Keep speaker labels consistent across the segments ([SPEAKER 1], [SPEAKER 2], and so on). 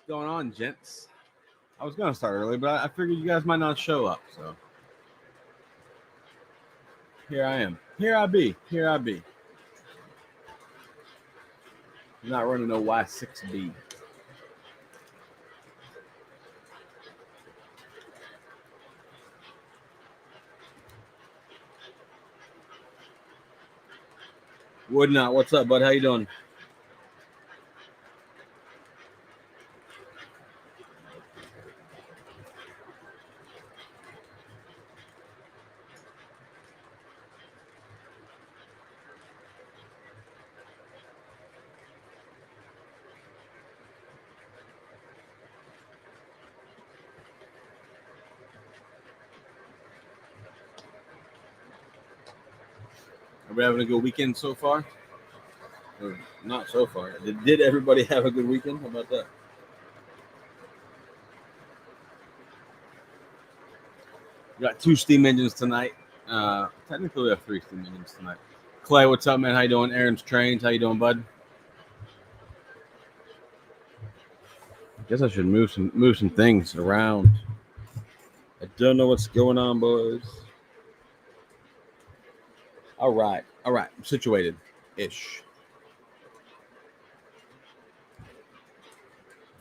[SPEAKER 1] Going on, gents? I was gonna start early, but I figured you guys might not show up, so here I am. Here I be. Here I be. I'm not running no Y6B. Would not. What's up, bud? How you doing? Are we having a good weekend so far? Or not so far. Did everybody have a good weekend? How about that? We got two steam engines tonight. Technically, we have three steam engines tonight. Clay, what's up, man? How you doing? Aaron's trains. How you doing, bud? Guess I should move some things around. I don't know what's going on, boys. All right, all right. I'm situated, ish.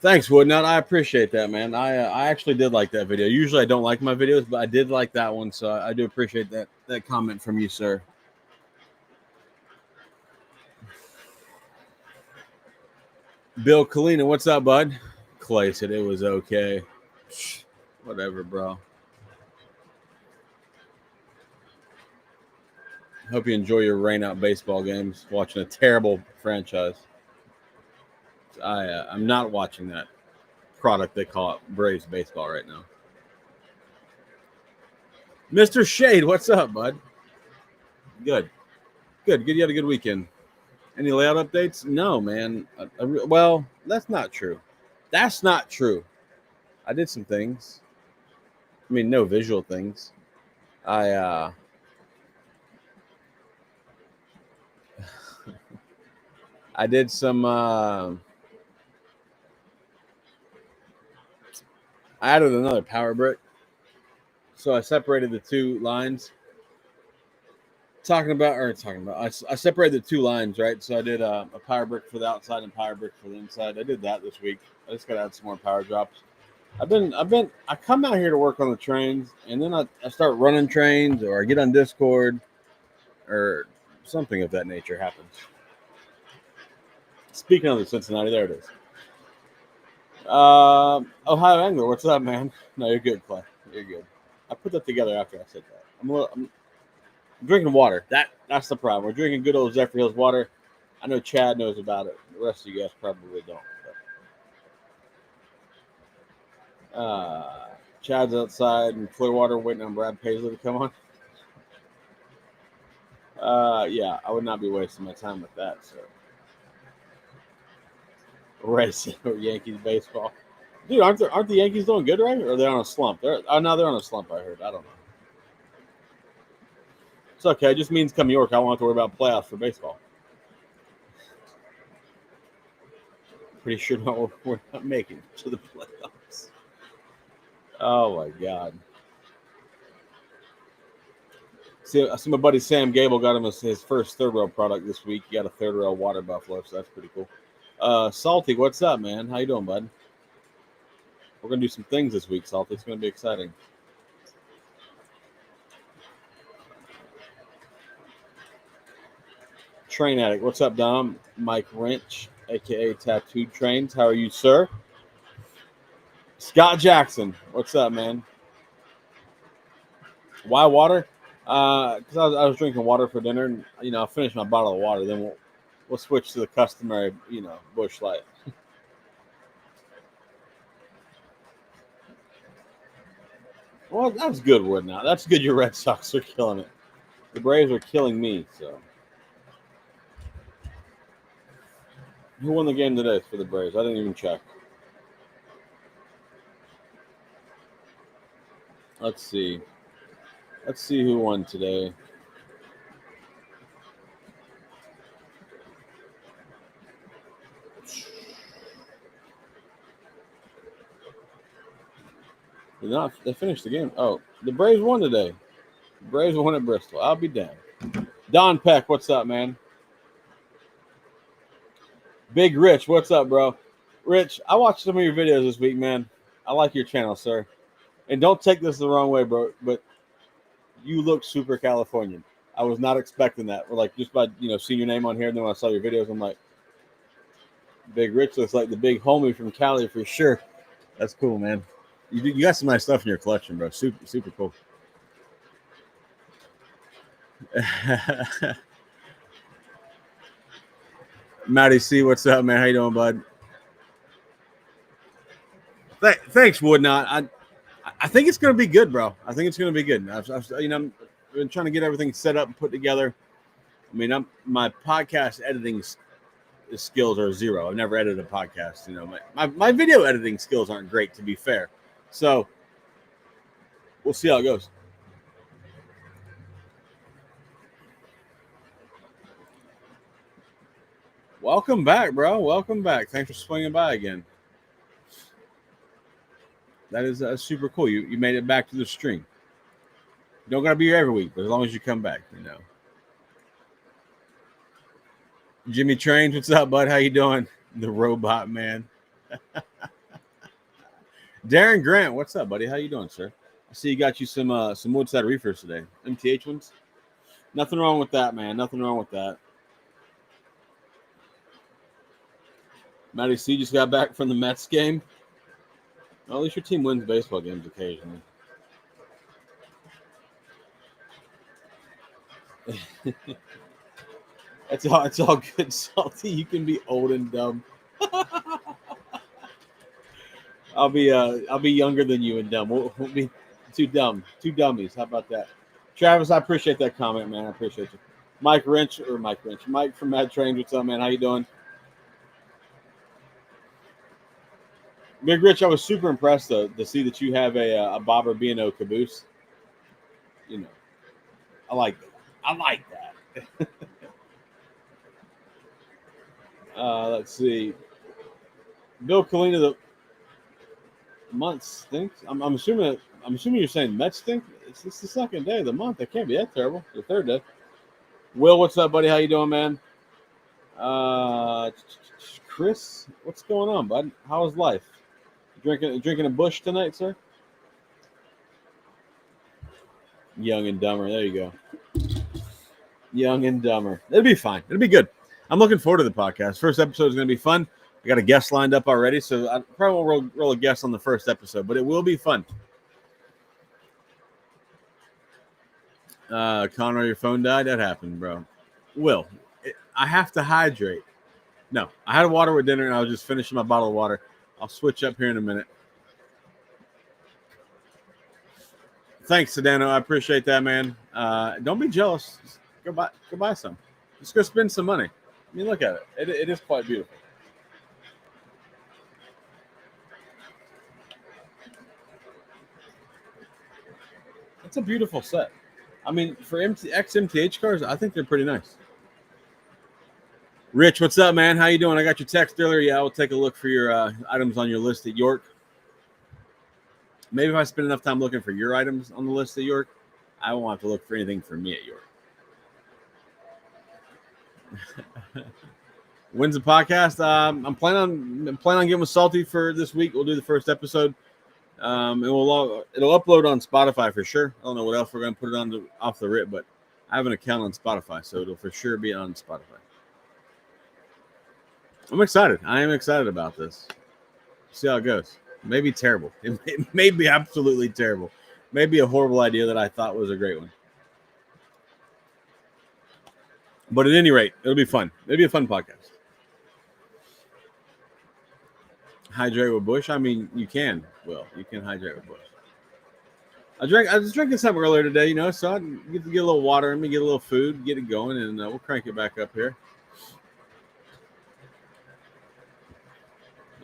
[SPEAKER 1] Thanks, Woodnut. I appreciate that, man. I actually did like that video. Usually, I don't like my videos, but I did like that one, so I do appreciate that comment from you, sir. Bill Kalina, what's up, bud? Clay said it was okay. Whatever, bro. Hope you enjoy your rain out baseball games. Watching a terrible franchise. I'm not watching that product they call it Braves baseball right now. Mr. Shade, what's up, bud? Good, good. You had a good weekend. Any layout updates? No, man. Well, that's not true. That's not true. I did some things. I mean, no visual things. I I did some. I added another power brick, so I separated the two lines. I separated the two lines, right? So I did a power brick for the outside and power brick for the inside. I did that this week. I just got to add some more power drops. I come out here to work on the trains, and then I start running trains, or I get on Discord, or something of that nature happens. Speaking of the Cincinnati, there it is. Ohio Angler, what's up, man? No, you're good, Clay. You're good. I put that together after I said that. I'm drinking water. That's the problem. We're drinking good old Zephyr Hills water. I know Chad knows about it. The rest of you guys probably don't. Chad's outside in Clearwater waiting on Brad Paisley to come on. Yeah, I would not be wasting my time with that. So, racing or Yankees baseball, dude. Aren't the Yankees doing good, right? Or are they on a slump? Now they're on a slump. I heard. I don't know. It's okay. It just means come York, I won't have to worry about playoffs for baseball. Pretty sure we're not making it to the playoffs. Oh my god. See, my buddy Sam Gable got him his first third rail product this week. He got a third rail water buffalo, so that's pretty cool. Salty, what's up, man? How you doing, bud? We're gonna do some things this week, Salty. It's gonna be exciting. Train Addict, what's up, Dom? Mike Wrench, aka Tattooed Trains. How are you, sir? Scott Jackson, what's up, man? Why water? Because I was drinking water for dinner, and I'll finish my bottle of water, then we'll switch to the customary, Busch Light. Well, that's good, Wood. Now that's good. Your Red Sox are killing it. The Braves are killing me. So, who won the game today for the Braves? I didn't even check. Let's see. Let's see who won today. They finished the game. Oh, the Braves won today. The Braves won at Bristol. I'll be damned. Don Peck, what's up, man? Big Rich, what's up, bro? Rich, I watched some of your videos this week, man. I like your channel, sir. And don't take this the wrong way, bro, but you look super Californian. I was not expecting that. Like just by seeing your name on here, and then when I saw your videos, I'm like, Big Rich looks like the big homie from Cali for sure. That's cool, man. You got some nice stuff in your collection, bro. Super cool. Matty C, what's up, man? How you doing, bud? Thanks, Woodnot. I think it's going to be good, bro. I think it's going to be good. I've been trying to get everything set up and put together. I mean, my podcast editing skills are zero. I've never edited a podcast. My video editing skills aren't great, to be fair. So we'll see how it goes. Welcome back, bro. Welcome back. Thanks for swinging by again. That is super cool. You made it back to the stream. You don't gotta be here every week, but as long as you come back, Jimmy Trains, what's up, bud? How you doing? The robot man. Darren Grant, what's up, buddy? How you doing, sir? I see you got you some Woodside Reefers today. MTH ones. Nothing wrong with that, man. Nothing wrong with that. Matty C just got back from the Mets game. Well, at least your team wins baseball games occasionally. It's all good, Salty. You can be old and dumb. I'll be younger than you and dumb. We'll be two dummies. How about that? Travis, I appreciate that comment, man. I appreciate you. Mike from Mad Trains, what's up, man? How you doing? Big Rich, I was super impressed though to see that you have a Bobber B&O caboose. I like that. Let's see. Bill Kalina, the month stinks. I'm assuming you're saying Mets stink. It's the second day of the month. It can't be that terrible. The third day. Will, what's up, buddy? How you doing, man? Chris, what's going on, bud? How's life? Drinking a Busch tonight, sir? Young and Dumber. There you go. Young and Dumber. It'll be fine. It'll be good. I'm looking forward to the podcast. First episode is going to be fun. I got a guest lined up already, so I probably won't roll a guest on the first episode, but it will be fun. Connor, your phone died? That happened, bro. Will, I have to hydrate. No, I had water with dinner, and I was just finishing my bottle of water. I'll switch up here in a minute. Thanks, Sedano. I appreciate that, man. Don't be jealous. Just go buy some. Just go spend some money. I mean, look at it. It is quite beautiful. It's a beautiful set. I mean, for ex-MTH cars, I think they're pretty nice. Rich, what's up, man? How you doing? I got your text earlier. Yeah, I'll take a look for your items on your list at York. Maybe if I spend enough time looking for your items on the list at York, I won't have to look for anything for me at York. When's the podcast? I'm planning on getting with Salty for this week. We'll do the first episode. It'll upload on Spotify for sure. I don't know what else we're going to put it on off the rip, but I have an account on Spotify, so it'll for sure be on Spotify. I'm excited. I am excited about this. See how it goes. Maybe terrible. It may be absolutely terrible. Maybe a horrible idea that I thought was a great one. But at any rate, it'll be fun. It'll be a fun podcast. Hydrate with Busch? I mean, you can. Well, you can hydrate with Busch. I was drinking something earlier today, so I get to get a little water in me, get a little food, get it going, and we'll crank it back up here.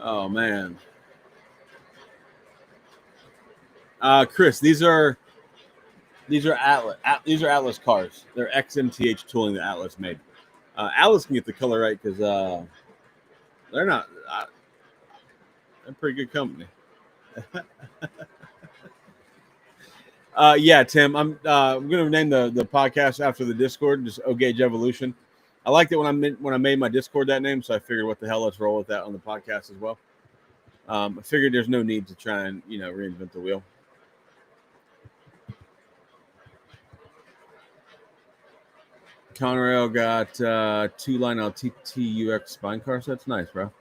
[SPEAKER 1] Oh, man. Chris, these are Atlas cars. They're ex-MTH tooling that Atlas made. Atlas can get the color right because they're not. They're a pretty good company. Yeah, Tim. I'm going to name the podcast after the Discord, just Ogage Evolution. I liked it when I made my Discord that name, so I figured, what the hell, let's roll with that on the podcast as well. I figured there's no need to try and reinvent the wheel. Conrail got 2-line LTTUX spine car sets. Nice, bro.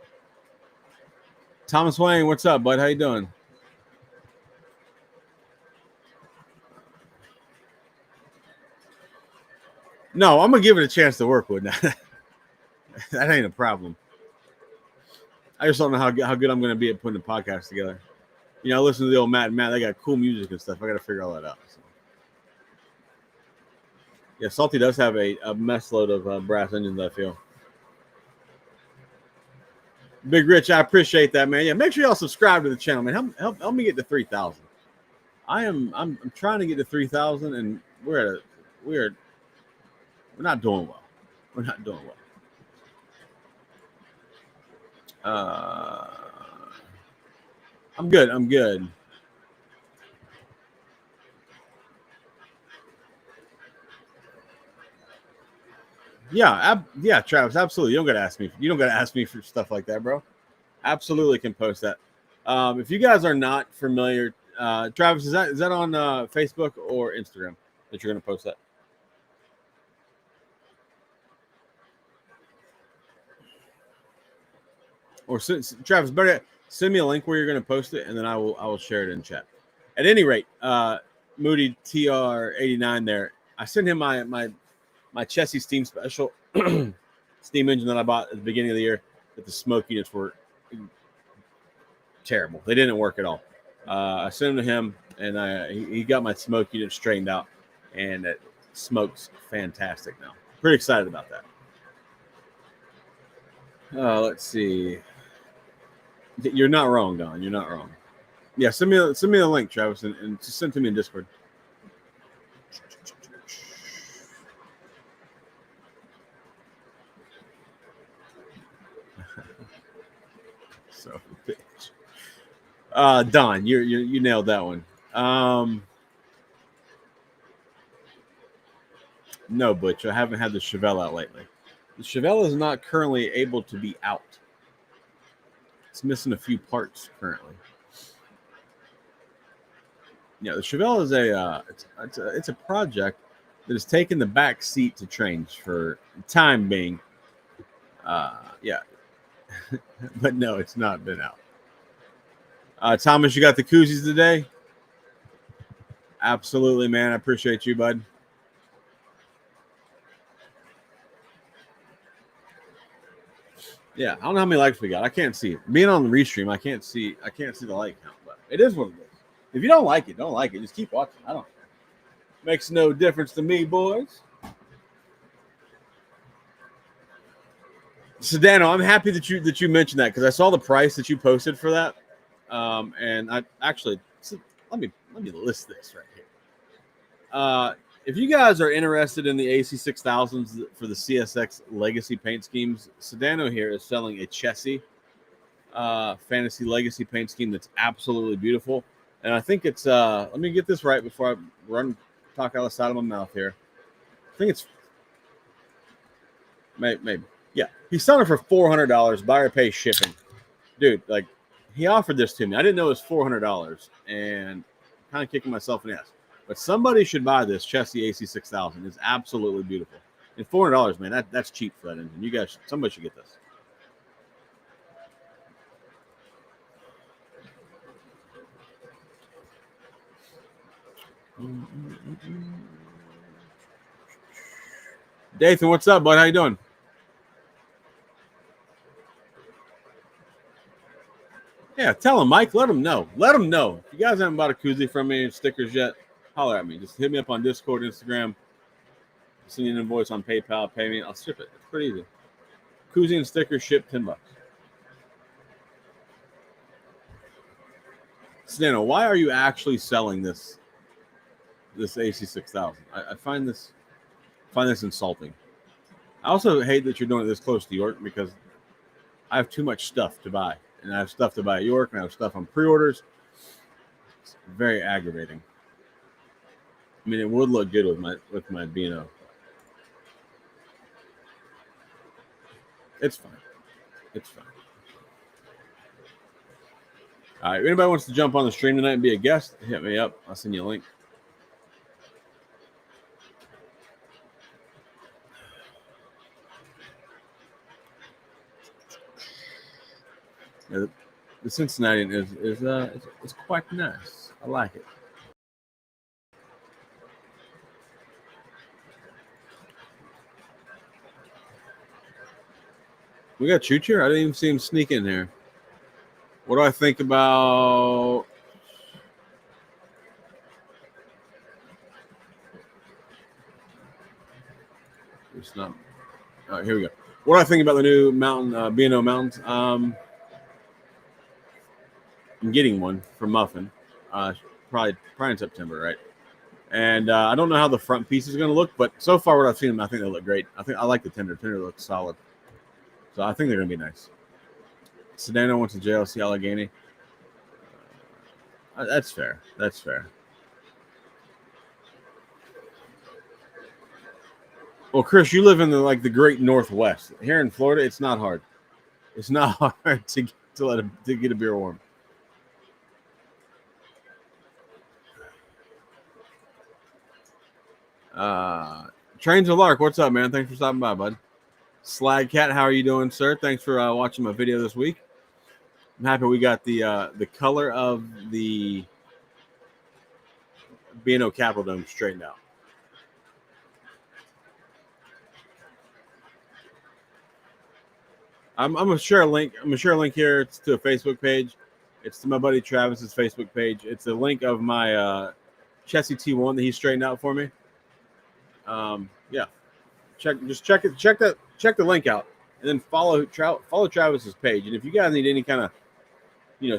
[SPEAKER 1] Thomas Wayne, what's up, bud? How you doing? No, I'm gonna give it a chance to work with. That ain't a problem. I just don't know how good I'm gonna be at putting a podcast together. I listen to the old Matt and Matt. They got cool music and stuff. I got to figure all that out. So. Yeah, Salty does have a mess load of brass engines, I feel. Big Rich, I appreciate that, man. Yeah, make sure y'all subscribe to the channel, man. Help me get to 3,000. I'm trying to get to 3,000, and we're not doing well. We're not doing well. I'm good. Yeah, Travis, absolutely. You don't gotta ask me. You don't gotta ask me for stuff like that, bro. Absolutely can post that. If you guys are not familiar, Travis, is that on Facebook or Instagram that you're gonna post that? Or Travis, better send me a link where you're gonna post it, and then I will share it in chat. At any rate, Moody TR89 there. I sent him my Chessie Steam Special steam engine that I bought at the beginning of the year. That the smoke units were terrible. They didn't work at all. I sent them to him, and he got my smoke unit straightened out, and it smokes fantastic now. Pretty excited about that. Let's see. You're not wrong, Don. You're not wrong. Yeah, send me the link, Travis, and just send it to me in Discord. So, bitch. Don, you nailed that one. No, Butch, I haven't had the Chevelle out lately. The Chevelle is not currently able to be out. It's missing a few parts currently. Yeah, the Chevelle is it's a project that has taken the back seat to change for the time being. Yeah, but no, it's not been out. Thomas, you got the koozies today? Absolutely, man. I appreciate you, bud. Yeah, I don't know how many likes we got. I can't see it. Being on the restream, I can't see the like count, but it is what it is. If you don't like it, don't like it. Just keep watching. I don't care. Makes no difference to me, boys. Sedano, I'm happy that you mentioned that because I saw the price that you posted for that, and I actually let me list this right here. If you guys are interested in the AC6000s for the CSX Legacy paint schemes, Sedano here is selling a Chessie Fantasy Legacy paint scheme that's absolutely beautiful, and I think it's let me get this right before I talk out the side of my mouth here. I think it's maybe. Yeah, he's selling it for $400. Buyer pay shipping, dude. Like, he offered this to me. I didn't know it was $400, and kind of kicking myself in the ass. But somebody should buy this Chessie AC6000. It's absolutely beautiful. And $400, man, that's cheap for that engine. You guys, somebody should get this. Dathan, what's up, bud? How you doing? Yeah, tell him, Mike. Let him know. Let him know. If you guys haven't bought a koozie from me and stickers yet, holler at me. Just hit me up on Discord, Instagram. Send you an invoice on PayPal. Pay me. I'll ship it. It's pretty easy. Koozie and stickers ship $10. Sedano, why are you actually selling this AC6000? I find this insulting. I also hate that you're doing it this close to York because I have too much stuff to buy. And I have stuff to buy at York, and I have stuff on pre-orders. It's very aggravating. I mean, it would look good with my Beano. It's fine. It's fine. All right. If anybody wants to jump on the stream tonight and be a guest, hit me up. I'll send you a link. Yeah, the Cincinnati is quite nice. I like it. We got Chooch here. I didn't even see him sneak in here. What do I think about? It's not. All right, here we go. What do I think about the new mountain, B&O Mountains? I'm getting one for Muffin, probably in September, right? And I don't know how the front piece is going to look, but so far what I've seen them, I think they look great. I like the tender. Tender looks solid, so I think they're going to be nice. Sedano wants a JLC Allegheny. That's fair. That's fair. Well, Chris, you live in the great Northwest. Here in Florida, it's not hard. It's not hard to get a beer warm. Trains of Lark, what's up, man? Thanks for stopping by, bud. Slag Cat, how are you doing, sir? Thanks for watching my video this week. I'm happy we got the color of the B&O Capitol Dome straightened out. I'm gonna share a link. I'm gonna share a link here. It's to a Facebook page. It's to my buddy Travis's Facebook page. It's a link of my Chessie T1 that he straightened out for me. Yeah, check the link out, and then follow Travis's page. And if you guys need any kind of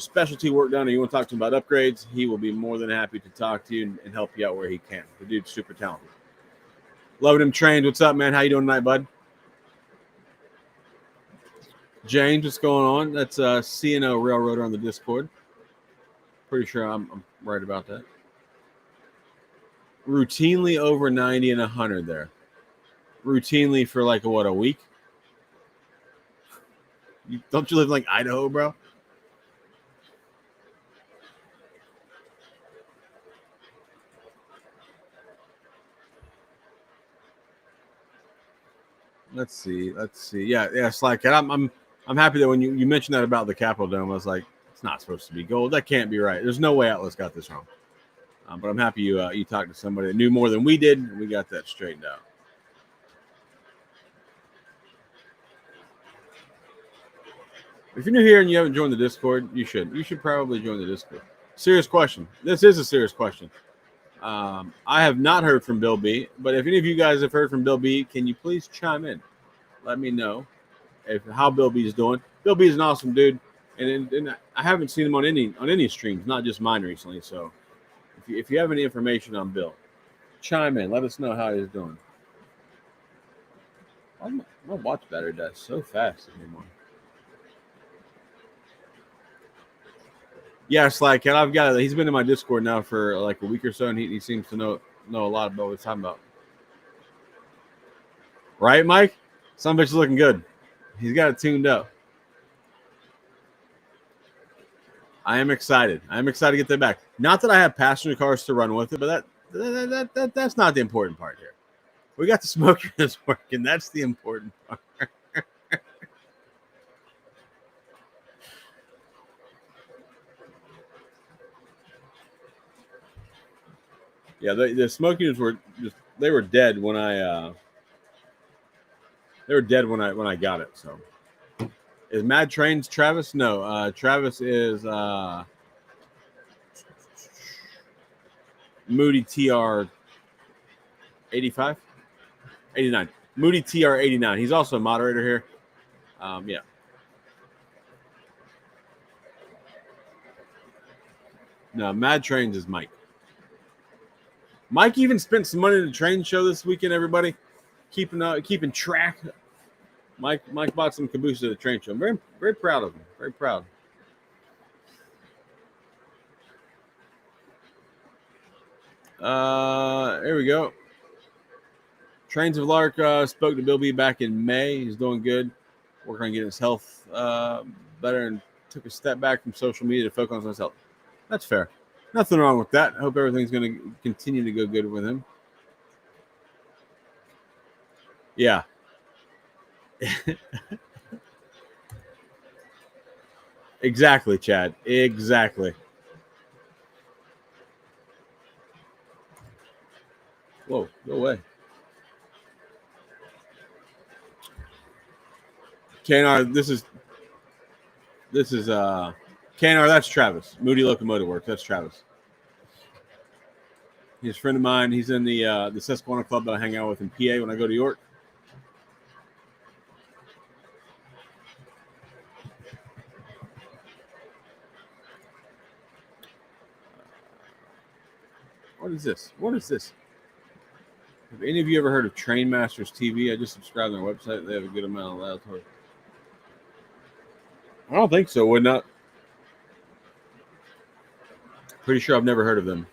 [SPEAKER 1] specialty work done, or you want to talk to him about upgrades, he will be more than happy to talk to you and help you out where he can. The dude's super talented. Loving him trained. What's up, man? How you doing tonight, bud? James, what's going on? That's CNO Railroader on the Discord. Pretty sure I'm right about that. Routinely over 90 and 100 there. Routinely for a week? Don't you live in Idaho, bro? Let's see. Yeah, Slack Cat. I'm happy that when you mentioned that about the Capitol Dome, I was like, it's not supposed to be gold. That can't be right. There's no way Atlas got this wrong. But I'm happy you talked to somebody that knew more than we did, and we got that straightened out. If you're new here and you haven't joined the Discord, you should. You should probably join the Discord. Serious question. This is a serious question. I have not heard from Bill B, but if any of you guys have heard from Bill B, can you please chime in? Let me know how Bill B is doing. Bill B is an awesome dude, and I haven't seen him on any streams, not just mine recently. So if you have any information on Bill, chime in. Let us know how he's doing. My watch battery dies so fast anymore. Yeah, Slack Cat. I've got it. He's been in my Discord now for a week or so, and he seems to know a lot about what he's talking about. Right, Mike? Some bitch is looking good. He's got it tuned up. I am excited. To get that back. Not that I have passenger cars to run with it, but that's not the important part here. We got the smoker that's working. That's the important part. Yeah, the smoke units were dead when I got it. So is Mad Trains Travis? No, Travis is Moody TR 85, 89. Moody TR 89. He's also a moderator here. Yeah. No, Mad Trains is Mike. Mike even spent some money at the train show this weekend, everybody. Keeping track. Mike bought some caboose at the train show. I'm very, very proud of him. Very proud. Here we go. Trains of Lark spoke to Bill B back in May. He's doing good, working on getting his health better, and took a step back from social media to focus on his health. That's fair. Nothing wrong with that. I hope everything's going to continue to go good with him. Yeah. Exactly, Chad. Exactly. Whoa, go away. KNR, this is KNR, that's Travis. Moody Locomotive Works. That's Travis. He's a friend of mine. He's in the Susquehanna Club that I hang out with in PA when I go to York. What is this? What is this? Have any of you ever heard of Train Masters TV? I just subscribed to their website. They have a good amount of loud talk. I don't think so. Would not. Pretty sure I've never heard of them.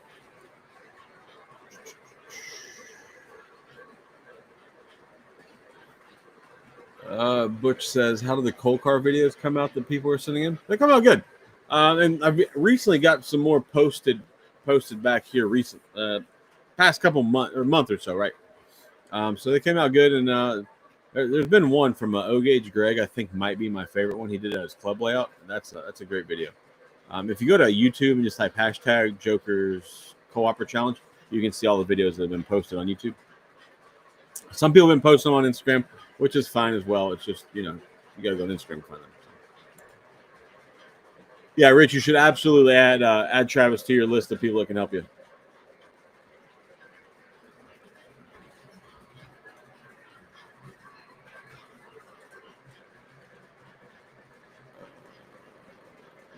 [SPEAKER 1] Butch says, "How do the coal car videos come out that people are sending in? They come out good." And I've recently got some more posted back here recent past couple month or so, right? So they came out good, and there's been one from O-Gauge Greg. I think might be my favorite one. He did it as club layout. That's a great video. If you go to YouTube and just type hashtag Jokers Co-opera Challenge, you can see all the videos that have been posted on YouTube. Some people have been posting them on Instagram, which is fine as well. It's just, you got to go on Instagram and find them. Yeah, Rich, you should absolutely add Travis to your list of people that can help you.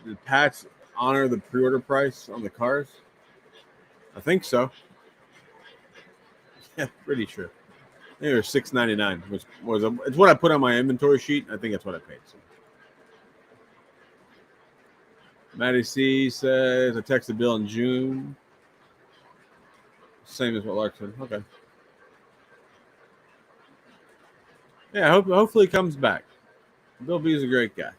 [SPEAKER 1] Did Pat's honor the pre-order price on the cars? I think so. Yeah, pretty sure. I think it was $6.99. It's what I put on my inventory sheet. I think that's what I paid. So. Maddie C says I texted Bill in June. Same as what Lark said. Okay. Yeah, hopefully he comes back. Bill B is a great guy.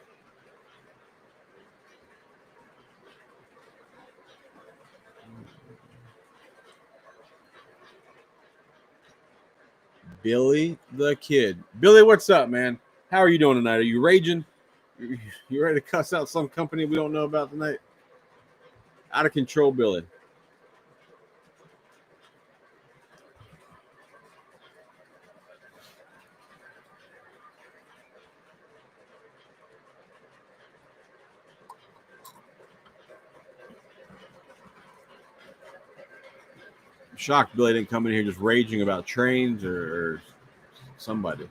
[SPEAKER 1] Billy the Kid. Billy, what's up, man? How are you doing tonight? Are you raging? You ready to cuss out some company we don't know about tonight? Out of control, Billy. I'm shocked Billy didn't come in here just raging about trains or somebody.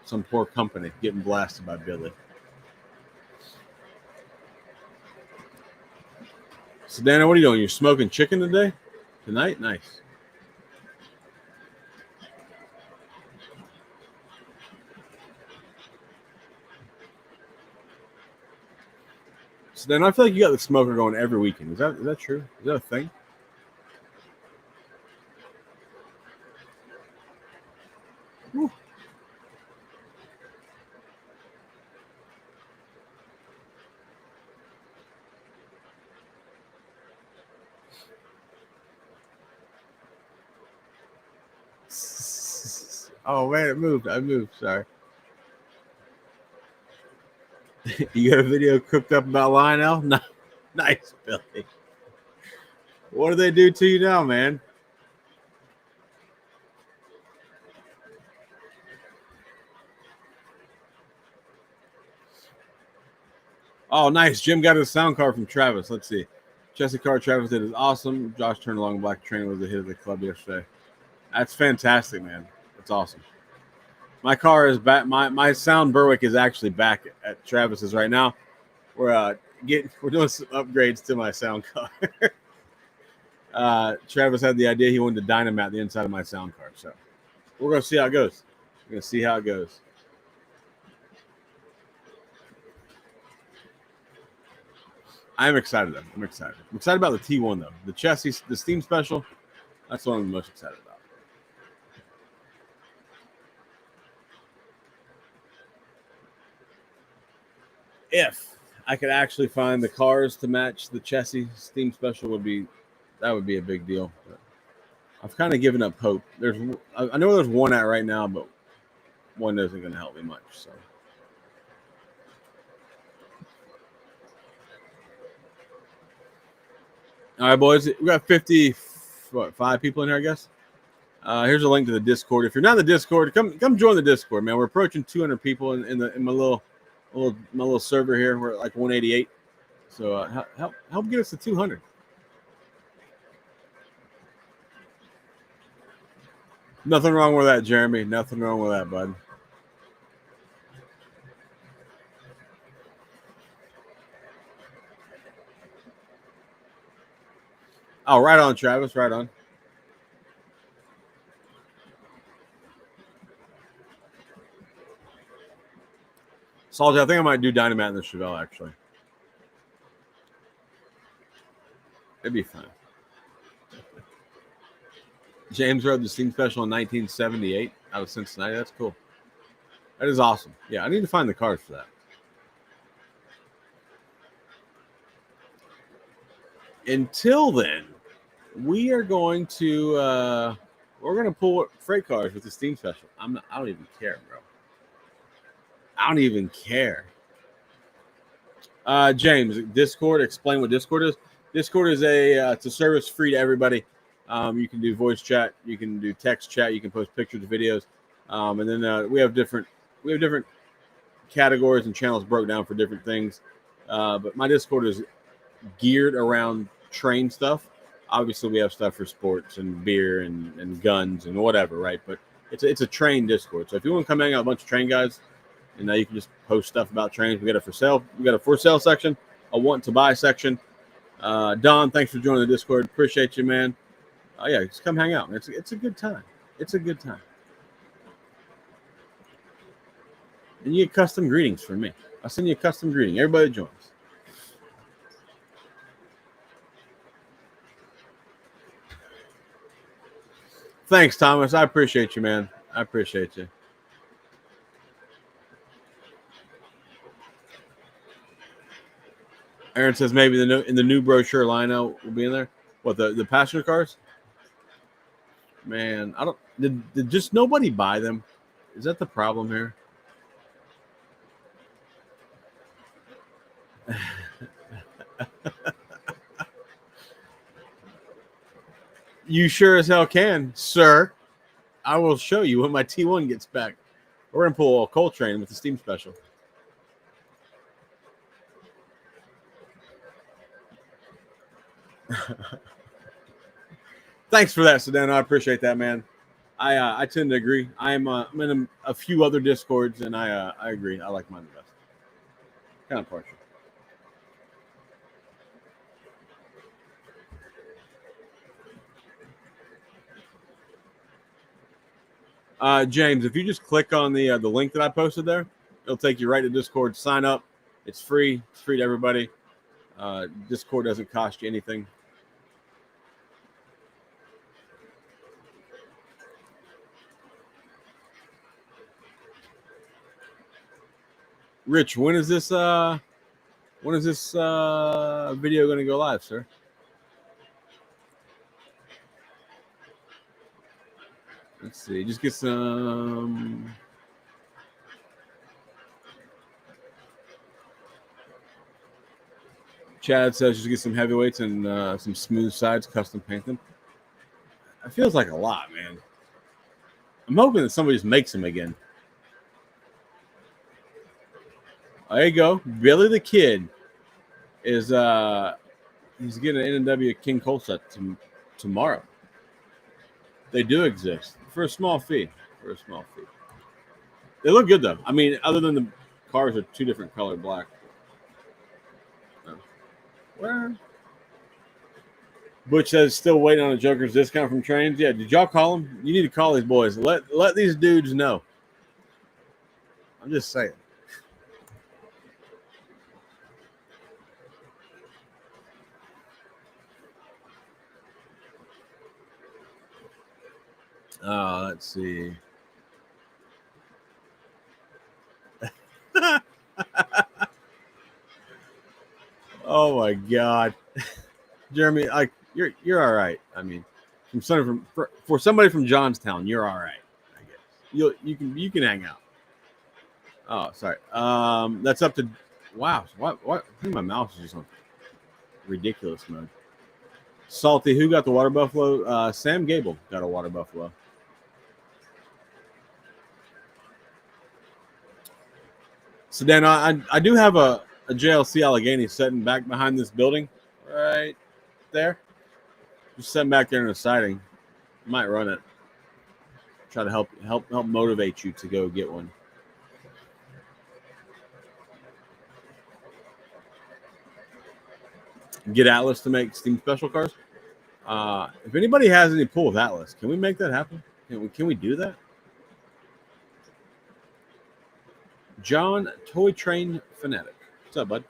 [SPEAKER 1] Some poor company getting blasted by Billy. So, Dana, what are you doing? You're smoking chicken today? Tonight? Nice. So then I feel like you got the smoker going every weekend. Is that true? Is that a thing? Whew. Oh man, it moved. I moved. Sorry. You got a video cooked up about Lionel? No. Nice, Billy. What do they do to you now, man? Oh, nice. Jim got a sound card from Travis. Let's see. Jesse Carr, Travis did is awesome. Josh turned along Black Train was a hit of the club yesterday. That's fantastic, man. That's awesome. My car is back. My sound Berwick is actually back at Travis's right now. We're doing some upgrades to my sound card. Travis had the idea he wanted to dynamite the inside of my sound card, so we're gonna see how it goes. We're gonna see how it goes. I'm excited though. I'm excited about the T1 though. The chassis, the Steam Special. That's what I'm most excited about. If I could actually find the cars to match the chassis Steam Special, would be a big deal. But I've kind of given up hope. I know there's one out right now, but one isn't going to help me much. So. All right, boys. We got 55 people in here, I guess. Here's a link to the Discord. If you're not in the Discord, come join the Discord, man. We're approaching 200 people in my little server here. We're at like 188. So help get us to 200. Nothing wrong with that, Jeremy. Nothing wrong with that, bud. Oh, right on, Travis. Right on. Salty, I think I might do Dynamat in the Chevelle, actually. It'd be fun. James rode the Steam Special in 1978 out of Cincinnati. That's cool. That is awesome. Yeah, I need to find the cars for that. Until then, we are going to pull freight cars with the Steam Special. I don't even care, bro. I don't even care. James, Discord. Explain what Discord is. Discord is it's a service free to everybody. You can do voice chat, you can do text chat, you can post pictures, videos, and then we have different categories and channels broke down for different things. But my Discord is geared around train stuff. Obviously, we have stuff for sports and beer and guns and whatever, right? But it's a train Discord. So if you want to come hang out with a bunch of train guys, and now you can just post stuff about trains. We got a for sale. We got a for sale section, a want to buy section. Don, thanks for joining the Discord. Appreciate you, man. Yeah, just come hang out. It's a good time. It's a good time. And you get custom greetings from me. I'll send you a custom greeting. Everybody joins. Thanks, Thomas. I appreciate you, man. I appreciate you. Aaron says maybe in the new brochure lineup will be in there. What, the passenger cars? Man, I don't. Did just nobody buy them? Is that the problem here? You sure as hell can, sir. I will show you when my T1 gets back. We're gonna pull a Coltrane with the Steam Special. Thanks for that, Sedan. I appreciate that, man. I tend to agree. I'm in a few other Discords, and I agree. I like mine the best. Kind of partial. James, if you just click on the link that I posted there, it'll take you right to Discord. Sign up. It's free. It's free to everybody. Discord doesn't cost you anything. Rich, when is this video going to go live, sir? Let's see. Just get some. Chad says just get some heavyweights and some smooth sides, custom paint them. It feels like a lot, man. I'm hoping that somebody just makes them again. There you go. Billy the Kid is he's getting an N&W King Cole set tomorrow. They do exist for a small fee. They look good though. I mean, other than the cars are two different color black. Where? Butch says still waiting on a Joker's discount from trains. Yeah, did y'all call them? You need to call these boys. Let these dudes know. I'm just saying. Let's see. Oh my God, Jeremy, you're all right. I mean, for somebody from Johnstown, you're all right. I guess you can hang out. Oh, sorry. That's up to. Wow, what? I think my mouse is just on ridiculous mode. Salty, who got the water buffalo? Sam Gable got a water buffalo. So Dan, I do have a JLC Allegheny sitting back behind this building, right there. Just sitting back there in the siding. Might run it. Try to help motivate you to go get one. Get Atlas to make Steam Special cars. If anybody has any pull with Atlas, can we make that happen? Can we do that? John Toy Train Fanatic. What's up, bud?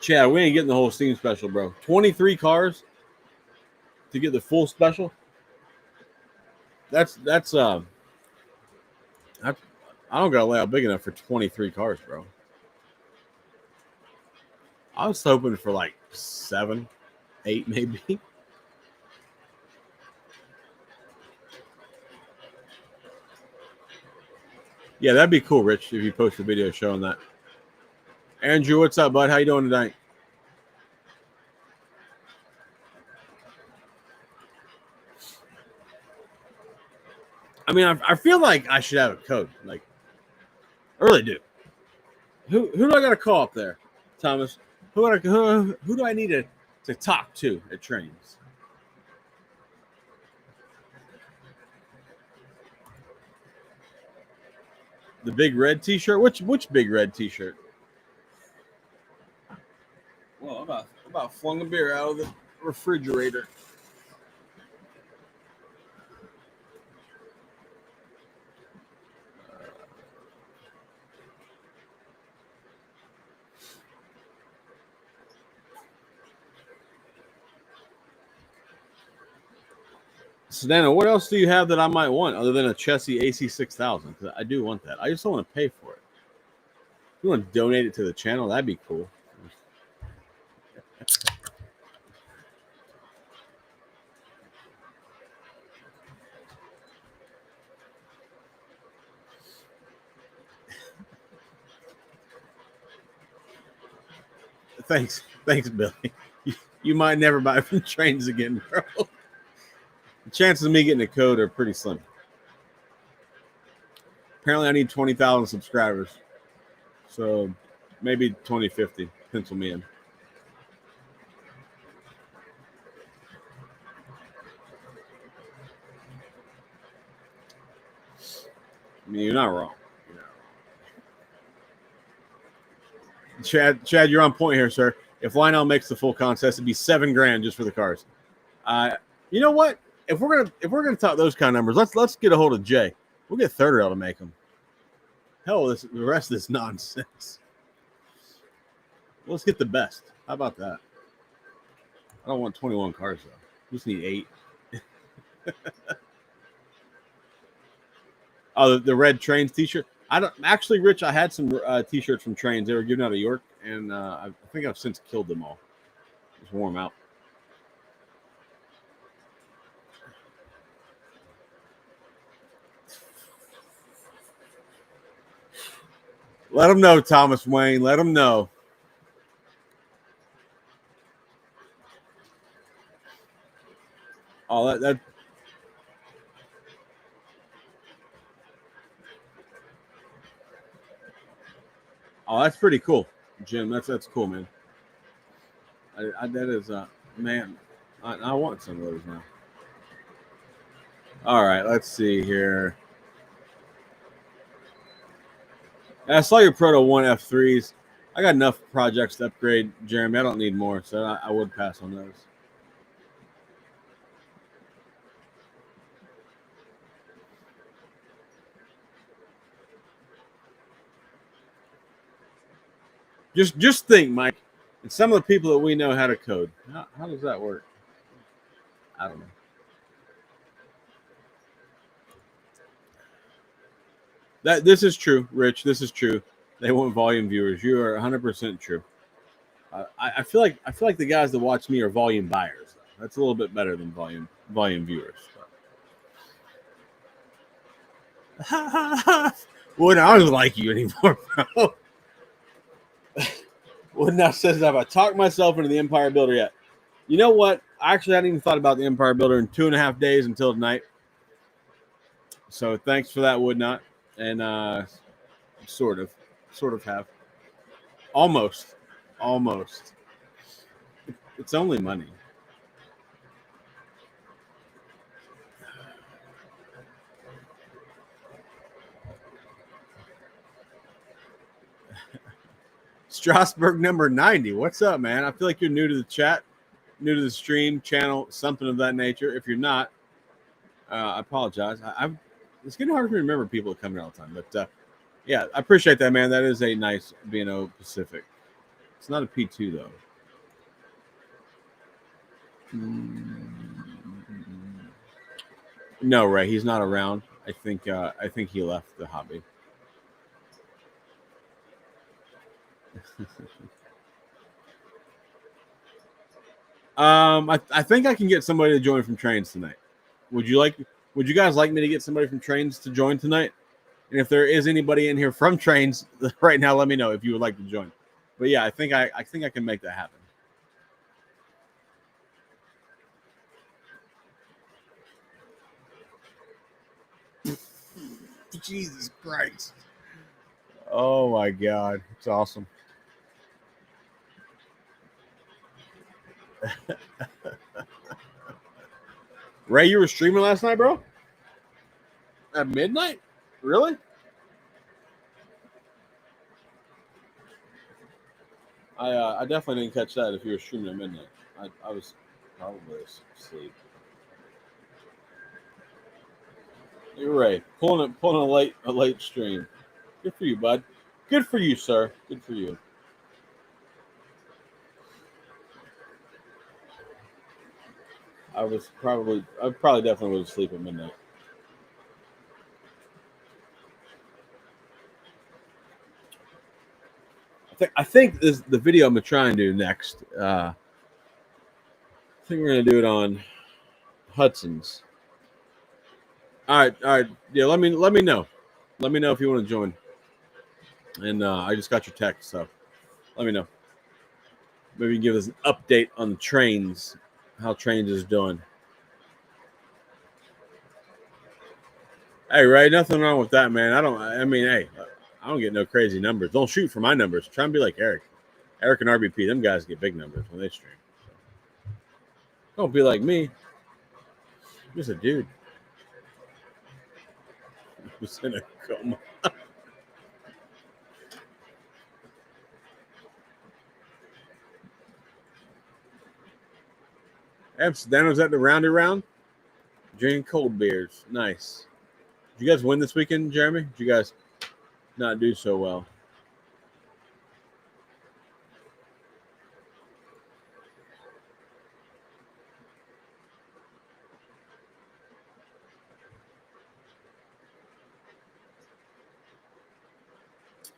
[SPEAKER 1] Chad, we ain't getting the whole Steam Special, bro. 23 cars to get the full special. That's I don't got a layout big enough for 23 cars, bro. I was hoping for like 7, 8 maybe. Yeah, that'd be cool, Rich, if you post a video showing that. Andrew, what's up, bud? How you doing tonight? I mean, I feel like I should have a code. Like, I really do. Who do I got to call up there, Thomas? Who do I need to talk to at trains? The big red T-shirt. Which big red T-shirt? Well, about flung a beer out of the refrigerator. Sedano, what else do you have that I might want other than a Chessie AC6000? Because I do want that. I just don't want to pay for it. If you want to donate it to the channel, that'd be cool. Thanks, Billy. You might never buy from trains again, bro. The chances of me getting a code are pretty slim. Apparently, I need 20,000 subscribers, so maybe 2050. Pencil me in. I mean, you're not wrong. Chad, you're on point here, sir. If Lionel makes the full contest, it'd be $7,000 just for the cars. You know what? If we're gonna talk those kind of numbers, let's get a hold of Jay. We'll get Third Rail to make them. Hell, the rest of this nonsense. Let's get the best. How about that? I don't want 21 cars though. We just need 8. Oh, the red Trains T-shirt. I don't actually, Rich. I had some T-shirts from Trains. They were given out of York, and I think I've since killed them all. Just wore them out. Let them know, Thomas Wayne. Let them know. Oh, that. Oh, that's pretty cool, Jim. That's cool, man. That is man. I want some of those now. All right, let's see here. I saw your Proto 1 F3s. I got enough projects to upgrade, Jeremy. I don't need more, so I would pass on those. Just think, Mike. And some of the people that we know how to code. How does that work? I don't know. This is true, Rich. This is true. They want volume viewers. You are 100% true. I feel like the guys that watch me are volume buyers. That's a little bit better than volume viewers. Wouldn't I don't like you anymore, bro? Wouldn't I says have I talked myself into the Empire Builder yet? You know what? I actually hadn't even thought about the Empire Builder in 2.5 days until tonight. So thanks for that, Would Not. And sort of have. Almost. It's only money. Strasbourg number 90. What's up, man? I feel like you're new to the chat, new to the stream channel, something of that nature. If you're not, I apologize. It's getting hard for me to remember people that come here all the time. But yeah, I appreciate that, man. That is a nice B&O Pacific. It's not a P2 though. No, Ray, he's not around. I think he left the hobby. I think I can get somebody to join from Trains tonight. Would you guys like me to get somebody from Trains to join tonight? And if there is anybody in here from Trains right now, let me know if you would like to join. But yeah, I think I can make that happen. Jesus Christ. Oh my God. It's awesome. Ray, you were streaming last night, bro? At midnight? Really? I definitely didn't catch that if you were streaming at midnight. I was probably asleep. You're right. Pulling a late stream. Good for you, bud. Good for you, sir. Good for you. I probably definitely was asleep at midnight. I think this the video I'm gonna try and do next. I think we're gonna do it on Hudson's. All right. Yeah, let me know. Let me know if you want to join. And I just got your text, so let me know. Maybe you can give us an update on the Trains, how Trains is doing. Hey, Ray, nothing wrong with that, man. Hey, I don't get no crazy numbers. Don't shoot for my numbers. Try and be like Eric. Eric and RBP, them guys get big numbers when they stream. Don't be like me. I'm just a dude. Who's in a coma. Amsterdam at the roundy round. Drinking cold beers. Nice. Did you guys win this weekend, Jeremy? Did you guys not do so well?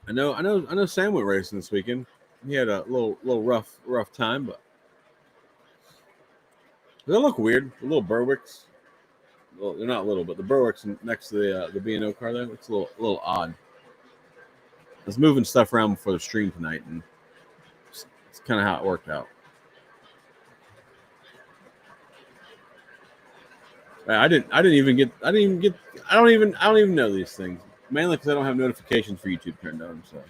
[SPEAKER 1] I know Sam went racing this weekend. He had a little rough time, but they look weird. The little Berwicks. Well, they're not little, but the Berwicks next to the B&O car there, it's a little odd. I was moving stuff around before the stream tonight, and it's kind of how it worked out. I don't even know these things, mainly because I don't have notifications for YouTube turned on. So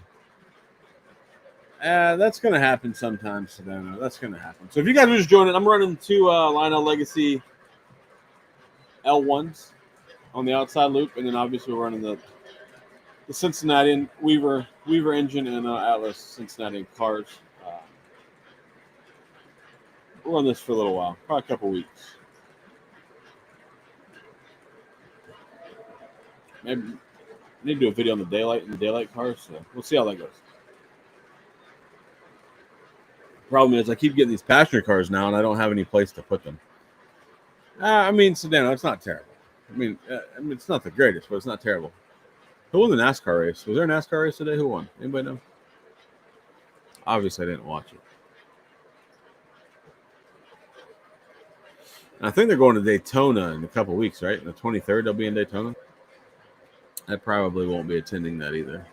[SPEAKER 1] that's gonna happen sometime, Sedona. That's gonna happen. So if you guys are just joining, I'm running two Lionel Legacy L1s on the outside loop, and then obviously we're running the Cincinnati Weaver engine and Atlas Cincinnati cars. We'll run this for a little while, probably a couple weeks. Maybe I need to do a video on the daylight cars, so we'll see how that goes. Problem is, I keep getting these passenger cars now, and I don't have any place to put them. I mean, Sedano, it's not terrible. I mean, it's not the greatest, but it's not terrible. Who won the NASCAR race? Was there a NASCAR race today? Who won? Anybody know? Obviously, I didn't watch it. I think they're going to Daytona in a couple weeks, right? The 23rd, they'll be in Daytona. I probably won't be attending that either.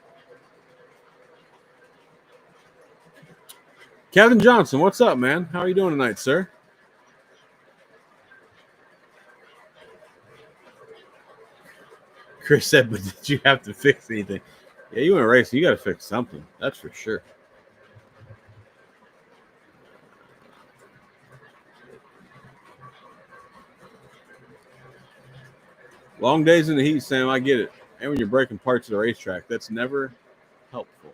[SPEAKER 1] Kevin Johnson, what's up, man? How are you doing tonight, sir? Chris said, but did you have to fix anything? Yeah, you went racing. You got to fix something. That's for sure. Long days in the heat, Sam. I get it. And when you're breaking parts of the racetrack, that's never helpful.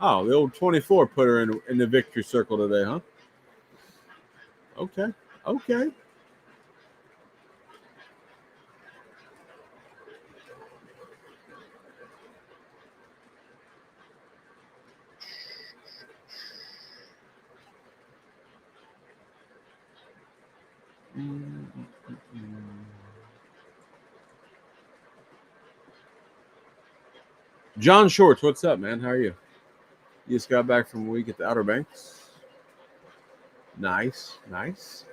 [SPEAKER 1] Oh, the old 24 put her in the victory circle today, huh? Okay. Okay. John Shorts, what's up, man? How are you? You just got back from a week at the Outer Banks. Nice, nice.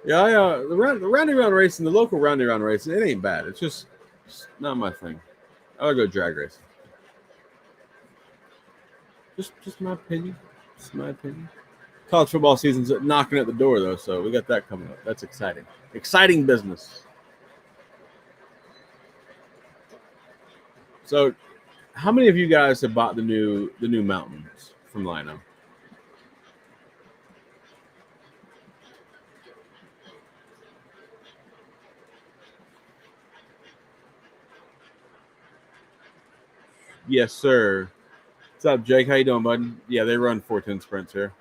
[SPEAKER 1] Yeah, the roundy round racing, the local roundy round racing, it ain't bad. It's just not my thing. I would go drag racing. Just my opinion. Just my opinion. College football season's knocking at the door, though, so we got that coming up. That's exciting. Exciting business. So, how many of you guys have bought the new mountains from Lino? Yes, sir. What's up, Jake? How you doing, bud? Yeah, they run 410 sprints here.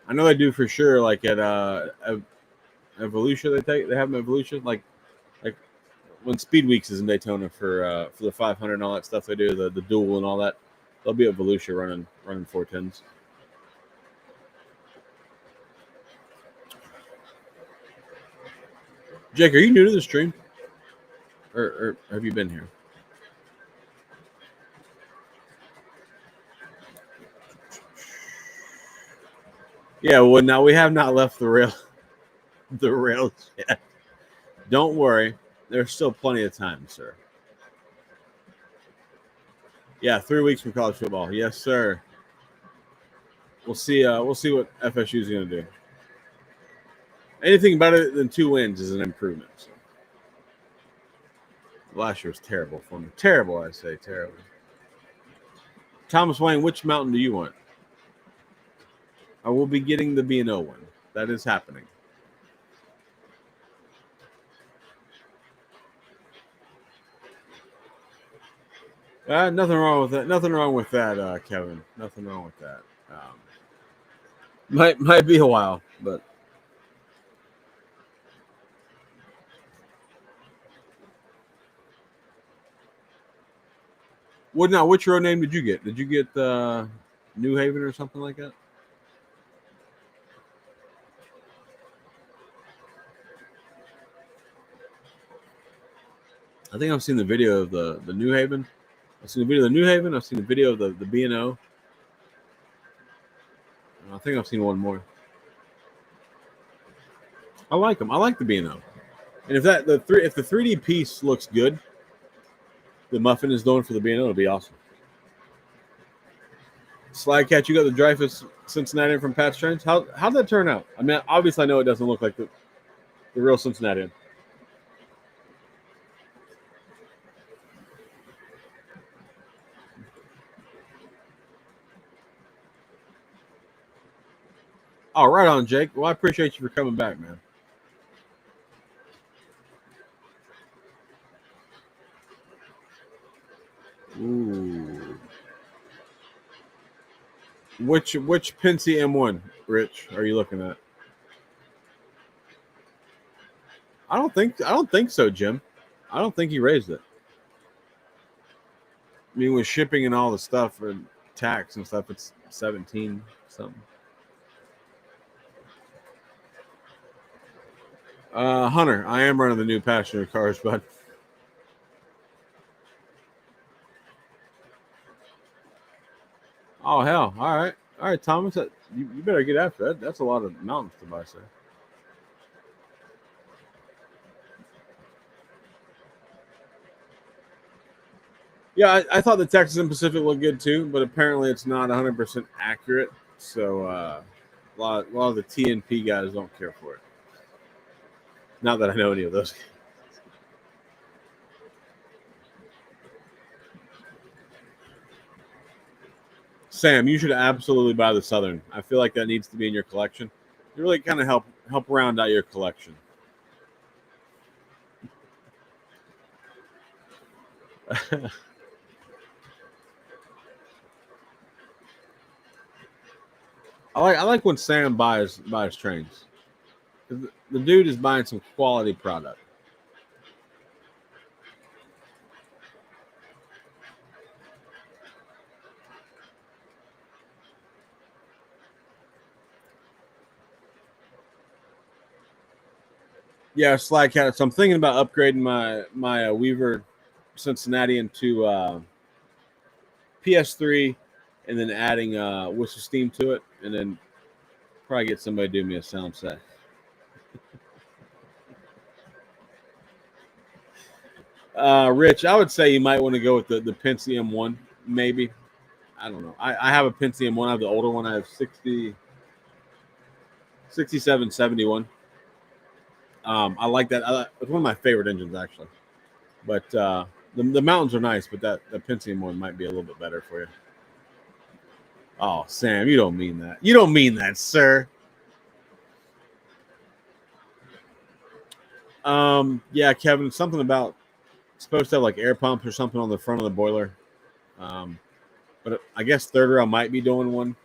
[SPEAKER 1] I know they do for sure. Like at Evolution, they have them Evolution. Like when Speed Weeks is in Daytona for the 500 and all that stuff they do, the duel and all that. They'll be at Volusia running 410s. Jake, are you new to the stream, or have you been here? Yeah, well, now we have not left the rails yet. Don't worry, there's still plenty of time, sir. Yeah, 3 weeks from college football. Yes, sir. We'll see. We'll see what FSU is going to do. Anything better than 2 wins is an improvement. So. Last year was terrible for me. Terrible, I say, terrible. Thomas Wayne, which mountain do you want? I will be getting the B&O one. That is happening. Nothing wrong with that. Nothing wrong with that, Kevin. Nothing wrong with that. Might be a while, but what now? Which road name did you get? Did you get New Haven or something like that? I think I've seen the video of the New Haven. I've seen the video of the New Haven. I've seen the video of the B&O. I think I've seen one more. I like them. I like the B&O. And if the 3D piece looks good, the muffin is going for the B&O. It'll be awesome. Slide Cat, you got the Dreyfus Cincinnati from Pat Strange. How'd that turn out? I mean, obviously I know it doesn't look like the real Cincinnati. Oh, right on, Jake. Well, I appreciate you for coming back, man. Ooh. Which Penske M1, Rich, are you looking at? I don't think so, Jim. I don't think he raised it. I mean, with shipping and all the stuff and tax and stuff, it's 17 something. Hunter, I am running the new passenger cars, but oh hell, all right, Thomas, you better get after that. That's a lot of mountains to buy, sir. Yeah, I thought the Texas and Pacific looked good too, but apparently it's not 100% accurate. So a lot of the TNP guys don't care for it. Not that I know any of those. Sam, you should absolutely buy the Southern. I feel like that needs to be in your collection. You really kind of help round out your collection. I like when Sam buys trains. The dude is buying some quality product. Yeah, Slack had it. So I'm thinking about upgrading my Weaver Cincinnati into PS3, and then adding Whistle Steam to it, and then probably get somebody to do me a sound set. Rich, I would say you might want to go with the Penske M1, maybe. I don't know. I have a Penske M1. I have the older one. I have 6771. I like that. It's one of my favorite engines, actually. But the mountains are nice, but that the Penske M1 might be a little bit better for you. Oh, Sam, you don't mean that. You don't mean that, sir. Yeah, Kevin, something about supposed to have like air pumps or something on the front of the boiler. Um, but I guess Third Rail might be doing one.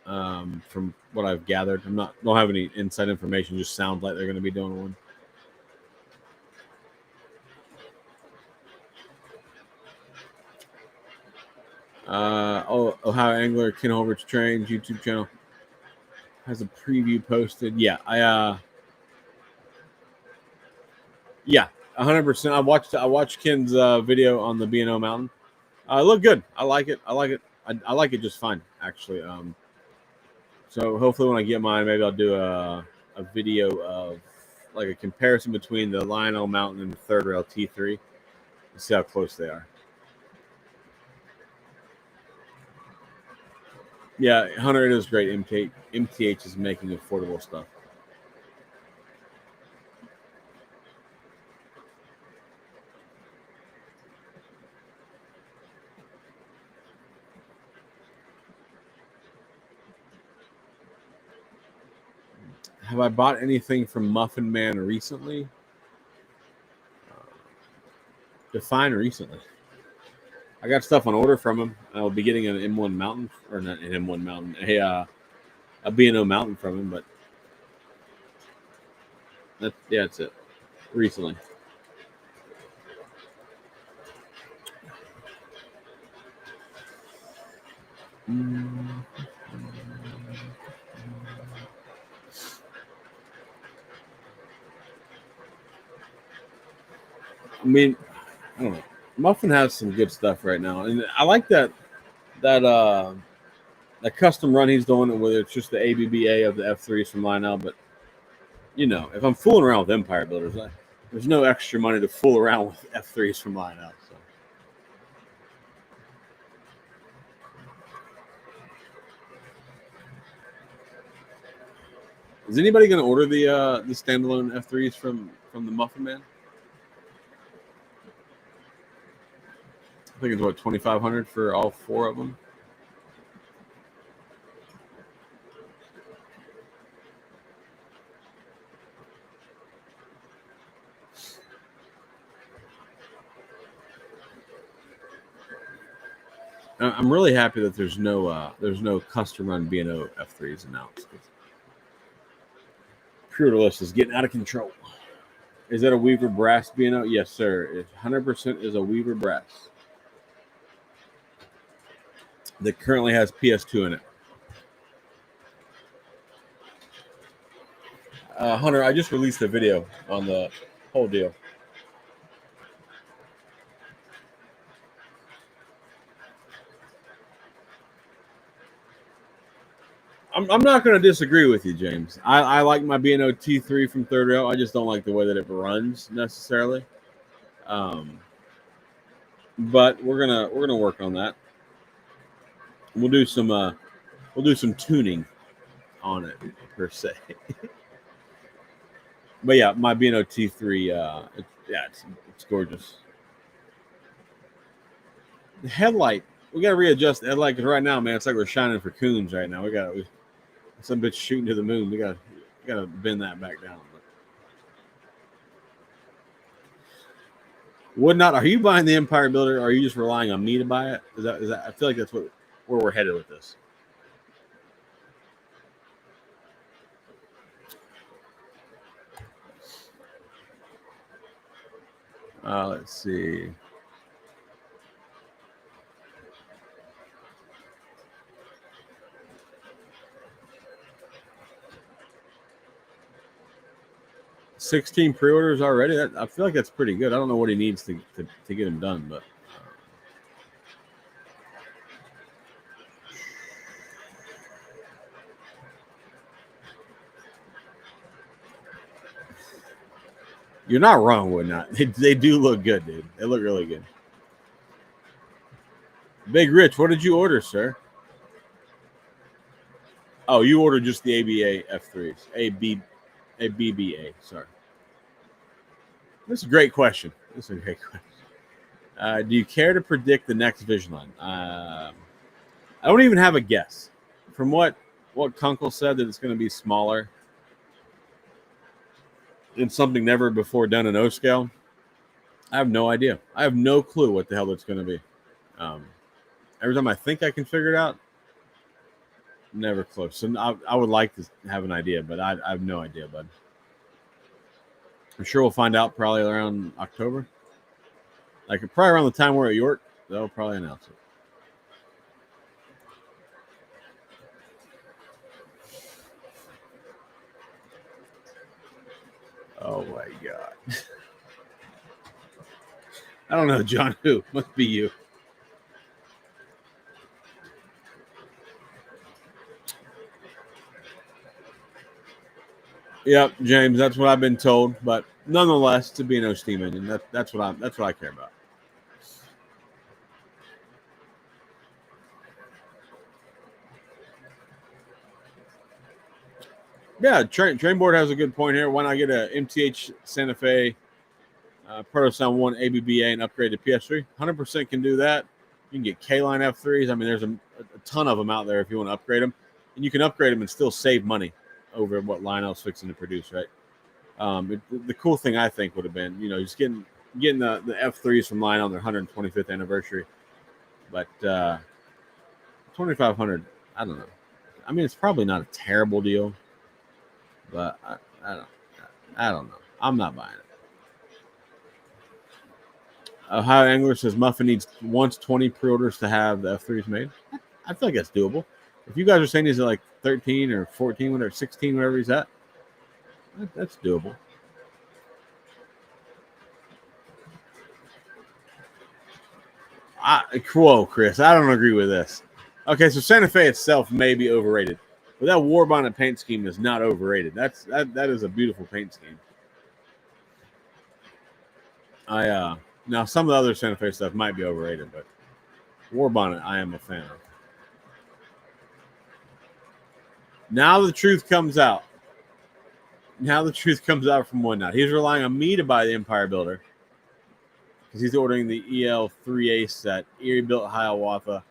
[SPEAKER 1] From what I've gathered, I'm not don't have any inside information. Just sounds like they're going to be doing one. Ohio Angler Ken Holbert's Trains YouTube channel has a preview posted. Yeah, 100%. I watched Ken's video on the B&O Mountain. It looked good. I like it. I like it. I like it just fine, actually. So hopefully when I get mine, maybe I'll do a video of like a comparison between the Lionel Mountain and the Third Rail T3 and see how close they are. Yeah, Hunter, it is great. MTH is making affordable stuff. Have I bought anything from Muffin Man recently? Define recently. I got stuff on order from him. I'll be getting an M1 Mountain, or not an M1 Mountain, a B&O Mountain from him, but that's it. Recently. Mm. I mean, I don't know. Muffin has some good stuff right now, and I like that that custom run he's doing, whether it's just the ABBA of the F3s from Lionel. But if I'm fooling around with Empire Builders, there's no extra money to fool around with F3s from Lionel. So. Is anybody going to order the standalone F3s from the Muffin Man? I think it's what 2,500 for all four of them. I'm really happy that there's no custom run B&O F3s announced. Pre-order list is getting out of control. Is that a Weaver Brass B&O? Yes, sir. It 100% is a Weaver Brass that currently has PS2 in it. Hunter, I just released a video on the whole deal. I'm not going to disagree with you, James. I like my B&O T3 from Third Rail. I just don't like the way that it runs necessarily. But we're gonna work on that. We'll do some tuning on it per se. But yeah, my B&O T3, it's gorgeous. The headlight, we gotta readjust the headlight because right now, man, it's like we're shining for coons right now. Some bitch shooting to the moon. We gotta bend that back down. Would not. Are you buying the Empire Builder? Or are you just relying on me to buy it? Is that? I feel like that's where we're headed with this. Let's see. $16 pre-orders already. I feel like that's pretty good. I don't know what he needs to get him done, but you're not wrong, Would not. They do look good, dude. They look really good. Big Rich, what did you order, sir? Oh, you ordered just the ABA F3s. BBA, sorry. This is a great question. Do you care to predict the next Vision line? I don't even have a guess. From what Kunkel said, that it's going to be smaller and something never before done in O scale. I have no idea. I have no clue what the hell it's going to be. Every time I think I can figure it out, never close. And I would like to have an idea, but I have no idea, bud. I'm sure we'll find out probably around October. Like probably around the time we're at York, they'll probably announce it. Oh my god. I don't know, John. Who? Must be you. Yep, James. That's what I've been told. But nonetheless, to be no steam engine, that's what I care about. Yeah, train board has a good point here. Why not get a MTH Santa Fe Proto Sound 1 ABBA and upgrade to PS3? 100% can do that. You can get K-Line F3s. I mean, there's a ton of them out there if you want to upgrade them. And you can upgrade them and still save money over what Lionel's fixing to produce, right? The cool thing I think would have been, just getting the F3s from Lionel on their 125th anniversary. But 2,500, I don't know. I mean, it's probably not a terrible deal, but I don't know. I'm not buying it. Ohio Angler says Muffin needs once 20 pre-orders to have the F3s made. I feel like that's doable. If you guys are saying he's at like 13 or 14, whatever, 16, whatever he's at, that's doable. Whoa, Chris, I don't agree with this. Okay, so Santa Fe itself may be overrated, but that War Bonnet paint scheme is not overrated. That is a beautiful paint scheme. Now some of the other Santa Fe stuff might be overrated, but War Bonnet I am a fan of. Now the truth comes out. Now the truth comes out from Whatnot. He's relying on me to buy the Empire Builder because he's ordering the EL3A set, Erie built Hiawatha,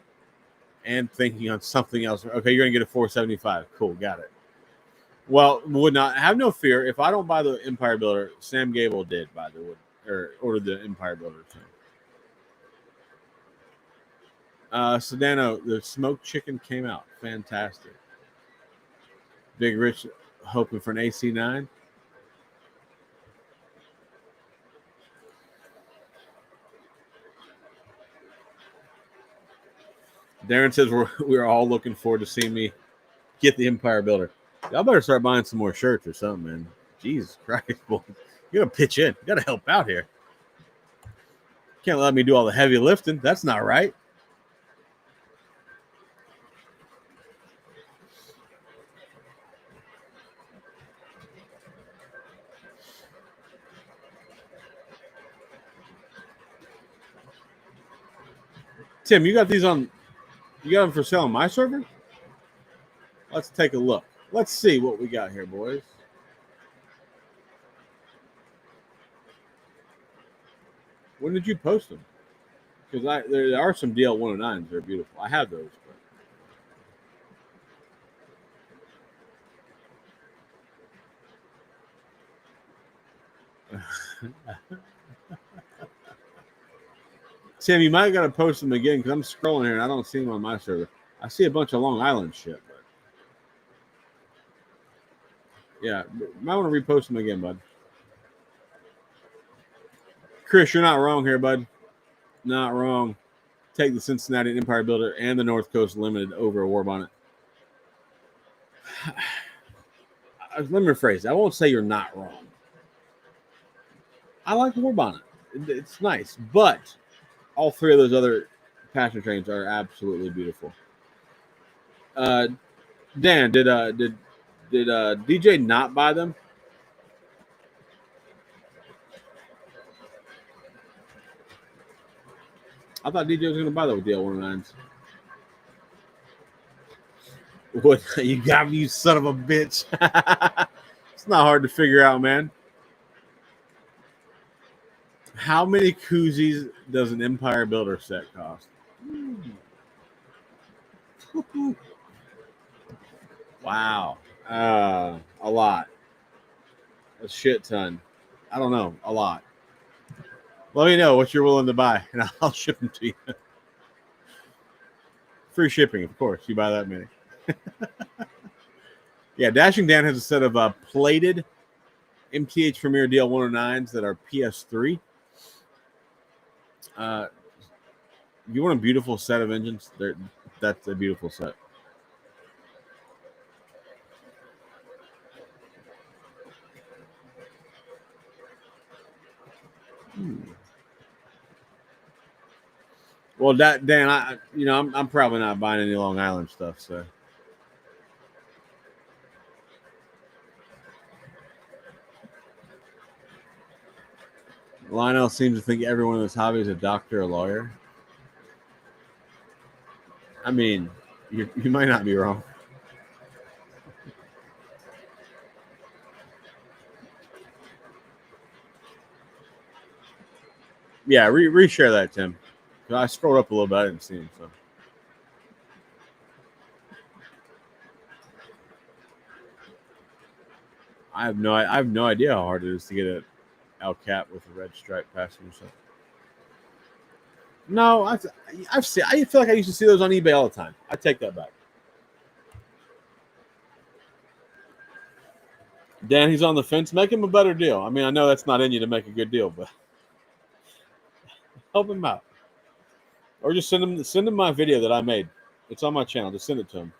[SPEAKER 1] and thinking on something else. Okay, you're gonna get a 475. Cool, got it. Well, Would not have no fear. If I don't buy the Empire Builder, Sam Gable did buy the ordered the Empire Builder. Sedano, the smoked chicken came out. Fantastic. Big Rich hoping for an AC9. Darren says we're all looking forward to seeing me get the Empire Builder. Y'all better start buying some more shirts or something, man. Jesus Christ, boy. You gotta pitch in. You gotta help out here. Can't let me do all the heavy lifting. That's not right. Tim, you got these on. You got them for sale on my server? Let's take a look. Let's see what we got here, boys. When did you post them? Because there are some DL 109s that are beautiful. I have those. Tim, you might got to post them again because I'm scrolling here and I don't see them on my server. I see a bunch of Long Island shit. But yeah, might want to repost them again, bud. Chris, you're not wrong here, bud. Not wrong. Take the Cincinnati Empire Builder and the North Coast Limited over a War Bonnet. Let me rephrase. I won't say you're not wrong. I like War Bonnet. It's nice, but all three of those other passion trains are absolutely beautiful. Dan, did DJ not buy them? I thought DJ was going to buy those DL 109s. What you got me, you son of a bitch! It's not hard to figure out, man. How many koozies does an Empire Builder set cost? Wow, a lot, a shit ton. I don't know, a lot. Let me know what you're willing to buy, and I'll ship them to you. Free shipping, of course. You buy that many. Yeah, Dashing Dan has a set of plated MTH Premier DL 109s that are PS3. You want a beautiful set of engines? That's a beautiful set. Well, Dan, I'm probably not buying any Long Island stuff, so. Lionel seems to think everyone in this hobby is a doctor or lawyer. I mean, you might not be wrong. Yeah, reshare that, Tim. I scrolled up a little bit. I didn't see him, so. I have no idea how hard it is to get an El Cap with a red stripe passenger side. No, I've seen. I feel like I used to see those on eBay all the time. I take that back. Dan, he's on the fence. Make him a better deal. I mean, I know that's not in you to make a good deal, but help him out, or just send him my video that I made. It's on my channel. Just send it to him.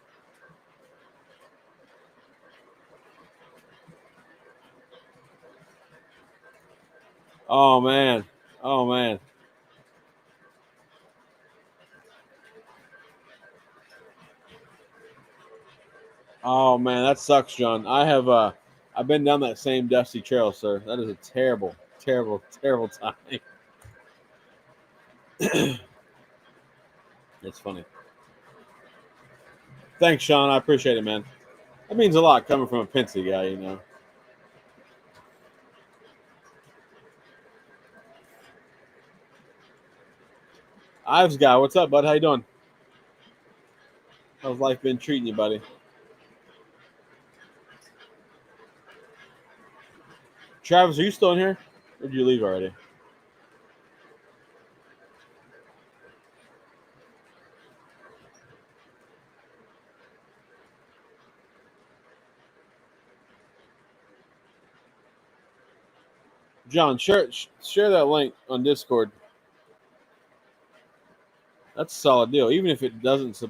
[SPEAKER 1] Oh man. Oh man. Oh man, that sucks, John. I've been down that same dusty trail, sir. That is a terrible, terrible, terrible time. It's funny. Thanks, Sean. I appreciate it, man. That means a lot coming from a Pennsy guy, you know. Ives guy, what's up, bud? How you doing? How's life been treating you, buddy? Travis, are you still in here? Or did you leave already? John, share that link on Discord. That's a solid deal, even if it doesn't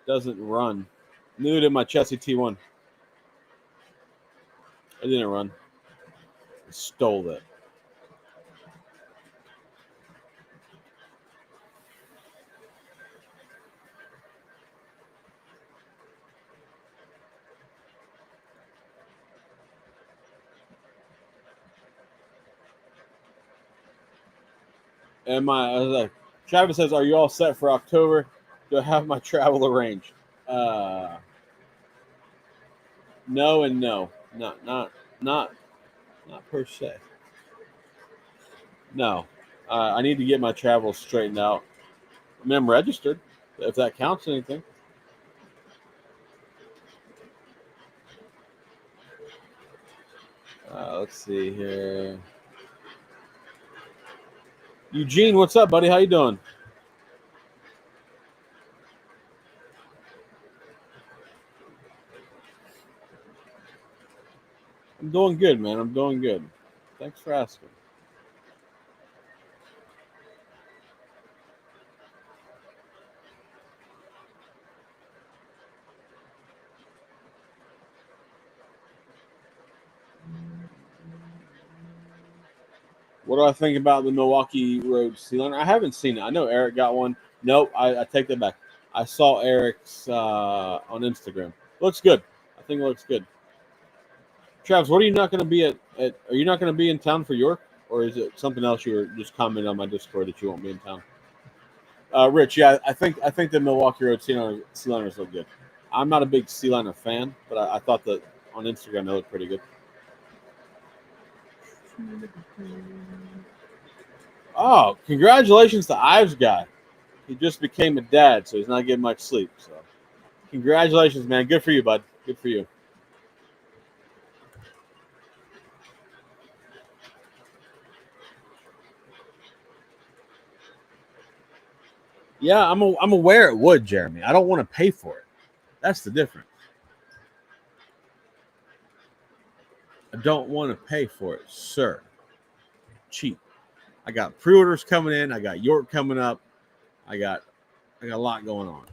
[SPEAKER 1] run. New to my Chessie T1. It didn't run. I stole it. And Travis says, "Are you all set for October? Do I have my travel arranged?" No and no, not per se. No, I need to get my travel straightened out. I mean, I'm registered. If that counts anything. Let's see here. Eugene, what's up, buddy? How you doing? I'm doing good, man. I'm doing good. Thanks for asking. What do I think about the Milwaukee Road Sealant? I haven't seen it. I know Eric got one. Nope, I take that back. I saw Eric's on Instagram. Looks good. I think it looks good. Travis, what are you not going to be at? Are you not going to be in town for York, or is it something else you were just commenting on my Discord that you won't be in town? Rich, yeah, I think the Milwaukee Road Sealiners look good. I'm not a big Sealiner fan, but I thought that on Instagram they look pretty good. Oh, congratulations to Ives guy. He just became a dad, so he's not getting much sleep. So, congratulations, man. Good for you, bud. Good for you. Yeah, I'm aware it would, Jeremy. I don't want to pay for it. That's the difference. I don't want to pay for it, sir. Cheap. I got pre-orders coming in. I got York coming up. I got a lot going on.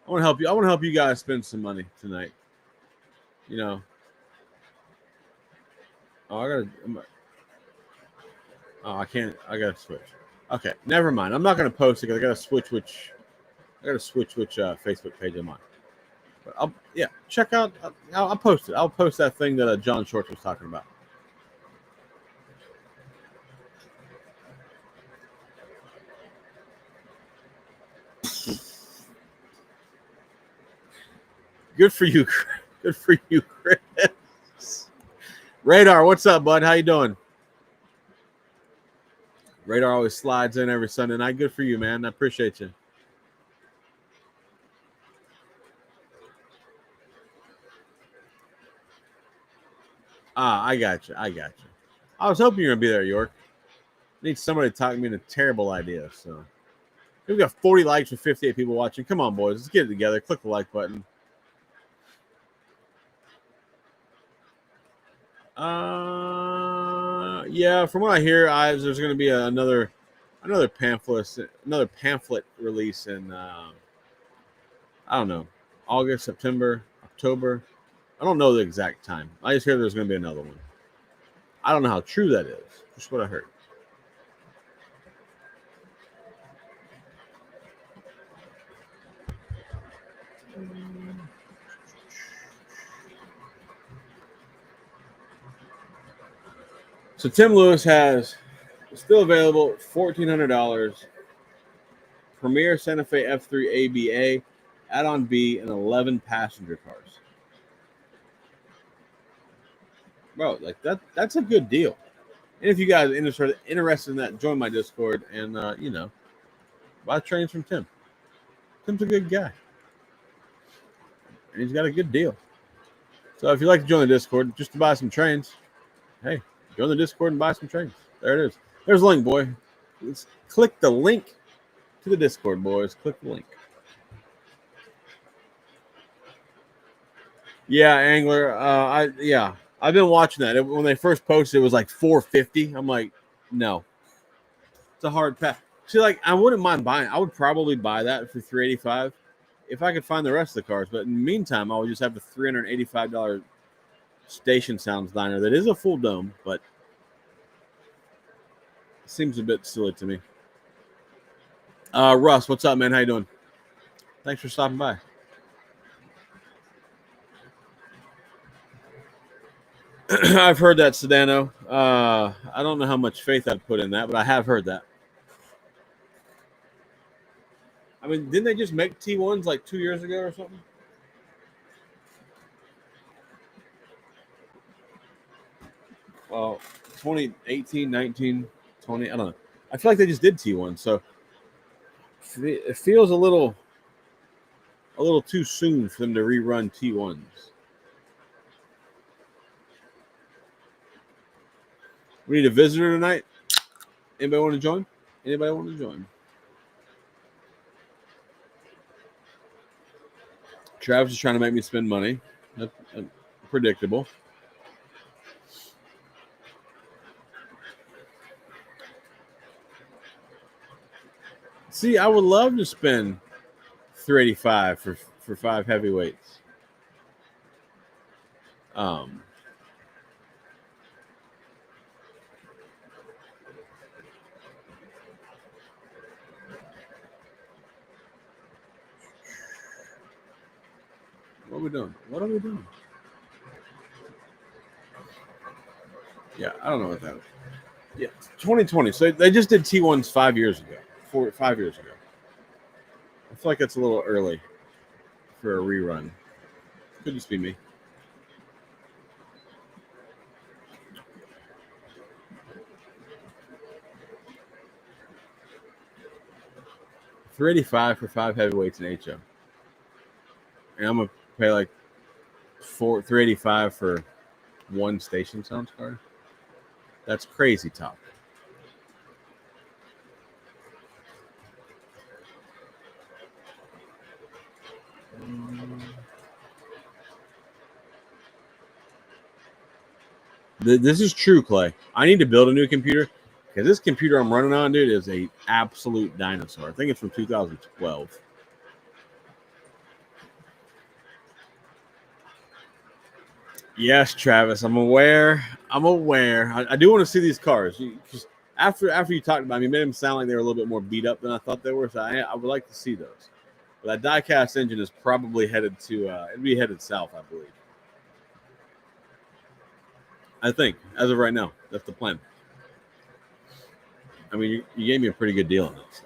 [SPEAKER 1] I want to help you. I want to help you guys spend some money tonight. You know. Oh, I can't. I gotta switch. Okay, never mind. I'm not gonna post it because I gotta switch which Facebook page I'm on. But check out. I'll post it. I'll post that thing that John Shorts was talking about. Good for you. Good for you, Chris. Radar, what's up, bud? How you doing? Radar always slides in every Sunday night. Good for you, man. I appreciate you. I got you. I was hoping you were gonna be there, York. I need somebody to talk me into terrible ideas. So we've got 40 likes with 58 people watching. Come on, boys, let's get it together. Click the like button. Yeah, from what I hear, there's going to be another pamphlet release in I don't know, August, September, October. I don't know the exact time. I just hear there's going to be another one. I don't know how true that is. Just what I heard. So Tim Lewis has still available $1,400. Premier Santa Fe F3 ABA, add-on B, and 11 passenger cars. Bro, like that's a good deal. And if you guys are interested in that, join my Discord and buy trains from Tim. Tim's a good guy. And he's got a good deal. So if you'd like to join the Discord just to buy some trains, hey, join the Discord and buy some trains. There it is. There's a link, boy. Let's click the link to the Discord, boys. Click the link. Yeah, Angler. I've been watching that. When they first posted, it was like 450. I'm like, no, it's a hard pass. See, like I wouldn't mind buying. I would probably buy that for 385 if I could find the rest of the cars. But in the meantime, I would just have the $385 Station Sounds diner that is a full dome, but it seems a bit silly to me. Russ, what's up, man? How you doing? Thanks for stopping by. I've heard that Sedano. I don't know how much faith I'd put in that, but I have heard that. I mean, didn't they just make T1s like 2 years ago or something? Well, 2018, 19, 20. I don't know. I feel like they just did T1, so it feels a little too soon for them to rerun T1s. We need a visitor tonight. Anybody want to join? Anybody want to join? Travis is trying to make me spend money. That's predictable. See, I would love to spend 385 for five heavyweights. Um, what are we doing? What are we doing? Yeah, I don't know what that is. Yeah, 2020. So they just did T1s 5 years ago. 5 years ago. I feel like that's a little early for a rerun. Could just be me. $385 for five heavyweights in HO. And I'm gonna pay like 385 for one Station Sounds card. That's crazy top. This is true, Clay. I need to build a new computer because this computer I'm running on, dude, is a absolute dinosaur. I think it's from 2012. Yes, Travis, I'm aware. I'm aware. I do want to see these cars. Just after you talked about them, you made them sound like they were a little bit more beat up than I thought they were. So I would like to see those. But that diecast engine is probably headed to. It'd be headed south, I believe. I think as of right now, that's the plan. I mean, you gave me a pretty good deal on it. So.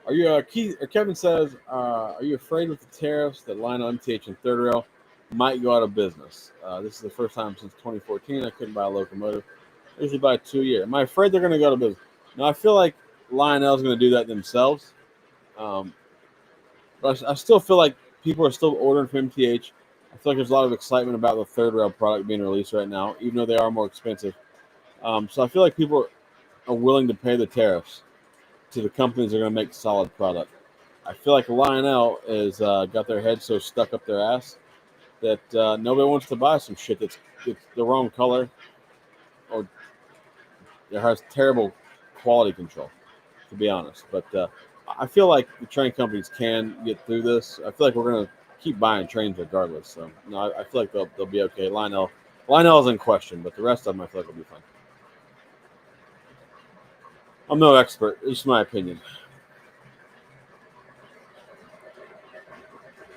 [SPEAKER 1] Are you Keith or Kevin says, are you afraid with the tariffs that Lionel MTH and Third Rail might go out of business? This is the first time since 2014 I couldn't buy a locomotive. I usually buy 2 a year. Am I afraid they're going to go out of business? No, I feel like Lionel's going to do that themselves. Um, but I still feel like people are still ordering from MTH. I feel like there's a lot of excitement about the Third Rail product being released right now, even though they are more expensive. So I feel like people are willing to pay the tariffs to the companies that are going to make solid product. I feel like Lionel has got their head so stuck up their ass that nobody wants to buy some shit that's the wrong color or it has terrible quality control, to be honest. But I feel like the train companies can get through this. I feel like we're going to keep buying trains regardless. So no, I feel like they'll be okay. Lionel is in question, but the rest of them I feel like will be fine. I'm no expert. It's just my opinion.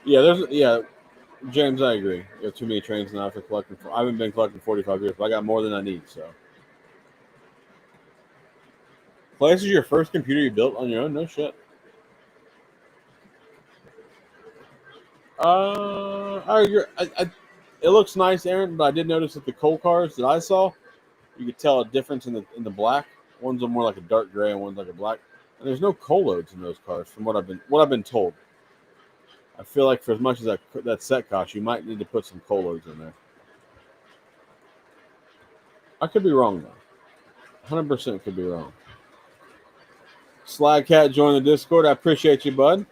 [SPEAKER 1] Yeah, James, I agree. You have too many trains now for collecting. I haven't been collecting 45 years, but I got more than I need. So, Clay, this is your first computer you built on your own? No shit. I agree. It looks nice, Aaron, but I did notice that the coal cars that I saw, you could tell a difference in the black. One's more like a dark gray, and one's like a black. And there's no coal loads in those cars, from what I've been told. I feel like for as much as that set costs, you might need to put some coal loads in there. I could be wrong though. 100% could be wrong. Slagcat joined the Discord. I appreciate you, bud.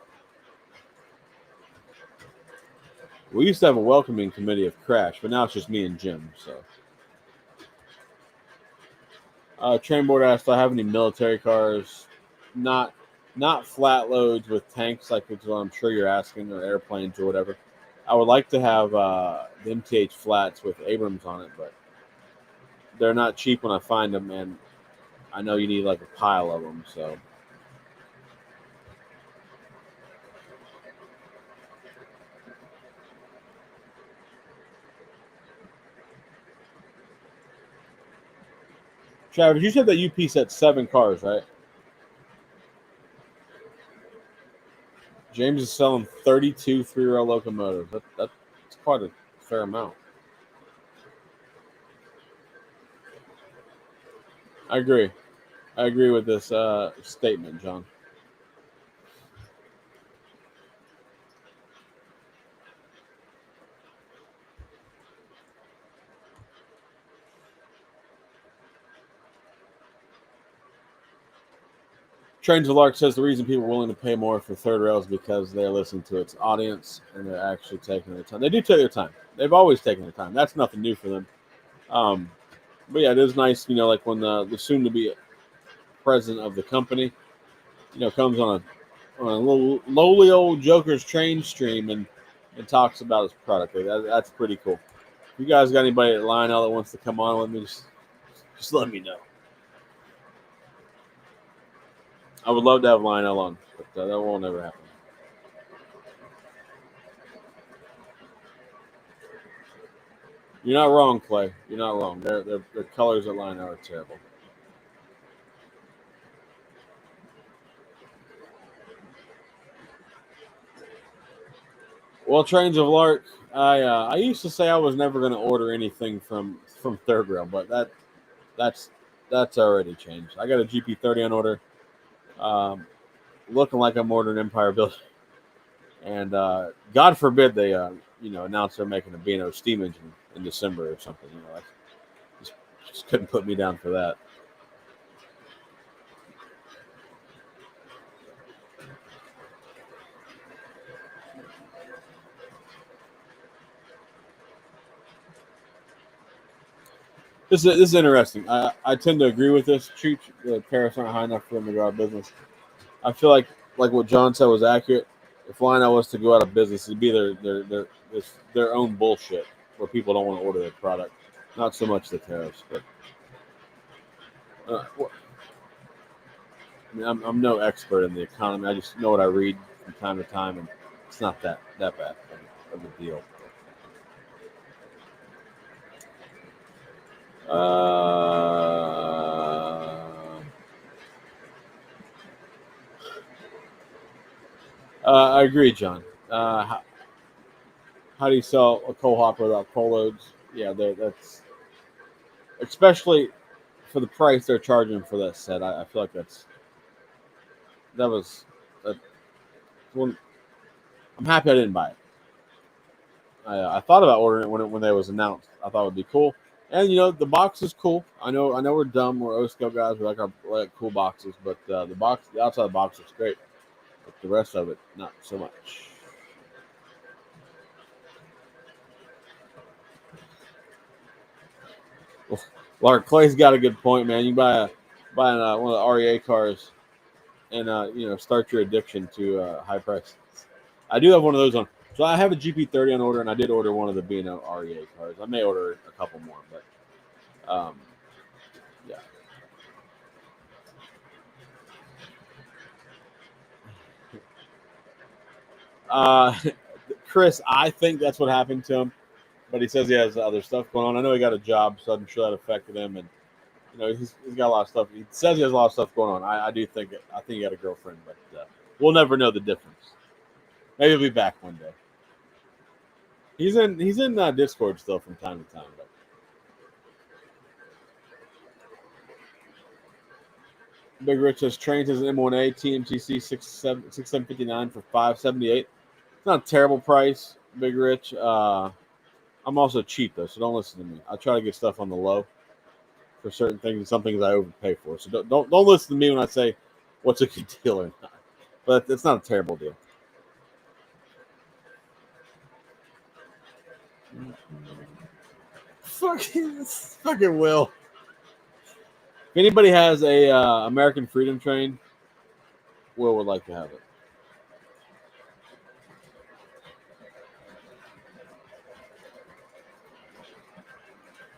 [SPEAKER 1] We used to have a welcoming committee of Crash, but now it's just me and Jim. So, Trainboard asked, "Do I have any military cars? Not, not flat loads with tanks like what I'm sure you're asking, or airplanes or whatever. I would like to have the MTH flats with Abrams on it, but they're not cheap when I find them, and I know you need like a pile of them. So, Travis, you said that you pieced at 7 cars, right? James is selling 32 3-row locomotives. That's quite a fair amount. I agree. I agree with this statement, John. Trains of Lark says the reason people are willing to pay more for third rail is because they're listening to its audience and they're actually taking their time. They do take their time. They've always taken their time. That's nothing new for them. But yeah, it is nice, like when the soon-to-be president of the company, comes on a little lowly old Joker's train stream and talks about his product. That's pretty cool. If you guys got anybody at Lionel that wants to come on with me, just let me know. I would love to have Lionel on, but that won't ever happen. You're not wrong, Clay. You're not wrong. Their colors at Lionel are terrible. Well, Trains of Lark, I used to say I was never going to order anything from Third Rail, but that's already changed. I got a GP30 on order, looking like I'm ordering Empire Builder, and God forbid they announce they're making a B&O steam engine in December or something. I just couldn't put me down for that. This is interesting. I tend to agree with this. The tariffs aren't high enough for them to go out of business. I feel like what John said was accurate. If Lionel was to go out of business, it'd be their own bullshit where people don't want to order their product. Not so much the tariffs, but I'm no expert in the economy. I just know what I read from time to time, and it's not that bad of a deal. I agree, John. How do you sell a coal hopper without coal loads? Yeah, that's especially for the price they're charging for that set. I feel like that was that one. I'm happy I didn't buy it. I thought about ordering it when they was announced. I thought it would be cool, and the box is cool. I know we're dumb. We're O-scale guys. We like cool boxes, but the outside of the box looks great. But the rest of it, not so much. Well, Lark Clay's got a good point, man. You buy one of the REA cars, and start your addiction to high prices. I do have one of those on. So I have a GP30 on order, and I did order one of the B&O REA cars. I may order a couple more, but yeah. Chris, I think that's what happened to him, but he says he has other stuff going on. I know he got a job, so I'm sure that affected him, and he's got a lot of stuff. He says he has a lot of stuff going on. I do think I think he got a girlfriend, but we'll never know the difference. Maybe he'll be back one day. He's in Discord still from time to time. But Big Rich says trains as an M1A TMTC 6759 for $578. It's not a terrible price, Big Rich. I'm also cheap though, so don't listen to me. I try to get stuff on the low. for certain things and some things I overpay for. So don't listen to me when I say what's a good deal or not. But it's not a terrible deal. Fucking Will. If anybody has a American Freedom Train, Will would like to have it.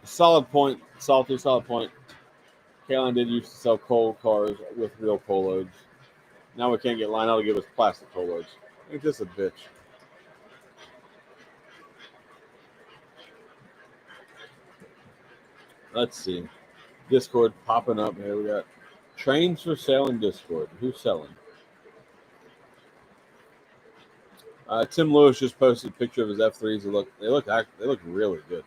[SPEAKER 1] Solid point, salty, solid point. Kaline did used to sell coal cars with real coal loads. Now we can't get Lionel to give us plastic coal loads. Ain't this a bitch? Let's see. Discord popping up here. We got trains for sale in Discord. Who's selling? Tim Lewis just posted a picture of his F3s. They look really good.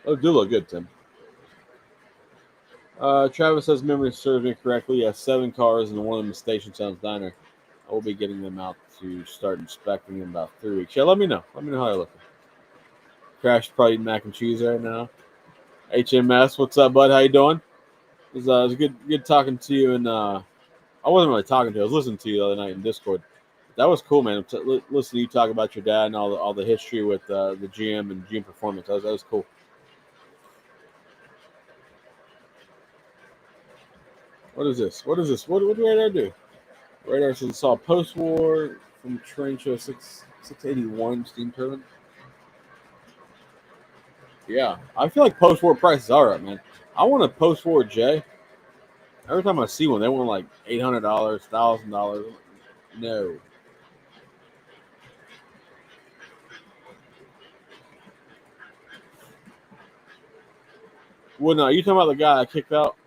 [SPEAKER 1] Oh, do look good, Tim. Travis says memory serves me correctly. He has 7 cars, and one of them is Station Sounds Diner. I will be getting them out to start inspecting in about 3 weeks. Yeah, let me know. Let me know how they're looking. Crash probably eating mac and cheese right now. HMS, what's up, bud? How you doing? It was good talking to you. And I wasn't really talking to you. I was listening to you the other night in Discord. That was cool, man. Listen to you talk about your dad and all the history with the GM and GM Performance. That was cool. What is this? What did Radar do? Radar says saw post-war from Train Show 681 steam turbine. Yeah, I feel like post-war prices are up, man. I want a post-war J. Every time I see one, they want like $800, $1,000. No. Well, no, you talking about the guy I kicked out?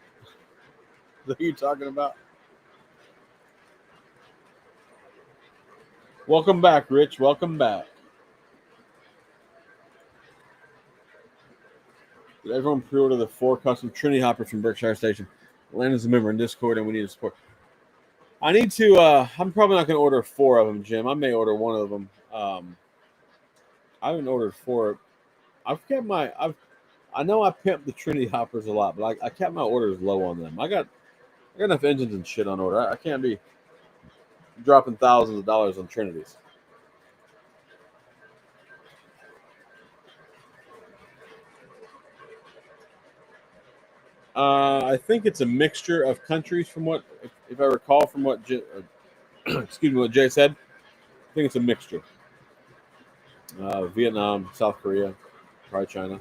[SPEAKER 1] That you talking about? Welcome back, Rich. Welcome back. Did everyone pre-order the 4 custom Trinity hoppers from Berkshire Station? Landon's a member in Discord, and we need to support. I need to. I'm probably not going to order 4 of them, Jim. I may order 1 of them. I haven't ordered 4. I've kept my. I know I pimped the Trinity hoppers a lot, but I kept my orders low on them. I got enough engines and shit on order. I can't be dropping thousands of dollars on Trinities. I think it's a mixture of countries, from what, if I recall, from what excuse me, what Jay said. I think it's a mixture. Vietnam, South Korea, probably China.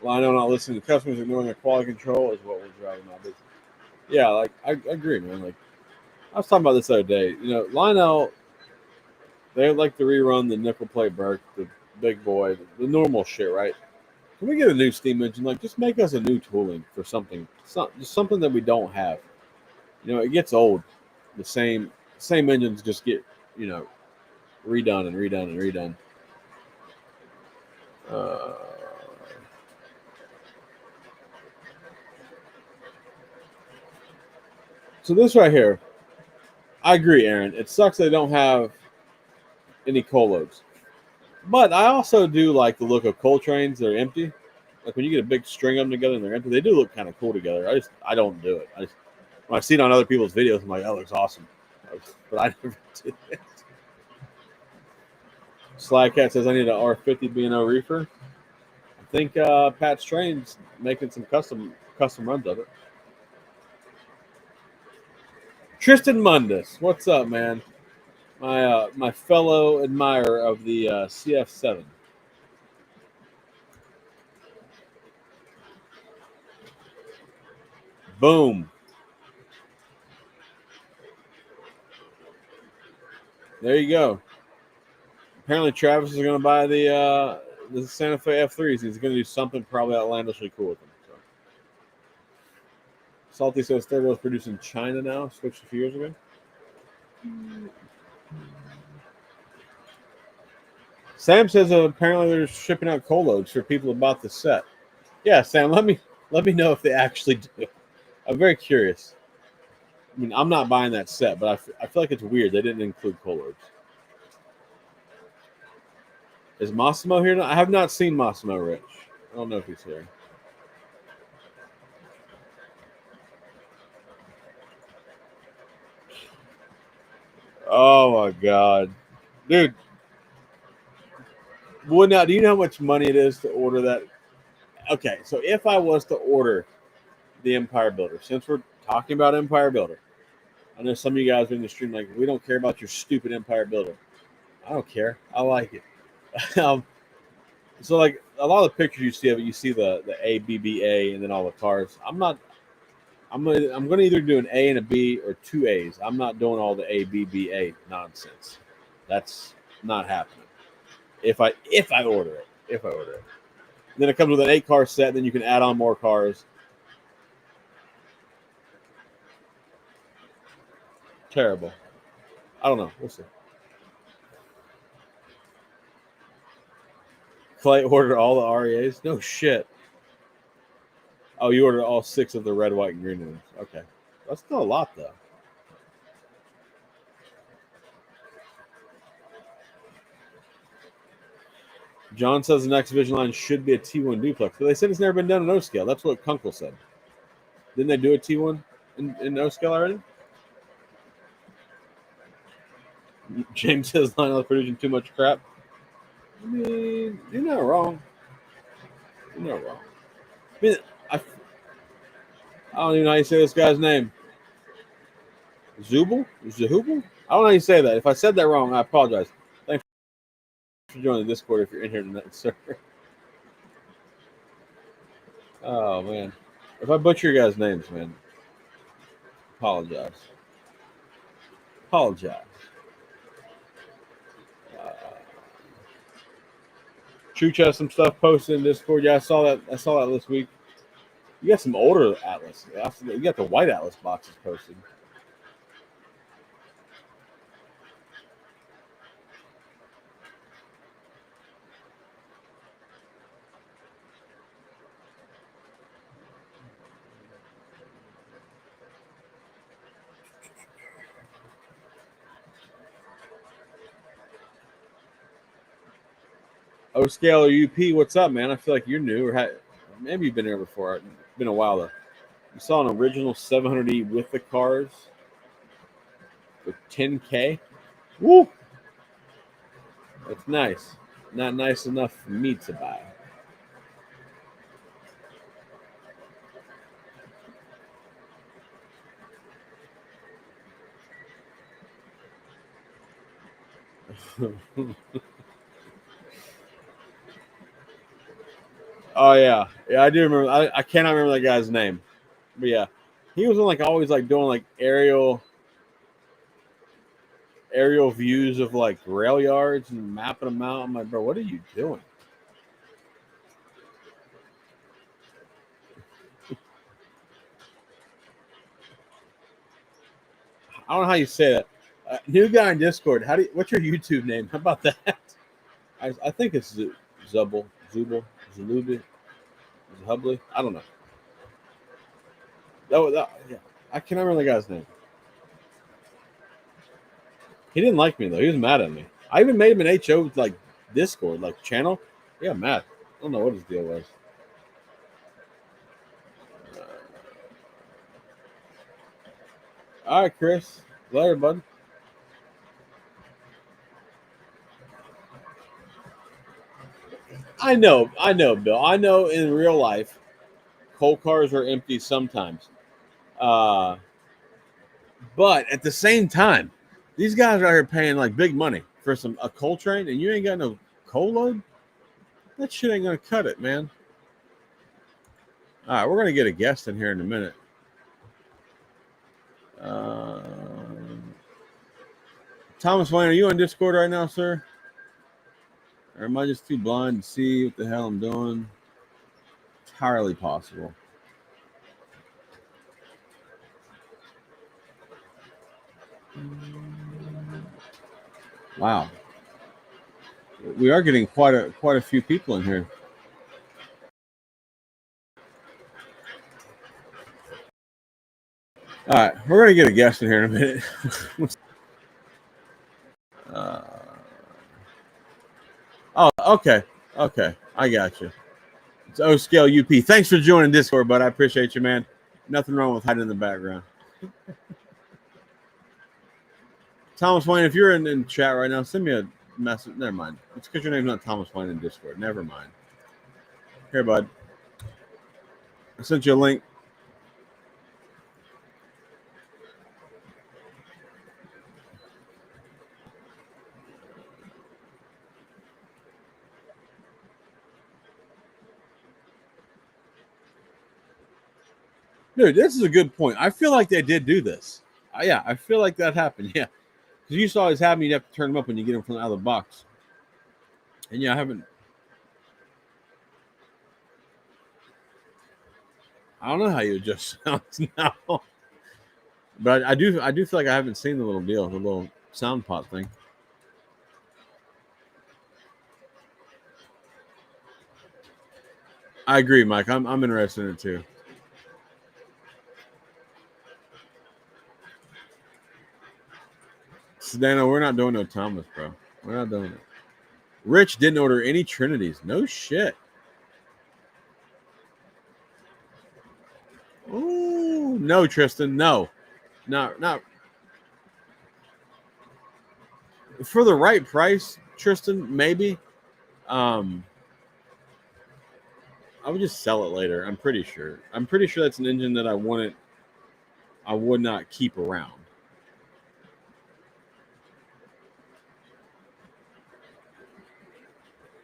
[SPEAKER 1] Lionel not listening to customers, ignoring their quality control is what we're driving my business. Yeah, like I agree, man. Like I was talking about this the other day. You know, Lionel, they like to rerun the nickel plate Burke, the big boy, the normal shit, right? Can we get a new steam engine? Like, just make us a new tooling for something, just something that we don't have. You know, it gets old. The same engines just get, you know, redone and redone and redone. Uh, so this right here, I agree, Aaron. It sucks they don't have any coal loads, but I also do like the look of coal trains that are empty. Like when you get a big string of them together and they're empty, they do look kind of cool together. I don't do it. When I see it on other people's videos, I'm like, that looks awesome, but I never did it. Slycat says I need an R50 B&O reefer. I think Pat's Train's making some custom runs of it. Tristan Mundus, what's up, man? My fellow admirer of the CF7. Boom. There you go. Apparently, Travis is going to buy the Santa Fe F3s. He's going to do something probably outlandishly cool with them. So. Salty says third was produced in China now. Switched a few years ago. Sam says apparently they're shipping out coal loads for people about the set. Yeah, Sam, let me know if they actually do. I'm very curious. I mean, I'm not buying that set, but I feel like it's weird they didn't include coal loads. Is Massimo here? I have not seen Massimo Rich. I don't know if he's here. Oh my god, dude! Well, now do you know how much money it is to order that? Okay, so if I was to order the Empire Builder, since we're talking about Empire Builder, I know some of you guys are in the stream like we don't care about your stupid Empire Builder. I don't care. I like it. So like a lot of the pictures you see of it, you see the ABBA and then all the cars. I'm gonna either do an A and a B or two A's. I'm not doing all the ABBA nonsense. That's not happening. If I order it, if I order it, then it comes with an 8 car set. Then you can add on more cars. Terrible. I don't know. We'll see. Clay ordered all the REAs. No shit. Oh, you ordered all 6 of the red, white, and green ones. Okay, that's still a lot though. John says the next Vision line should be a T1 duplex, but they said it's never been done in O scale. That's what Kunkel said. Didn't they do a T1 in O scale already? James says Lionel producing too much crap. I mean, you're not wrong. You're not wrong. I mean, I don't even know how you say this guy's name. Zubel? Zahubel? I don't know how you say that. If I said that wrong, I apologize. Thanks for joining the Discord if you're in here tonight, sir. Oh, man. If I butcher your guys' names, man, apologize. Apologize. Uh, Chooch has some stuff posted in Discord. Yeah, I saw that. I saw that this week. You got some older Atlas. You got the white Atlas boxes posted. O Scale or UP, what's up, man? I feel like you're new, or maybe you've been here before. It's been a while though. You saw an original 700E with the cars for 10K. Woo! That's nice. Not nice enough for me to buy. Oh yeah, yeah, I do remember. I cannot remember that guy's name, but yeah, he was like always like doing like aerial views of like rail yards and mapping them out. I'm like, bro, what are you doing? I don't know how you say that. New guy in Discord. What's your YouTube name? How about that? I think it's Zubble, Zalubi, Zubly. I don't know. Yeah, I can't remember the guy's name. He didn't like me though. He was mad at me. I even made him an HO like Discord like channel. Yeah, mad. I don't know what his deal was. All right, Chris. Later, bud. I know, Bill. I know in real life, coal cars are empty sometimes. Uh, but at the same time, these guys are here paying like big money for a coal train, and you ain't got no coal load. That shit ain't gonna cut it, man. All right, we're gonna get a guest in here in a minute. Uh, Thomas Wayne, are you on Discord right now, sir? Or am I just too blind to see what the hell I'm doing? Entirely possible. Wow. we are getting quite a few people in here. All right, we're gonna get a guest in here in a minute. Oh, okay, I got you. It's O Scale UP. Thanks for joining Discord, bud. I appreciate you, man. Nothing wrong with hiding in the background. Thomas Wayne, if you're in chat right now, send me a message. Never mind. It's because your name's not Thomas Wayne in Discord. Never mind. Here, bud. I sent you a link. Dude, this is a good point. I feel like they did do this. Yeah, I feel like that happened. Yeah. Because you saw always have them, you'd have to turn them up when you get them from out of the box. And yeah, I haven't. I don't know how you adjust sounds now. But I do feel like I haven't seen the little deal, the little sound pot thing. I agree, Mike. I'm interested in it too. Sedano, we're not doing no Thomas, bro. We're not doing it. Rich didn't order any Trinities. No shit. Ooh, no, Tristan. No. Not for the right price, Tristan, maybe. I would just sell it later. I'm pretty sure. I'm pretty sure that's an engine that I would not keep around.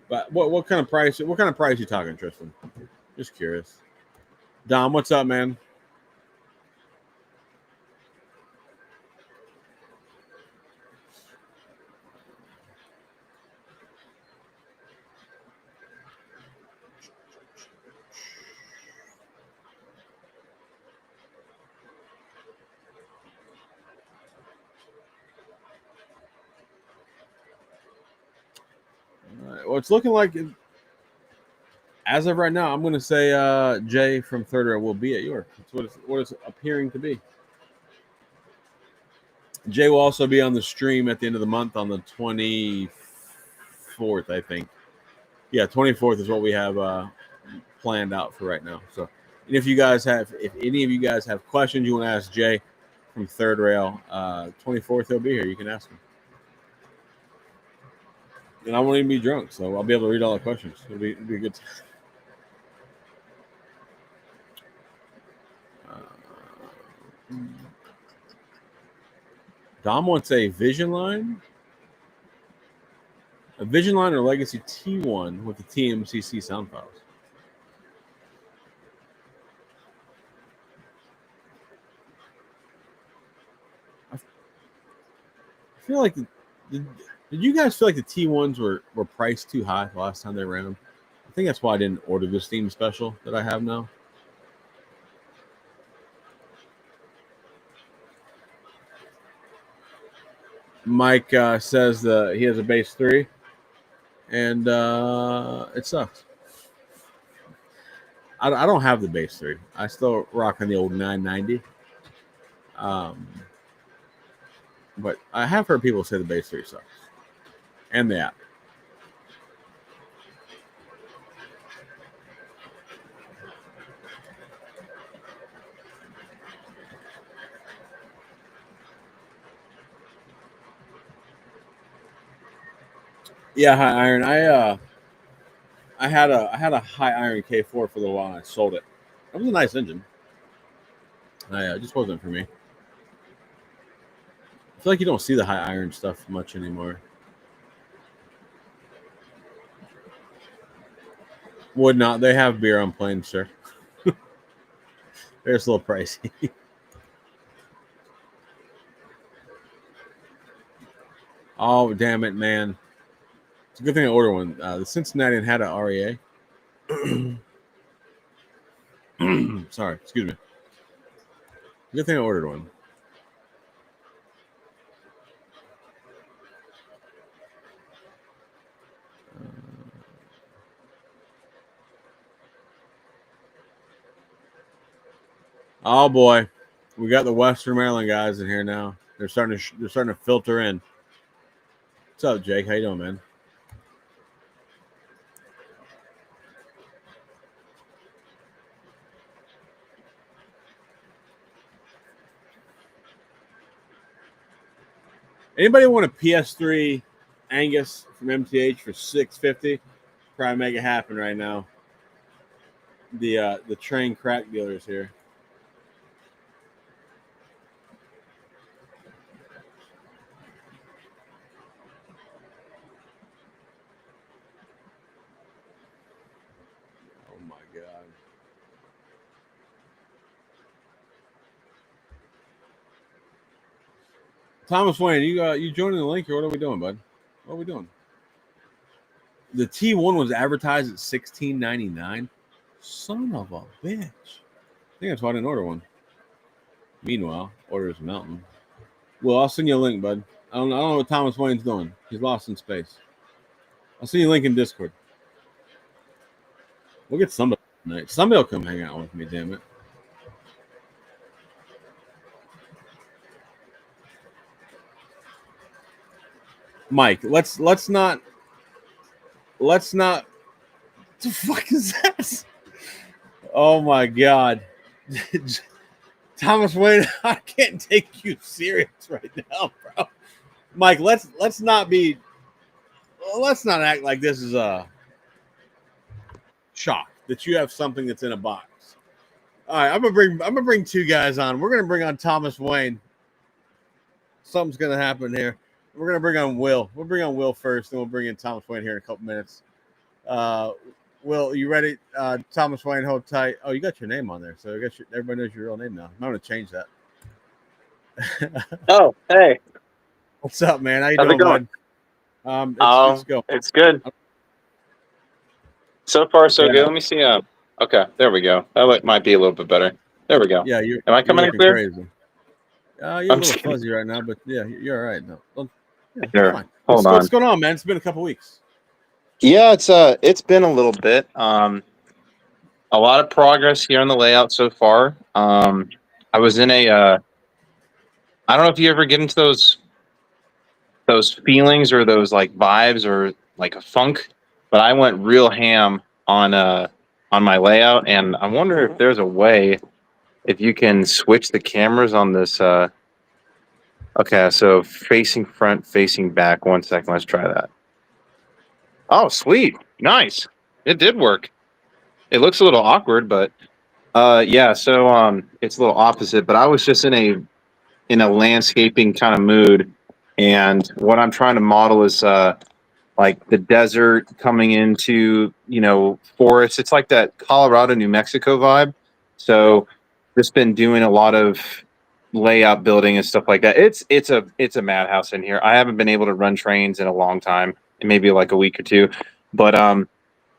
[SPEAKER 1] But what kind of price? What kind of price you talking, Tristan? Just curious. Dom, what's up, man? All right. Well, it's looking like, as of right now, I'm going to say Jay from Third Rail will be at York. That's what it's appearing to be. Jay will also be on the stream at the end of the month on the 24th, I think. Yeah, 24th is what we have planned out for right now. So, and if any of you guys have questions you want to ask Jay from Third Rail, 24th he'll be here. You can ask him. And I won't even be drunk, so I'll be able to read all the questions. It'll be a good time. Dom wants a Vision Line. A Vision Line or Legacy T1 with the TMCC sound files. I feel like did you guys feel like the T1s were priced too high the last time they ran them? I think that's why I didn't order the Steam special that I have now. Mike says he has a base 3, and it sucks. I don't have the base 3. I still rock on the old 990. But I have heard people say the base 3 sucks, and the app. Yeah, high iron. I had a high iron K4 for a little while, and I sold it. It was a nice engine. It just wasn't for me. I feel like you don't see the high iron stuff much anymore. Would not. They have beer on planes, sir. They're just a little pricey. Oh, damn it, man. It's a good thing I ordered one. The Cincinnati had an REA. Sorry, excuse me. Good thing I ordered one. Oh boy, we got the Western Maryland guys in here now. They're starting to filter in. What's up, Jake? How you doing, man? Anybody want a PS3 Angus from MTH for $650? Probably make it happen right now. The train crack dealers here. Oh my god. Thomas Wayne, you joining the link or what are we doing, bud? What are we doing? The T1 was advertised at $16.99. Son of a bitch. I think that's why I didn't order one. Meanwhile, orders mountain. Well, I'll send you a link, bud. I don't know what Thomas Wayne's doing. He's lost in space. I'll send you a link in Discord. We'll get somebody tonight. Somebody will come hang out with me, damn it. Mike, let's not. What the fuck is that? Oh my god. Thomas Wayne, I can't take you serious right now, bro. Mike, let's not act like this is a shock that you have something that's in a box. All right, I'm gonna bring two guys on. We're gonna bring on Thomas Wayne. Something's gonna happen here. We're gonna bring on Will. We'll bring on Will first, then we'll bring in Thomas Wayne here in a couple minutes. Will, you ready? Thomas Wayne, hold tight. Oh, you got your name on there, so I guess everybody knows your real name now. I'm gonna change that.
[SPEAKER 2] Oh, hey.
[SPEAKER 1] What's up, man? How you
[SPEAKER 2] How's
[SPEAKER 1] doing,
[SPEAKER 2] it going?
[SPEAKER 1] bud? It's going.
[SPEAKER 2] It's good. So far, so
[SPEAKER 1] Yeah.
[SPEAKER 2] good. Let me see. Okay, there we go. That might be a little bit better. There we go.
[SPEAKER 1] Yeah,
[SPEAKER 2] Am I coming in
[SPEAKER 1] looking
[SPEAKER 2] clear?
[SPEAKER 1] crazy. You're a
[SPEAKER 2] I'm
[SPEAKER 1] little
[SPEAKER 2] just
[SPEAKER 1] fuzzy right now, but yeah, you're all right. No, yeah,
[SPEAKER 2] Here,
[SPEAKER 1] fine.
[SPEAKER 2] hold
[SPEAKER 1] What's
[SPEAKER 2] on.
[SPEAKER 1] going on, man? It's been a couple weeks.
[SPEAKER 2] Yeah, it's been a little bit. A lot of progress here on the layout so far. I was in a. I don't know if you ever get into those feelings or those like vibes or like a funk, but I went real ham on my layout, and I wonder if there's a way if you can switch the cameras on this. Okay, so facing front, facing back. 1 second, let's try that. Oh, sweet, nice. It did work. It looks a little awkward, but yeah. So it's a little opposite. But I was just in a landscaping kind of mood, and what I'm trying to model is like the desert coming into forest. It's like that Colorado, New Mexico vibe. So just been doing a lot of layout building and stuff like that. It's a madhouse in here. I haven't been able to run trains in a long time, maybe like a week or two. But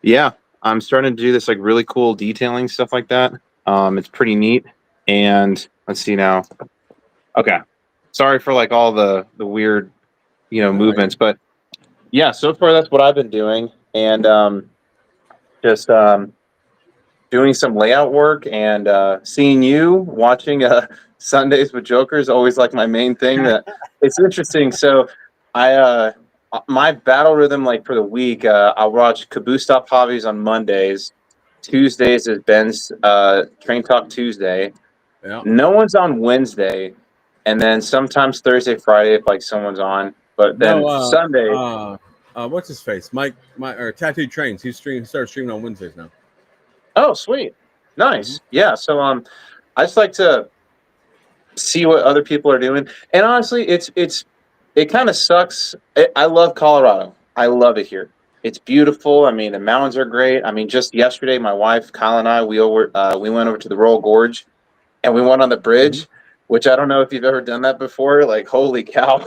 [SPEAKER 2] yeah, I'm starting to do this like really cool detailing stuff like that. It's pretty neat. And let's see now. Okay. Sorry for like all the weird, movements, but yeah, so far that's what I've been doing, and just doing some layout work and seeing you watching Sundays with Joker is always like my main thing. That it's interesting. So I my battle rhythm like for the week, I'll watch Caboose Stop Hobbies on Mondays. Tuesdays is Ben's Train Talk Tuesday.
[SPEAKER 1] Yeah.
[SPEAKER 2] No one's on Wednesday, and then sometimes Thursday, Friday if like someone's on. But then Sunday.
[SPEAKER 1] What's his face? Mike, or Tattooed Trains. He started streaming on Wednesdays now.
[SPEAKER 2] Oh, sweet, nice. Yeah. So I just like to see what other people are doing, and honestly, it kind of sucks. I love Colorado. I love it here. It's beautiful. I mean, the mountains are great. I mean, just yesterday, my wife Kyle and I we went over to the Royal Gorge, and we went on the bridge, which I don't know if you've ever done that before. Like, holy cow!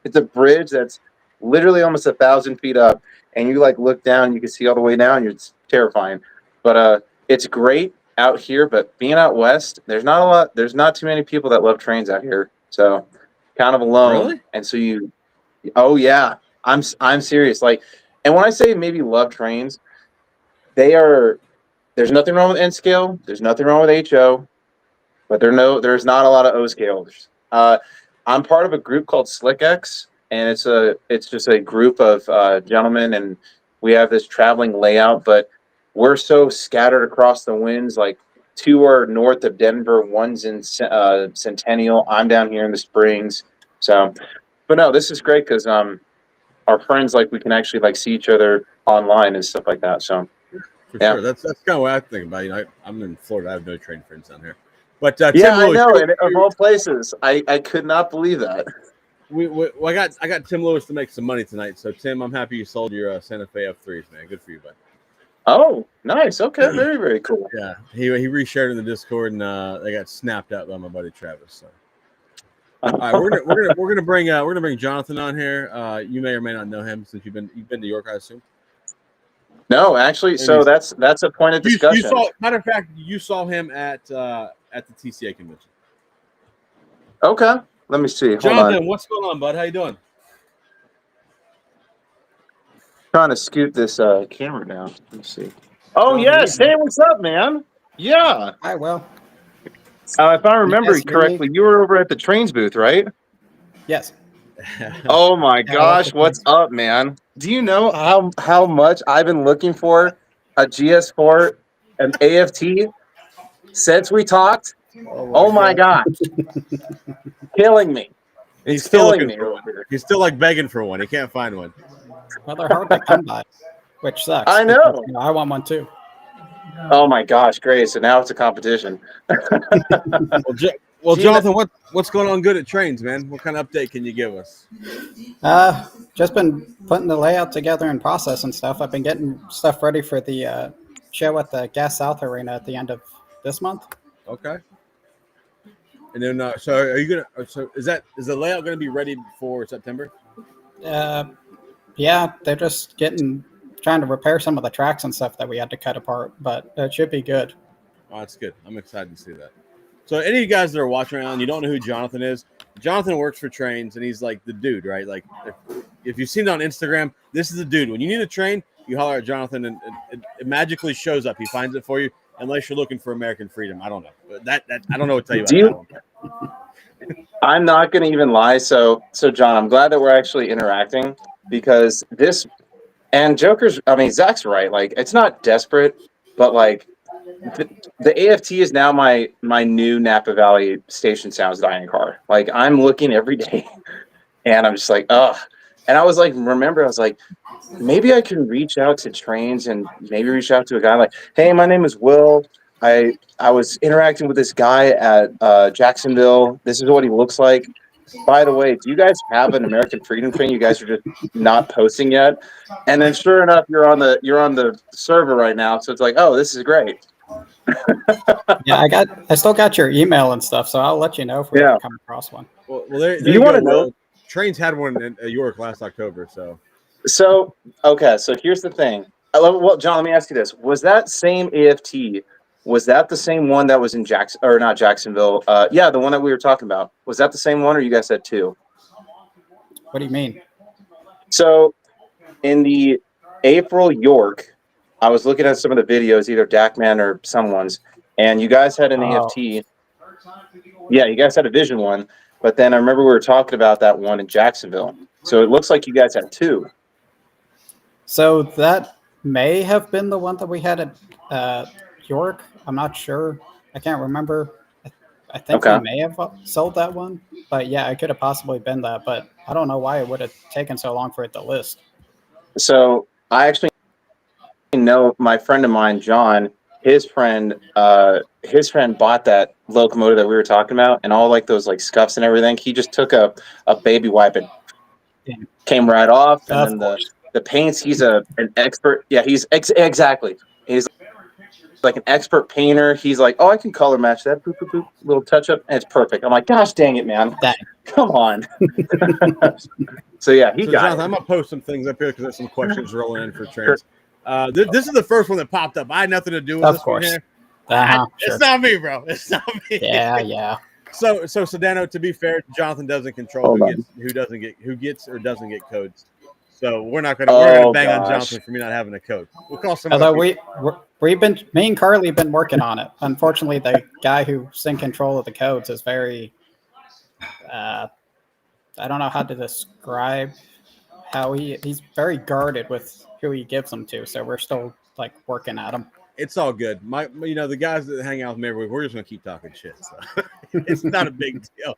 [SPEAKER 2] It's a bridge that's literally almost 1,000 feet up, and you like look down, you can see all the way down. It's terrifying, but it's great out here. But being out west, there's not too many people that love trains out here, so kind of alone.
[SPEAKER 1] Really?
[SPEAKER 2] And so oh yeah, I'm serious. Like, and when I say maybe love trains, there's nothing wrong with N scale. There's nothing wrong with HO. but there's not a lot of O scalers. I'm part of a group called SlickX, and it's just a group of gentlemen, and we have this traveling layout, but we're so scattered across the winds. Like 2 are north of Denver, one's in Centennial. I'm down here in the Springs. So, but no, this is great because our friends, like, we can actually like see each other online and stuff like that. So
[SPEAKER 1] For
[SPEAKER 2] yeah.
[SPEAKER 1] sure. That's kind of what I think about. I'm in Florida. I have no train friends down here. But
[SPEAKER 2] Yeah,
[SPEAKER 1] Tim
[SPEAKER 2] I
[SPEAKER 1] Lewis,
[SPEAKER 2] know. And of all places, I could not believe that.
[SPEAKER 1] I got Tim Lewis to make some money tonight. So Tim, I'm happy you sold your Santa Fe F3s, man. Good for you, bud.
[SPEAKER 2] Oh, nice. Okay, very, very cool.
[SPEAKER 1] Yeah, he reshared in the Discord, and they got snapped up by my buddy Travis. So, all right, we're gonna bring Jonathan on here. You may or may not know him since you've been to York, I assume.
[SPEAKER 2] No, actually, so that's a point of discussion.
[SPEAKER 1] Matter of fact, you saw him at the TCA convention.
[SPEAKER 2] Okay, let me see.
[SPEAKER 1] Jonathan, what's going on, bud? How you doing?
[SPEAKER 2] Trying to scoot this camera down. Let me see. Oh, yes. Hey, what's up, man? Yeah.
[SPEAKER 3] Hi, Will.
[SPEAKER 2] If I remember correctly, you were over at the Trains booth, right?
[SPEAKER 3] Yes.
[SPEAKER 2] Oh my gosh, what's up, man? Do you know how much I've been looking for a GS4, an AFT since we talked? Oh my god. Killing me.
[SPEAKER 1] He's still looking for one. He's still like begging for one. He can't find one.
[SPEAKER 3] Well, they're hard to come by, which sucks.
[SPEAKER 2] I know.
[SPEAKER 3] I want one too.
[SPEAKER 2] Oh my gosh, great. So now it's a competition.
[SPEAKER 1] Well, Jonathan, what's going on good at Trains, man? What kind of update can you give us?
[SPEAKER 3] Just been putting the layout together and process and stuff. I've been getting stuff ready for the show at the Gas South Arena at the end of this month.
[SPEAKER 1] Okay. And then, so are you gonna? So is the layout gonna be ready for September?
[SPEAKER 3] Yeah, they're just trying to repair some of the tracks and stuff that we had to cut apart, but it should be good.
[SPEAKER 1] Oh, that's good. I'm excited to see that. So any of you guys that are watching around, you don't know who Jonathan is. Jonathan works for Trains, and he's like the dude, right? Like if you've seen it on Instagram, this is the dude. When you need a train, you holler at Jonathan, and it magically shows up. He finds it for you, unless you're looking for American freedom. I don't know. But that I don't know what to tell you about that one.
[SPEAKER 2] I'm not going to even lie. So John, I'm glad that we're actually interacting because this and Joker's. I mean, Zach's right. Like, it's not desperate, but like the AFT is now my new Napa Valley station sounds dining car. Like, I'm looking every day, and I'm just like, ugh. And I was like, maybe I can reach out to Trains and maybe reach out to a guy like, hey, my name is Will. I was interacting with this guy at Jacksonville. This is what he looks like. By the way, do you guys have an American Freedom train? You guys are just not posting yet. And then sure enough, you're on the server right now. So it's like, oh, this is great.
[SPEAKER 3] Yeah, I still got your email and stuff, so I'll let you know if we come across one.
[SPEAKER 1] Well, there
[SPEAKER 2] do you want to know?
[SPEAKER 1] Trains had one in York last October,
[SPEAKER 2] So okay, so here's the thing. Well, John, let me ask you this: was that same AFT? Was that the same one that was in not Jacksonville? Yeah, the one that we were talking about. Was that the same one, or you guys had two?
[SPEAKER 3] What do you mean?
[SPEAKER 2] So, in the April York, I was looking at some of the videos, either Dakman or someone's, and you guys had an AFT. Yeah, you guys had a Vision one, but then I remember we were talking about that one in Jacksonville. So it looks like you guys had two.
[SPEAKER 3] So that may have been the one that we had at York. I'm not sure. I can't remember. I think we may have sold that one, but yeah, it could have possibly been that. But I don't know why it would have taken so long for it to list.
[SPEAKER 2] So I actually know my friend of mine, John. His friend bought that locomotive that we were talking about, and all like those like scuffs and everything. He just took a baby wipe and came right off, and then the paints. He's an expert. Yeah, he's exactly. He's like an expert painter. He's like, oh, I can color match that. Boop, boop, boop, little touch up, and it's perfect. I'm like, gosh, dang it, man!
[SPEAKER 3] Dang.
[SPEAKER 2] Come on. So yeah, he got
[SPEAKER 1] Jonathan,
[SPEAKER 2] it.
[SPEAKER 1] I'm gonna post some things up here because there's some questions rolling in for Trains. This is the first one that popped up. I had nothing to do with this one here.
[SPEAKER 3] Sure.
[SPEAKER 1] It's not me, bro. It's not me.
[SPEAKER 3] Yeah.
[SPEAKER 1] So Sedano, to be fair, Jonathan doesn't control who gets or doesn't get codes. So we're not gonna bang on
[SPEAKER 2] gosh.
[SPEAKER 1] Johnson for me not having a coat. We'll call somebody.
[SPEAKER 3] Although me and Carly have been working on it. Unfortunately, the guy who's in control of the codes is very, I don't know how to describe how he's very guarded with who he gives them to. So we're still like working at him.
[SPEAKER 1] It's all good. The guys that hang out with me every week, we're just gonna keep talking shit. So it's not a big deal.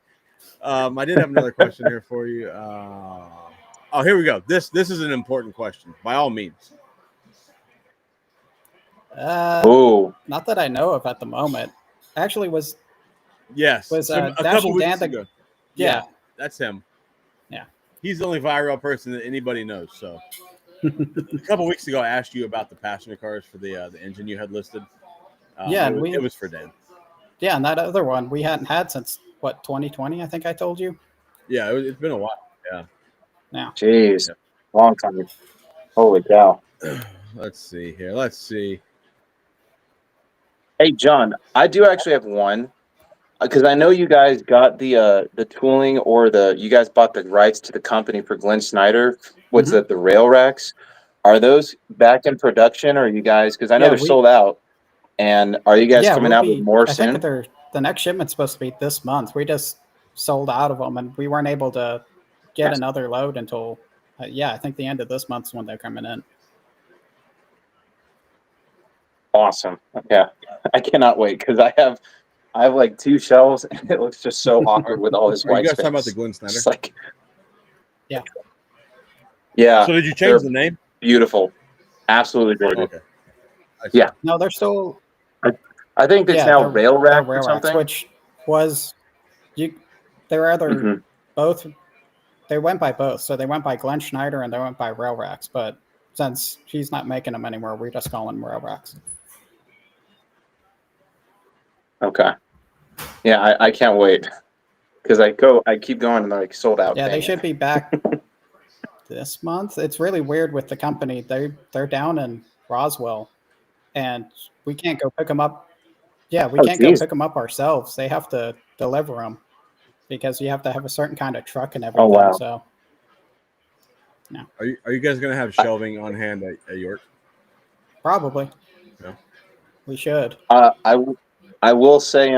[SPEAKER 1] I did have another question here for you. Here we go. This is an important question. By all means.
[SPEAKER 3] Not that I know of at the moment. Actually, was
[SPEAKER 1] a couple weeks ago.
[SPEAKER 3] Yeah,
[SPEAKER 1] that's him.
[SPEAKER 3] Yeah,
[SPEAKER 1] he's the only viral person that anybody knows. So a couple weeks ago, I asked you about the passenger cars for the engine you had listed. It was for Dan.
[SPEAKER 3] Yeah, and that other one we hadn't had since 2020. I think I told you.
[SPEAKER 1] Yeah, it's been a while. Yeah.
[SPEAKER 2] Jeez, long time. Holy cow.
[SPEAKER 1] Let's see here. Let's see.
[SPEAKER 2] Hey, John, I do actually have one because I know you guys got the tooling or you guys bought the rights to the company for Glenn Snyder. What's the rail racks? Are those back in production, or are you guys? Because I know they're sold out. And are you guys coming out with more soon?
[SPEAKER 3] I think the next shipment's supposed to be this month. We just sold out of them, and we weren't able to get another load until I think the end of this month's when they're coming in.
[SPEAKER 2] Awesome. Okay, I cannot wait because I have like 2 shelves, and it looks just so awkward with all this white
[SPEAKER 1] space. You guys
[SPEAKER 2] space.
[SPEAKER 1] talking about the Glenn Snyder?
[SPEAKER 2] It's like,
[SPEAKER 1] yeah. So did you change the name?
[SPEAKER 2] Beautiful, absolutely gorgeous.
[SPEAKER 1] Okay.
[SPEAKER 2] Yeah.
[SPEAKER 3] No, they're still.
[SPEAKER 2] I think it's now rail rack or something.
[SPEAKER 3] Which was they were either both. They went by both, so they went by Glenn Schneider and they went by rail racks. But since he's not making them anymore, we just call them rail racks.
[SPEAKER 2] Okay. Yeah, I can't wait because I keep going and they're like sold out.
[SPEAKER 3] Yeah, they should be back this month. It's really weird with the company. They're down in Roswell, and we can't go pick them up. Yeah, we can't go pick them up ourselves. They have to deliver them because you have to have a certain kind of truck and everything.
[SPEAKER 2] Oh, wow.
[SPEAKER 3] So, no.
[SPEAKER 1] Are you guys going to have shelving on hand at York?
[SPEAKER 3] Probably.
[SPEAKER 1] Yeah.
[SPEAKER 3] We should.
[SPEAKER 2] I will say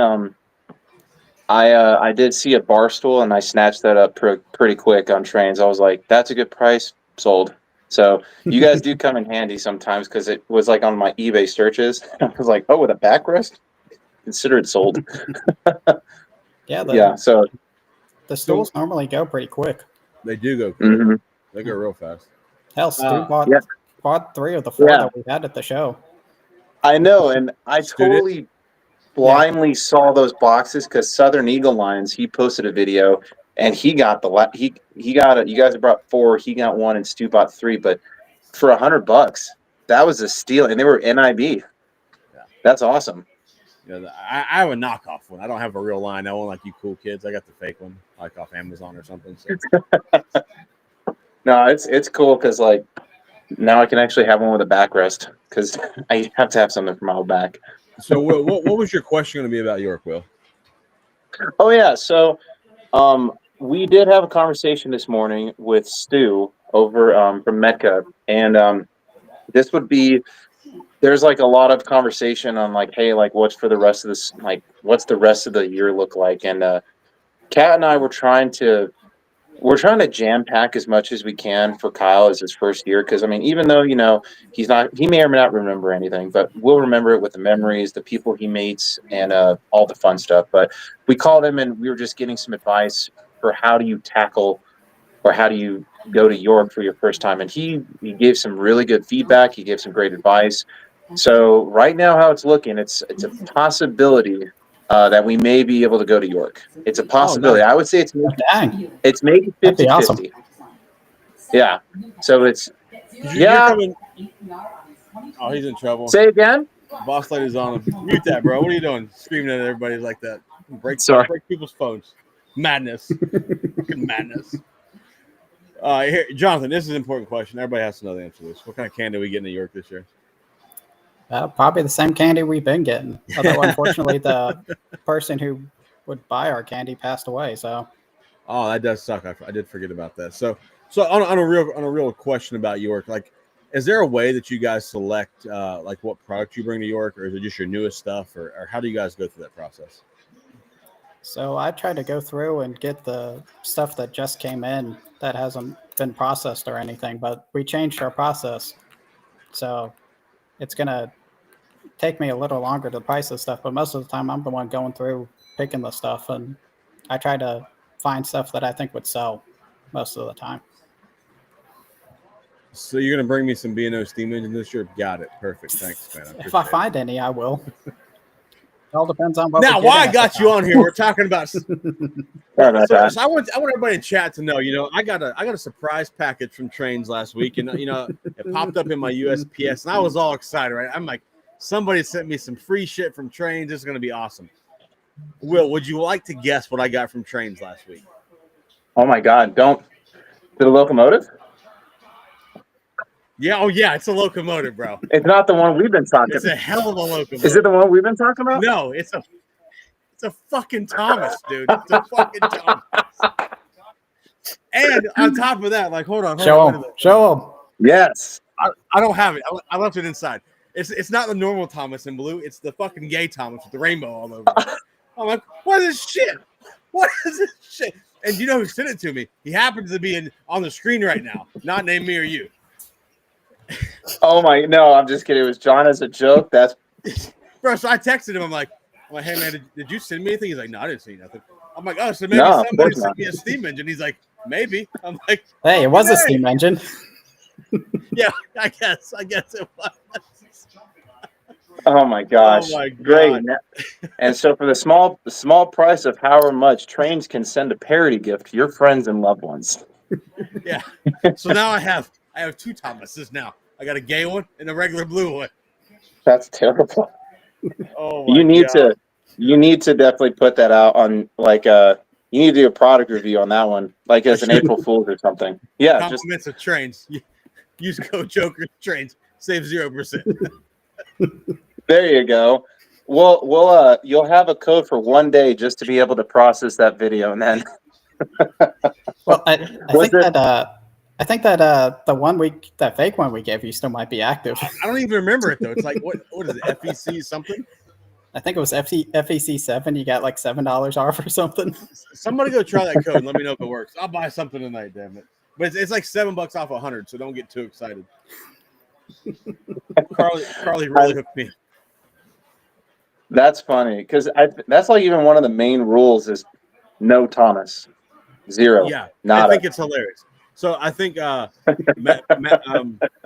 [SPEAKER 2] I did see a bar stool and I snatched that up pretty quick on trains. I was like, that's a good price, sold. So you guys do come in handy sometimes because it was like on my eBay searches. I was like, oh, with a backrest? Consider it sold. So
[SPEAKER 3] the stools normally go pretty quick.
[SPEAKER 1] They do go quick. They go real fast.
[SPEAKER 3] Hell, Stu bought 3 of the 4 that we had at the show.
[SPEAKER 2] I know, and I totally blindly saw those boxes because Southern Eagle Lines, he posted a video and he got he got it. You guys brought 4, he got 1, and Stu bought 3. But for $100, that was a steal, and they were NIB. Yeah. That's awesome.
[SPEAKER 1] Yeah, I have a knockoff one. I don't have a real line. I want like you cool kids. I got the fake one, like off Amazon or something. So.
[SPEAKER 2] No, it's cool because like now I can actually have one with a backrest because I have to have something for my old back.
[SPEAKER 1] So what was your question going to be about York, Will?
[SPEAKER 2] Oh yeah, so we did have a conversation this morning with Stu over from Metka, and this would be. There's like a lot of conversation on like, hey, like what's for the rest of this, like what's the rest of the year look like? And Kat and I were trying to jam pack as much as we can for Kyle as his first year. Cause I mean, even though, he may or may not remember anything, but we'll remember it with the memories, the people he meets, and all the fun stuff. But we called him and we were just getting some advice for how do you tackle or how do you go to York for your first time. And he gave some really good feedback. He gave some great advice. So right now, how it's looking, it's a possibility that we may be able to go to York. It's a possibility. I would say it's maybe 50-50.
[SPEAKER 3] Awesome.
[SPEAKER 2] Yeah. So it's
[SPEAKER 1] Oh, he's in trouble.
[SPEAKER 2] Say again.
[SPEAKER 1] Boss lady's on him. Mute that, bro. What are you doing? Screaming at everybody like that. Break people's phones. Madness. Fucking madness. Here, Jonathan, this is an important question. Everybody has to know the answer to this. What kind of candy are we getting to York this year?
[SPEAKER 3] Probably the same candy we've been getting. Although, unfortunately, the person who would buy our candy passed away. So,
[SPEAKER 1] Oh, that does suck. I did forget about that. So on a real question about York, like, is there a way that you guys select like what product you bring to York, or is it just your newest stuff, or how do you guys go through that process?
[SPEAKER 3] So I try to go through and get the stuff that just came in that hasn't been processed or anything, but we changed our process. So it's going to take me a little longer to price this stuff, but most of the time I'm the one going through picking the stuff, and I try to find stuff that I think would sell most of the time.
[SPEAKER 1] So you're gonna bring me some B&O steam engines this year? Got it. Perfect. Thanks, man.
[SPEAKER 3] If I find any, I will. It all depends on what.
[SPEAKER 1] Now, why I got you on here? We're talking about. So I want everybody in chat to know. I got a surprise package from Trains last week, and it popped up in my USPS, and I was all excited. Right? I'm like, somebody sent me some free shit from Trains. This is gonna be awesome. Will, would you like to guess what I got from Trains last week?
[SPEAKER 2] Oh my God! Don't. The locomotive?
[SPEAKER 1] Yeah, oh yeah, it's a locomotive, bro.
[SPEAKER 2] It's not the one we've been talking about.
[SPEAKER 1] It's a hell of a locomotive.
[SPEAKER 2] Is it the one we've been talking about?
[SPEAKER 1] No, it's a fucking Thomas, dude. It's a fucking Thomas. And on top of that, like, hold on.
[SPEAKER 3] Show him.
[SPEAKER 2] Yes.
[SPEAKER 1] I don't have it. I left it inside. It's not the normal Thomas in blue. It's the fucking gay Thomas with the rainbow all over it. I'm like, what is this shit? What is this shit? And you know who sent it to me? He happens to be on the screen right now, not named me or you.
[SPEAKER 2] Oh my! No, I'm just kidding. It was John as a joke. That's
[SPEAKER 1] bro. So I texted him. I'm like, hey man, did you send me anything? He's like, no, I didn't see nothing. I'm like, oh, so maybe somebody sent me a steam engine. He's like, maybe. I'm like,
[SPEAKER 3] hey, it was a steam engine.
[SPEAKER 1] Yeah, I guess it was.
[SPEAKER 2] Oh my gosh!
[SPEAKER 1] Oh my God.
[SPEAKER 2] Great. And so for the small price of however much, Trains can send a parody gift to your friends and loved ones.
[SPEAKER 1] Yeah. So now I have two Thomases now. I got a gay one and a regular blue one.
[SPEAKER 2] That's terrible.
[SPEAKER 1] Oh,
[SPEAKER 2] you need to definitely put that out on like you need to do a product review on that one, like as an April Fool's or something. Yeah,
[SPEAKER 1] compliments of Trains. Use code Joker Trains, save 0%.
[SPEAKER 2] There you go. We'll you'll have a code for 1 day just to be able to process that video, and then.
[SPEAKER 3] Well, I think that the fake one we gave you still might be active.
[SPEAKER 1] I don't even remember it though. It's like what is it? FEC something?
[SPEAKER 3] I think it was FEC 7. You got like $7 off or something.
[SPEAKER 1] Somebody go try that code and let me know if it works. I'll buy something tonight, damn it. But it's like $7 off 100, so don't get too excited. Carly really hooked me.
[SPEAKER 2] That's funny because that's like even one of the main rules is no Thomas, 0.
[SPEAKER 1] Yeah,
[SPEAKER 2] nada.
[SPEAKER 1] I think it's hilarious. So I think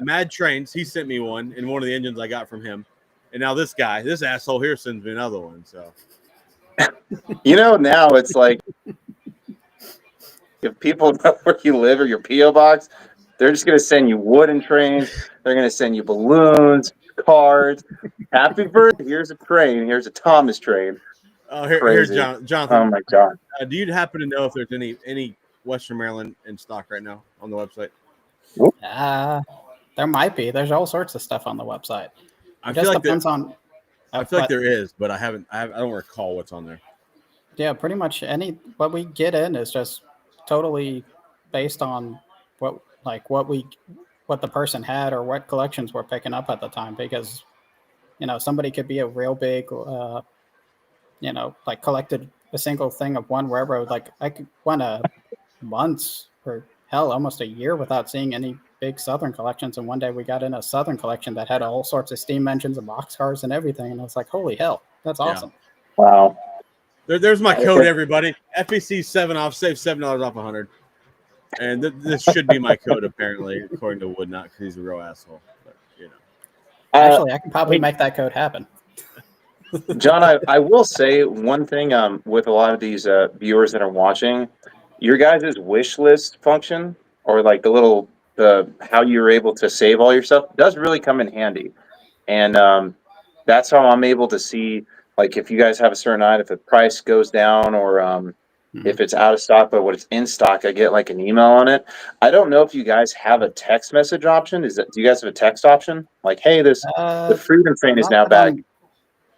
[SPEAKER 1] Mad Trains, he sent me one in one of the engines I got from him, and now this asshole here sends me another one. So
[SPEAKER 2] now it's like if people know where you live or your PO box, they're just gonna send you wooden trains. They're gonna send you balloons, cards. Happy birthday! Here's a train. Here's a Thomas train.
[SPEAKER 1] Oh, here's Jonathan.
[SPEAKER 2] Oh my God!
[SPEAKER 1] Do you happen to know if there's any Western Maryland in stock right now on the website?
[SPEAKER 3] There might be. There's all sorts of stuff on the website.
[SPEAKER 1] I feel like there is, but I don't recall what's on there.
[SPEAKER 3] Yeah, pretty much what we get in is just totally based on what the person had or what collections we're picking up at the time, because somebody could be a real big like collected a single thing of one railroad. Like I could went months or hell almost a year without seeing any big Southern collections, and one day we got in a Southern collection that had all sorts of steam engines and boxcars and everything, and I was like, holy hell, that's awesome.
[SPEAKER 2] Yeah. Wow.
[SPEAKER 1] There's my code, everybody. FEC 7 off, save $7 off 100. And this should be my code, apparently, according to Woodnot, because he's a real asshole. But,
[SPEAKER 3] Actually, I can probably make that code happen.
[SPEAKER 2] John, I will say one thing with a lot of these viewers that are watching, your guys' wish list function, or like the how you're able to save all your stuff, does really come in handy. And that's how I'm able to see, like, if you guys have a certain item, if the price goes down or if it's out of stock, but when it's in stock, I get like an email on it. I don't know if you guys have a text message option. Do you guys have a text option? Like, hey, the Freedom Train is now back.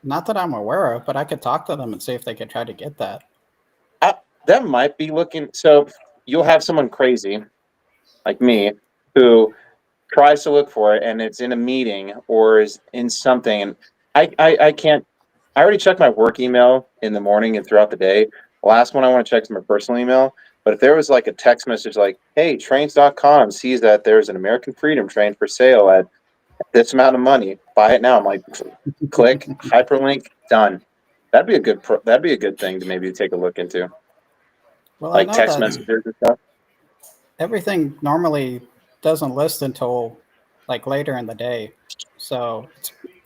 [SPEAKER 3] Not that I'm aware of, but I could talk to them and see if they could try to get that.
[SPEAKER 2] that might be looking. So you'll have someone crazy like me who tries to look for it, and it's in a meeting or is in something, and I can't. I already checked my work email in the morning and throughout the day. The last one I want to check is my personal email. But if there was like a text message like, hey, trains.com sees that there's an American Freedom train for sale at this amount of money, buy it now. I'm like, click, hyperlink, done. That'd be a good thing to maybe take a look into,
[SPEAKER 3] Well, I
[SPEAKER 2] like
[SPEAKER 3] know
[SPEAKER 2] text
[SPEAKER 3] that
[SPEAKER 2] messages and stuff.
[SPEAKER 3] everything normally doesn't list until like later in the day. So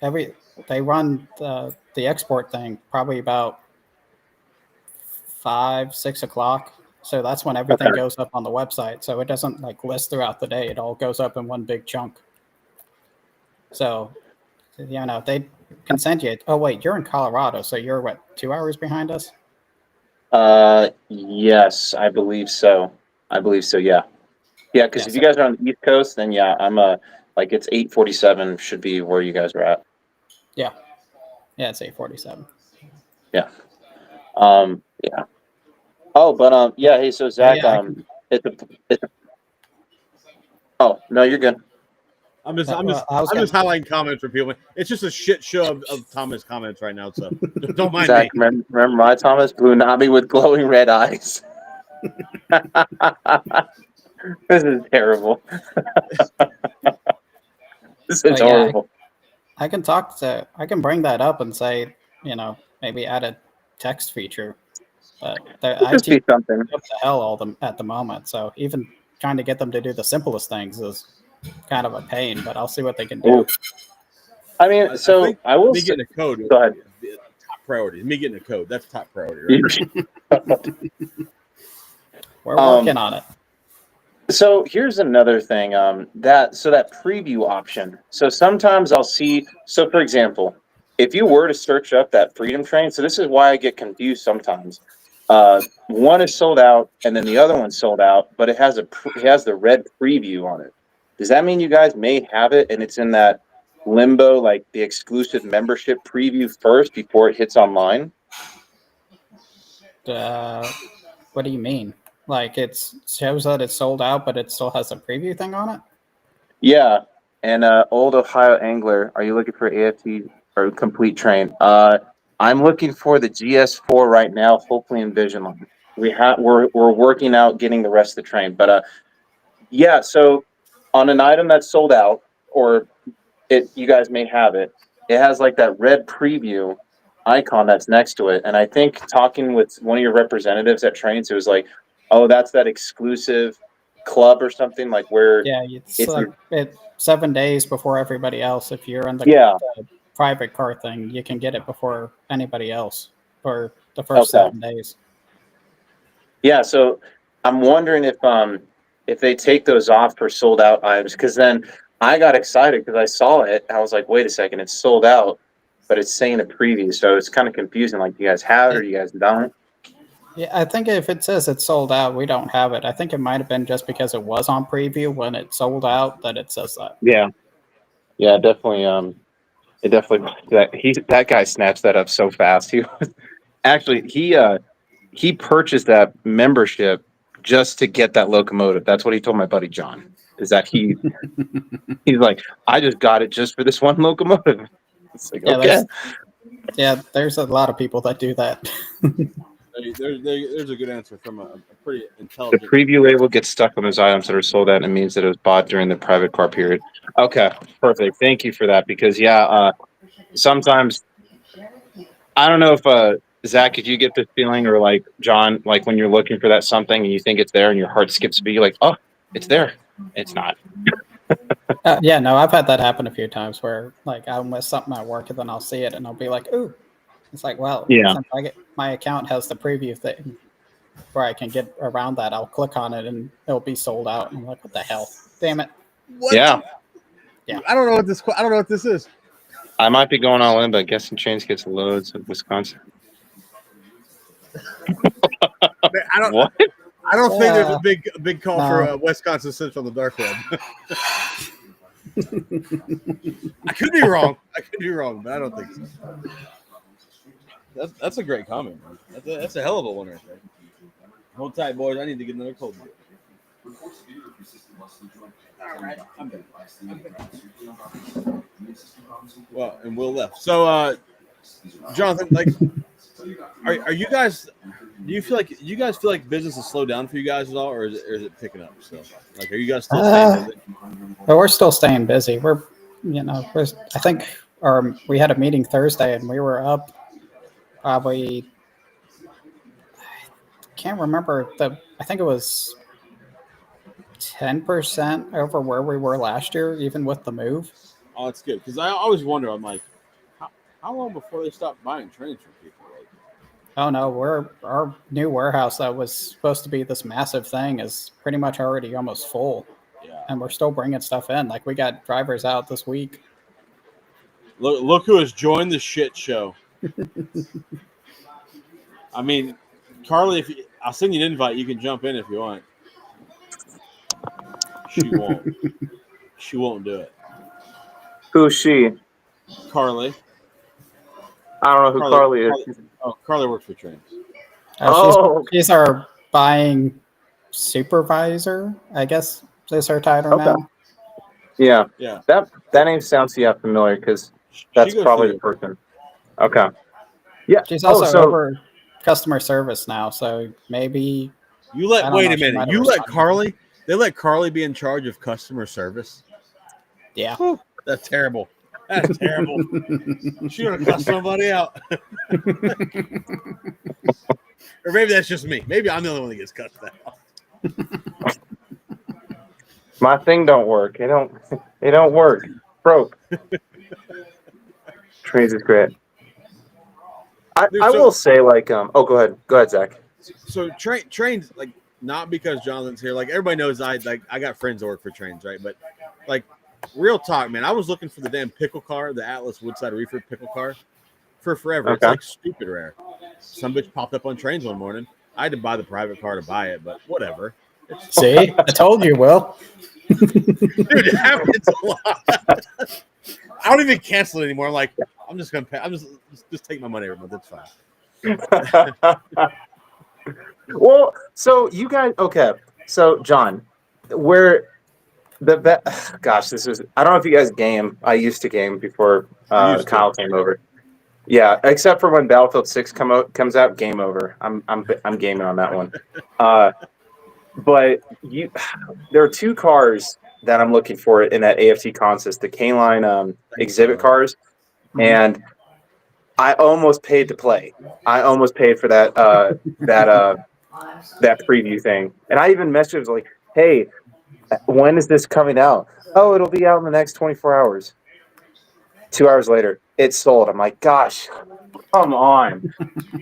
[SPEAKER 3] every they run the export thing probably about 5, 6 o'clock. So that's when everything
[SPEAKER 2] Okay.
[SPEAKER 3] goes up on the website. So it doesn't like list throughout the day. It all goes up in one big chunk. So they can send you. Oh wait, you're in Colorado, so you're what 2 hours behind us?
[SPEAKER 2] Yes, I believe so. I believe so. Yeah. Yeah, because
[SPEAKER 3] Yeah.
[SPEAKER 2] if you
[SPEAKER 3] So
[SPEAKER 2] guys are on the East Coast, then yeah, I'm like it's 8:47 should be where you guys are at.
[SPEAKER 3] yeah, it's 8:47.
[SPEAKER 2] Yeah. Yeah. Oh, but yeah. Hey, so
[SPEAKER 3] Oh
[SPEAKER 2] Zach,
[SPEAKER 3] yeah, I can.
[SPEAKER 2] it's a, oh no, you're good.
[SPEAKER 1] I'm just
[SPEAKER 3] Well, I was gonna.
[SPEAKER 1] highlighting comments for people. It's just a shit show of Thomas comments right now, so don't mind
[SPEAKER 2] Zach,
[SPEAKER 1] me.
[SPEAKER 2] remember my Thomas Blue Nami with glowing red eyes. This is terrible. This is
[SPEAKER 3] But yeah,
[SPEAKER 2] horrible.
[SPEAKER 3] I can talk to. I can bring that up and say, maybe add a text feature. But the
[SPEAKER 2] It'd just
[SPEAKER 3] IT
[SPEAKER 2] be something.
[SPEAKER 3] up to hell all them at the moment. So even trying to get them to do the simplest things is kind of a pain. But I'll see what they can do.
[SPEAKER 2] Ooh. I mean,
[SPEAKER 1] I
[SPEAKER 2] so
[SPEAKER 1] think
[SPEAKER 2] I will
[SPEAKER 1] me
[SPEAKER 2] say,
[SPEAKER 1] getting a code.
[SPEAKER 2] go ahead.
[SPEAKER 1] Top priority. Me getting a code. That's top priority, right?
[SPEAKER 3] We're working on it.
[SPEAKER 2] So here's another thing. That preview option. So sometimes I'll see. So for example, if you were to search up that Freedom Train, so this is why I get confused sometimes. One is sold out, and then the other one's sold out, but it has the red preview on it. Does that mean you guys may have it, and it's in that limbo, like the exclusive membership preview first before it hits online?
[SPEAKER 3] What do you mean? Like it shows that it's sold out, but it still has a preview thing on it?
[SPEAKER 2] Yeah. And Old Ohio Angler, are you looking for AFT or complete train? I'm looking for the GS4 right now, hopefully in Vision Line. We're working out getting the rest of the train. But yeah, so on an item that's sold out, or you guys may have it, it has like that red preview icon that's next to it. And I think talking with one of your representatives at Trains, it was like, oh, that's that exclusive club or something, like where
[SPEAKER 3] Yeah, it's
[SPEAKER 2] if
[SPEAKER 3] like
[SPEAKER 2] you
[SPEAKER 3] 7 days before everybody else. If you're in the
[SPEAKER 2] yeah.
[SPEAKER 3] private car thing, you can get it before anybody else for the first
[SPEAKER 2] Okay.
[SPEAKER 3] 7 days.
[SPEAKER 2] Yeah, so I'm wondering if they take those off for sold out items, because then I got excited because I saw it. I was like, wait a second, it's sold out, but it's saying a preview, so it's kind of confusing. Like, do you guys have it or you guys don't?
[SPEAKER 3] Yeah, I think if it says it's sold out, we don't have it. I think it might have been just because it was on preview when it sold out that it says that.
[SPEAKER 2] Yeah, yeah, definitely. It definitely that guy snatched that up so fast. He was actually he purchased that membership just to get that locomotive. That's what he told my buddy John. Is that he's like, I just got it just for this one locomotive. It's like,
[SPEAKER 3] Yeah,
[SPEAKER 2] okay.
[SPEAKER 3] there's a lot of people that do that.
[SPEAKER 1] There's a good answer from a pretty
[SPEAKER 2] The
[SPEAKER 1] intelligent.
[SPEAKER 2] preview label gets stuck on those items that are sold out, and it means that it was bought during the private car period. Okay, perfect. Thank you for that. Because sometimes I don't know if Zach, if you get this feeling, or like John, like when you're looking for that something and you think it's there and your heart skips a beat, you're like, oh, it's there. It's not.
[SPEAKER 3] Yeah, no, I've had that happen a few times where like I'm with something at work and then I'll see it and I'll be like, ooh. It's like, well,
[SPEAKER 2] Yeah.
[SPEAKER 3] since my account has the preview thing where I can get around that, I'll click on it and it'll be sold out. And I'm like, what the hell? Damn it.
[SPEAKER 1] What?
[SPEAKER 2] Yeah.
[SPEAKER 3] Yeah.
[SPEAKER 1] I don't know what this is.
[SPEAKER 2] I might be going all in, but Guessing Chains gets loads of Wisconsin.
[SPEAKER 1] I don't.
[SPEAKER 2] What?
[SPEAKER 1] I don't think there's a big call
[SPEAKER 3] No.
[SPEAKER 1] for Wisconsin Central on the dark web. I could be wrong. But I don't think so. That's a great comment, man. That's a hell of a one right there. Hold tight, boys. I need to get another cold beer. All right, I'm back. Well, and Will left. So, Jonathan, like, are you guys? Do you feel like business has slowed down for you guys at all, or is it picking up? So, like, are you guys still staying busy?
[SPEAKER 3] But we're still staying busy. I think we had a meeting Thursday and we were up probably, I can't remember I think it was 10% over where we were last year, even with the move.
[SPEAKER 1] Oh, that's good because I always wonder. I'm like, how long before they stop buying trains from people? Like,
[SPEAKER 3] oh no, our new warehouse that was supposed to be this massive thing is pretty much already almost full.
[SPEAKER 1] yeah.
[SPEAKER 3] And we're still bringing stuff in. Like we got drivers out this week.
[SPEAKER 1] Look who has joined the shit show. I mean, Carly, I'll send you an invite. You can jump in if you want. She won't. She won't do it.
[SPEAKER 2] Who's she?
[SPEAKER 1] Carly.
[SPEAKER 2] I don't know who Carly is.
[SPEAKER 1] Carly works for trains.
[SPEAKER 3] She's our buying supervisor, I guess is her title now.
[SPEAKER 2] Yeah.
[SPEAKER 1] Yeah.
[SPEAKER 2] That name sounds familiar because that's probably the person. Okay. Yeah.
[SPEAKER 3] She's also over customer service now, so maybe
[SPEAKER 1] wait a minute. You let Carly? They let Carly be in charge of customer service?
[SPEAKER 3] Yeah.
[SPEAKER 1] Whew, that's terrible. That's terrible. She would have cussed somebody out. Or maybe that's just me. Maybe I'm the only one that gets cussed out.
[SPEAKER 2] My thing don't work. It don't work. Broke. Trains is great. I will say, like, go ahead, Zach.
[SPEAKER 1] So trains, like, not because Jonathan's here. Like, everybody knows I got friends that work for trains, right? But, like, real talk, man. I was looking for the damn pickle car, the Atlas Woodside Reefer pickle car, for forever.
[SPEAKER 2] Okay.
[SPEAKER 1] It's like stupid rare. Some bitch popped up on trains one morning. I had to buy the private car to buy it, but whatever.
[SPEAKER 3] See, I told you, Will.
[SPEAKER 1] Dude, it happens a lot. I don't even cancel it anymore. I'm like, I'm just gonna pay. I'm just take my money every month. It's fine.
[SPEAKER 2] Well, so you guys, okay. So John, gosh, this is, I don't know if you guys game. I used to game before Kyle came over. Yeah, except for when Battlefield 6 comes out, game over. I'm gaming on that one. But there are two cars that I'm looking for in that AFT consist, the K-Line exhibit cars, and I almost paid to play. I almost paid for that that preview thing, and I even messaged like, "Hey, when is this coming out?" "Oh, it'll be out in the next 24 hours." 2 hours later, it's sold. I'm like, "Gosh, come on!"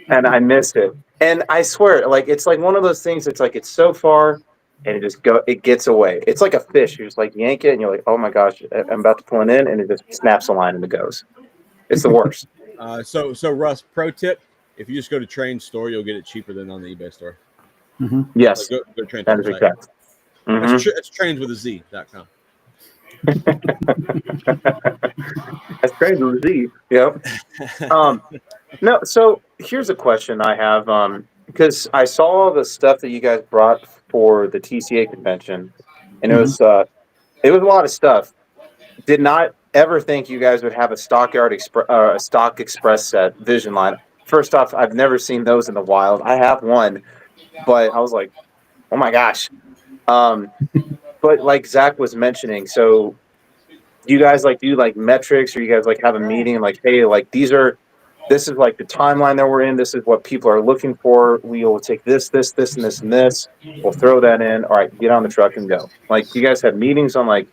[SPEAKER 2] And I missed it. And I swear, like, it's like one of those things. It's like it's so far, and it gets away. It's like a fish. You just like yank it, and you're like, "Oh my gosh, I'm about to pull it in," and it just snaps a line and it goes. It's the worst.
[SPEAKER 1] So Russ, pro tip: if you just go to Train Store, you'll get it cheaper than on the eBay store.
[SPEAKER 3] Mm-hmm.
[SPEAKER 2] Yes,
[SPEAKER 1] go to Train
[SPEAKER 2] that is exact. Mm-hmm.
[SPEAKER 1] It's trainswithaz.com.
[SPEAKER 2] That's trains with a Z. Yep. No. So here's a question I have. Because I saw the stuff that you guys brought for the TCA convention, and it was a lot of stuff. Did not ever think you guys would have a Stock Express set Vision line. First off, I've never seen those in the wild. I have one, but I was like, oh my gosh. But like Zach was mentioning, so you guys like do like metrics, or you guys like have a meeting and like, hey, like this is like the timeline that we're in. This is what people are looking for. We will take this, and this, and this. We'll throw that in. All right, get on the truck and go. Like, you guys have meetings on like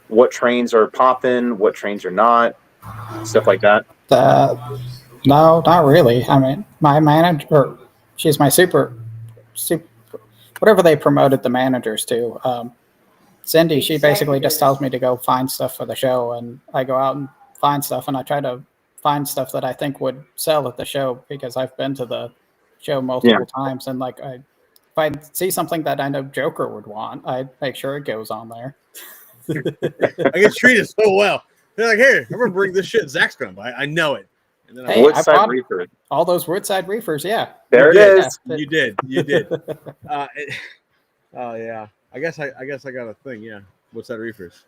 [SPEAKER 2] what trains are popping, what trains are not, stuff like that.
[SPEAKER 3] No, not really. I mean, my manager, she's my super, whatever they promoted the managers to. Cindy, she basically just tells me to go find stuff for the show, and I go out and find stuff, and I try to find stuff that I think would sell at the show, because I've been to the show multiple times, and like if I see something that I know Joker would want, I make sure it goes on there.
[SPEAKER 1] I get treated so well. They're like, "Here, I'm gonna bring this shit Zach's gonna buy." I know it. And then
[SPEAKER 3] Hey, I
[SPEAKER 2] Woodside
[SPEAKER 3] bought
[SPEAKER 2] Reefer.
[SPEAKER 3] all those Woodside Reefers. Yeah.
[SPEAKER 2] There it
[SPEAKER 1] did.
[SPEAKER 2] is.
[SPEAKER 3] Yeah.
[SPEAKER 1] You did. Oh yeah. I guess I got a thing. Yeah. What's that reefers?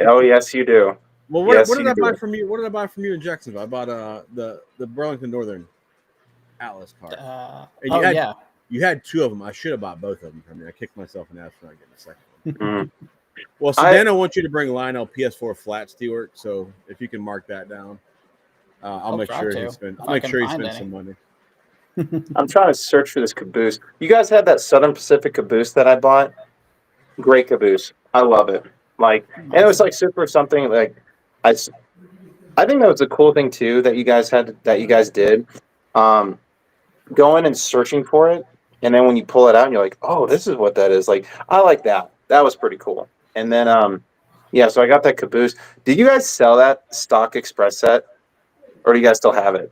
[SPEAKER 2] Oh, yes, you do.
[SPEAKER 1] Well,
[SPEAKER 2] Yes,
[SPEAKER 1] what did
[SPEAKER 2] you
[SPEAKER 1] I buy
[SPEAKER 2] do.
[SPEAKER 1] from you? What did I buy from you in Jacksonville? I bought the Burlington Northern Atlas car. And
[SPEAKER 3] yeah.
[SPEAKER 1] you had two of them. I should have bought both of them from you. I kicked myself in the ass for not getting a second one.
[SPEAKER 2] Mm.
[SPEAKER 1] Well, Sedano wants you to bring Lionel PS4 flats to work. So if you can mark that down, I'll make sure he spends. I'll make sure he spends some money.
[SPEAKER 2] I'm trying to search for this caboose. You guys have that Southern Pacific caboose that I bought? Great caboose. I love it. Like, and it was like super something like I think that was a cool thing too that you guys did. Going and searching for it, and then when you pull it out, and you're like, oh, this is what that is. Like, I like that. That was pretty cool. And then yeah, so I got that caboose. Did you guys sell that stock express set, or do you guys still have it?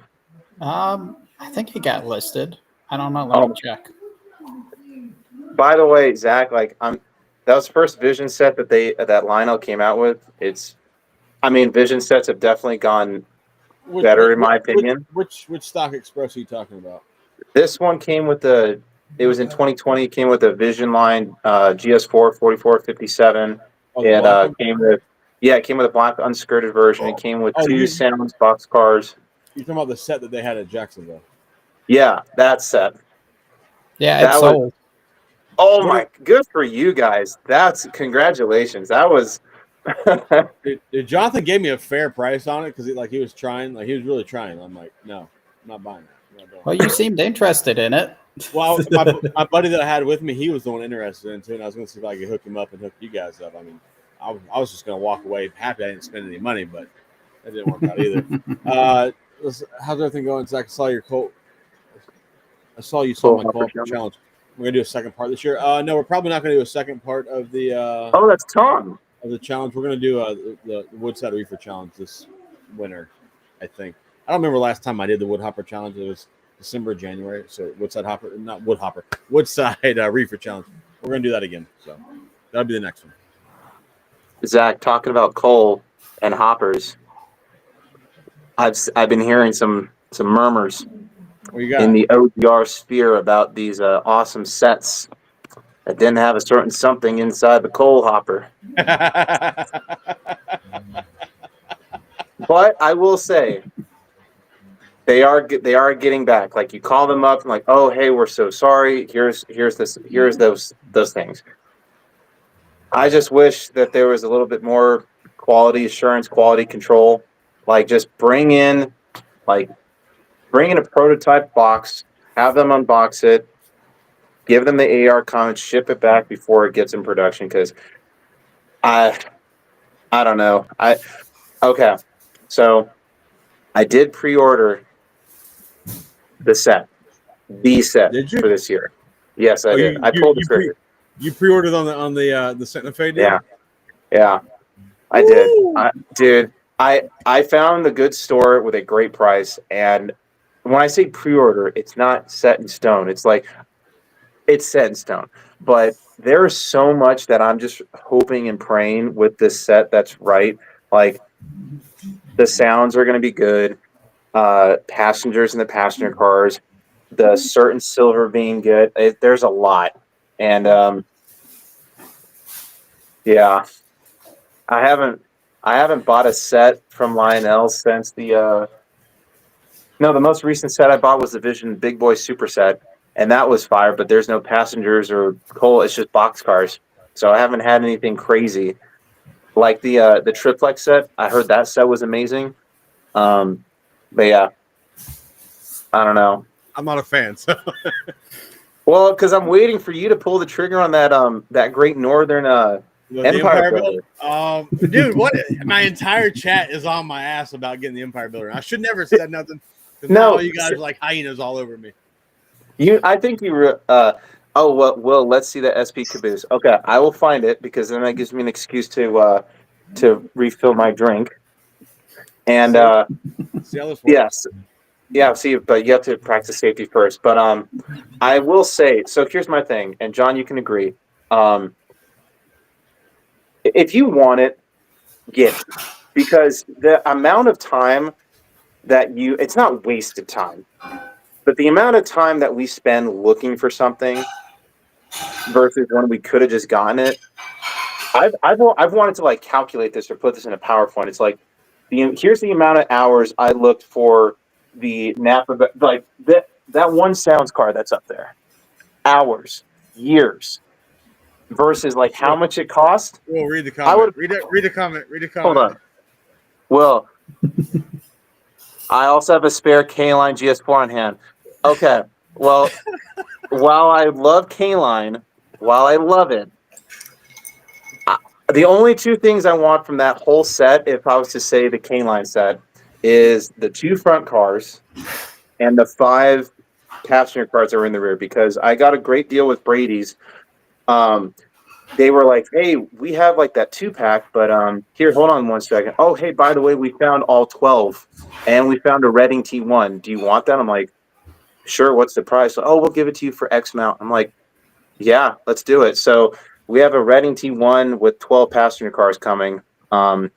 [SPEAKER 3] I think it got listed. I don't know. Let me check.
[SPEAKER 2] By the way, Zach, like that was the first Vision set that Lionel came out with. Vision sets have definitely gone better in my opinion.
[SPEAKER 1] Which stock express are you talking about?
[SPEAKER 2] This one came with it was in 2020. It came with a Vision line GS4 4457. It came with a black unskirted version. It came with two Sounds box cars.
[SPEAKER 1] You're talking about the set that they had at Jacksonville.
[SPEAKER 2] Yeah, that set.
[SPEAKER 3] Yeah, it's sold.
[SPEAKER 2] Oh my! Good for you guys. Congratulations. That was.
[SPEAKER 1] Dude, Jonathan gave me a fair price on it because he was trying. Like he was really trying. I'm like, no, I'm not buying that.
[SPEAKER 3] Well, you seemed interested in it.
[SPEAKER 1] Well, my buddy that I had with me, he was the one interested in it too, and I was going to see if I could hook him up and hook you guys up. I mean, I was just going to walk away happy I didn't spend any money, but that didn't work out either. How's everything going, Zach? I saw you sold my Cold Challenge. We're gonna do a second part this year. No, we're probably not gonna do a second part of the.
[SPEAKER 2] That's Tom.
[SPEAKER 1] Of the challenge, we're gonna do the Woodside Reefer Challenge this winter. I think I don't remember last time I did the Woodhopper Challenge. It was December, January. So Woodside Reefer Challenge. We're gonna do that again. So that'll be the next one.
[SPEAKER 2] Zach, talking about coal and hoppers, I've been hearing some murmurs in the OGR sphere about these awesome sets that didn't have a certain something inside the coal hopper. But I will say, they are getting back. Like you call them up and like, oh hey, we're so sorry. Here's those things. I just wish that there was a little bit more quality assurance, quality control. Like just bring in a prototype box, have them unbox it, give them the AR comments, ship it back before it gets in production. Because I don't know. So I did pre-order the set for this year. Yes, I did. I pulled the trigger.
[SPEAKER 1] You pre-ordered on the Santa Fe deal?
[SPEAKER 2] Yeah, I did. I found a good store with a great price, and when I say pre-order, it's not set in stone. It's like it's set in stone, but there's so much that I'm just hoping and praying with this set that's right. Like the sounds are going to be good, passengers in the passenger cars, the certain silver being good. There's a lot, and yeah, I haven't bought a set from Lionel since the most recent set I bought was the Vision Big Boy Super Set, and that was fire, but there's no passengers or coal. It's just box cars. So I haven't had anything crazy. Like the triplex set, I heard that set was amazing. But yeah, I don't know.
[SPEAKER 1] I'm not a fan, so.
[SPEAKER 2] Well, because I'm waiting for you to pull the trigger on that Great Northern Empire Builder.
[SPEAKER 1] Dude, what? My entire chat is on my ass about getting the Empire Builder. I should never have said nothing. No, you guys are like hyenas all over me.
[SPEAKER 2] I think you were. Oh well, let's see the SP caboose. Okay, I will find it because then that gives me an excuse to refill my drink. And
[SPEAKER 1] see how this works?
[SPEAKER 2] Yes, yeah. See, but you have to practice safety first. But I will say. So here's my thing, and John, you can agree. If you want it, get it. Because the amount of time that it's not wasted time, but the amount of time that we spend looking for something versus when we could have just gotten it. I've wanted to like calculate this or put this in a PowerPoint. It's like here's the amount of hours I looked for the Napa, like that one sounds card that's up there. Hours, years, versus like how much it cost.
[SPEAKER 1] We'll read the comment. Read the comment.
[SPEAKER 2] Hold on. Well, I also have a spare K-Line GS4 on hand. Okay. Well, while I love K-Line, while I love it, the only two things I want from that whole set, if I was to say the K-Line set, is the 2 front cars and the 5 passenger cars that were in the rear, because I got a great deal with Brady's. They were like, hey, we have like that 2-pack, but here, hold on one second. Oh, hey, by the way, we found all 12 and we found a Redding T1. Do you want that? I'm like, sure. What's the price? Oh, we'll give it to you for X amount. I'm like, yeah, let's do it. So we have a Redding T1 with 12 passenger cars coming. But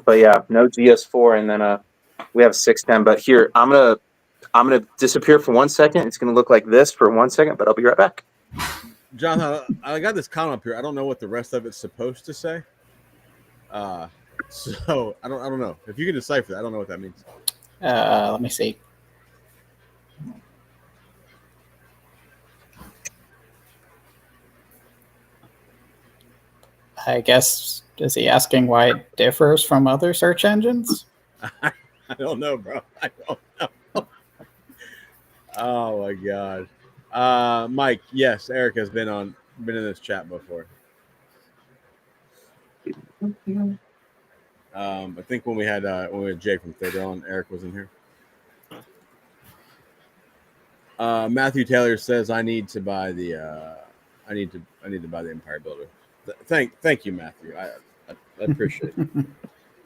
[SPEAKER 2] yeah, no GS4. And then we have 610. But here, I'm gonna disappear for 1 second. It's gonna look like this for 1 second, but I'll be right back.
[SPEAKER 1] John, I got this comment up here. I don't know what the rest of it's supposed to say. So I don't know. If you can decipher that, I don't know what that means.
[SPEAKER 3] Let me see. I guess, is he asking why it differs from other search engines?
[SPEAKER 1] I don't know, bro. I don't know. Oh my god. Mike, yes, Eric has been in this chat before. I think when we had Jay from Third on, Eric was in here. Matthew Taylor says I need to buy the I need to buy the Empire Builder. Thank you, Matthew. I appreciate it.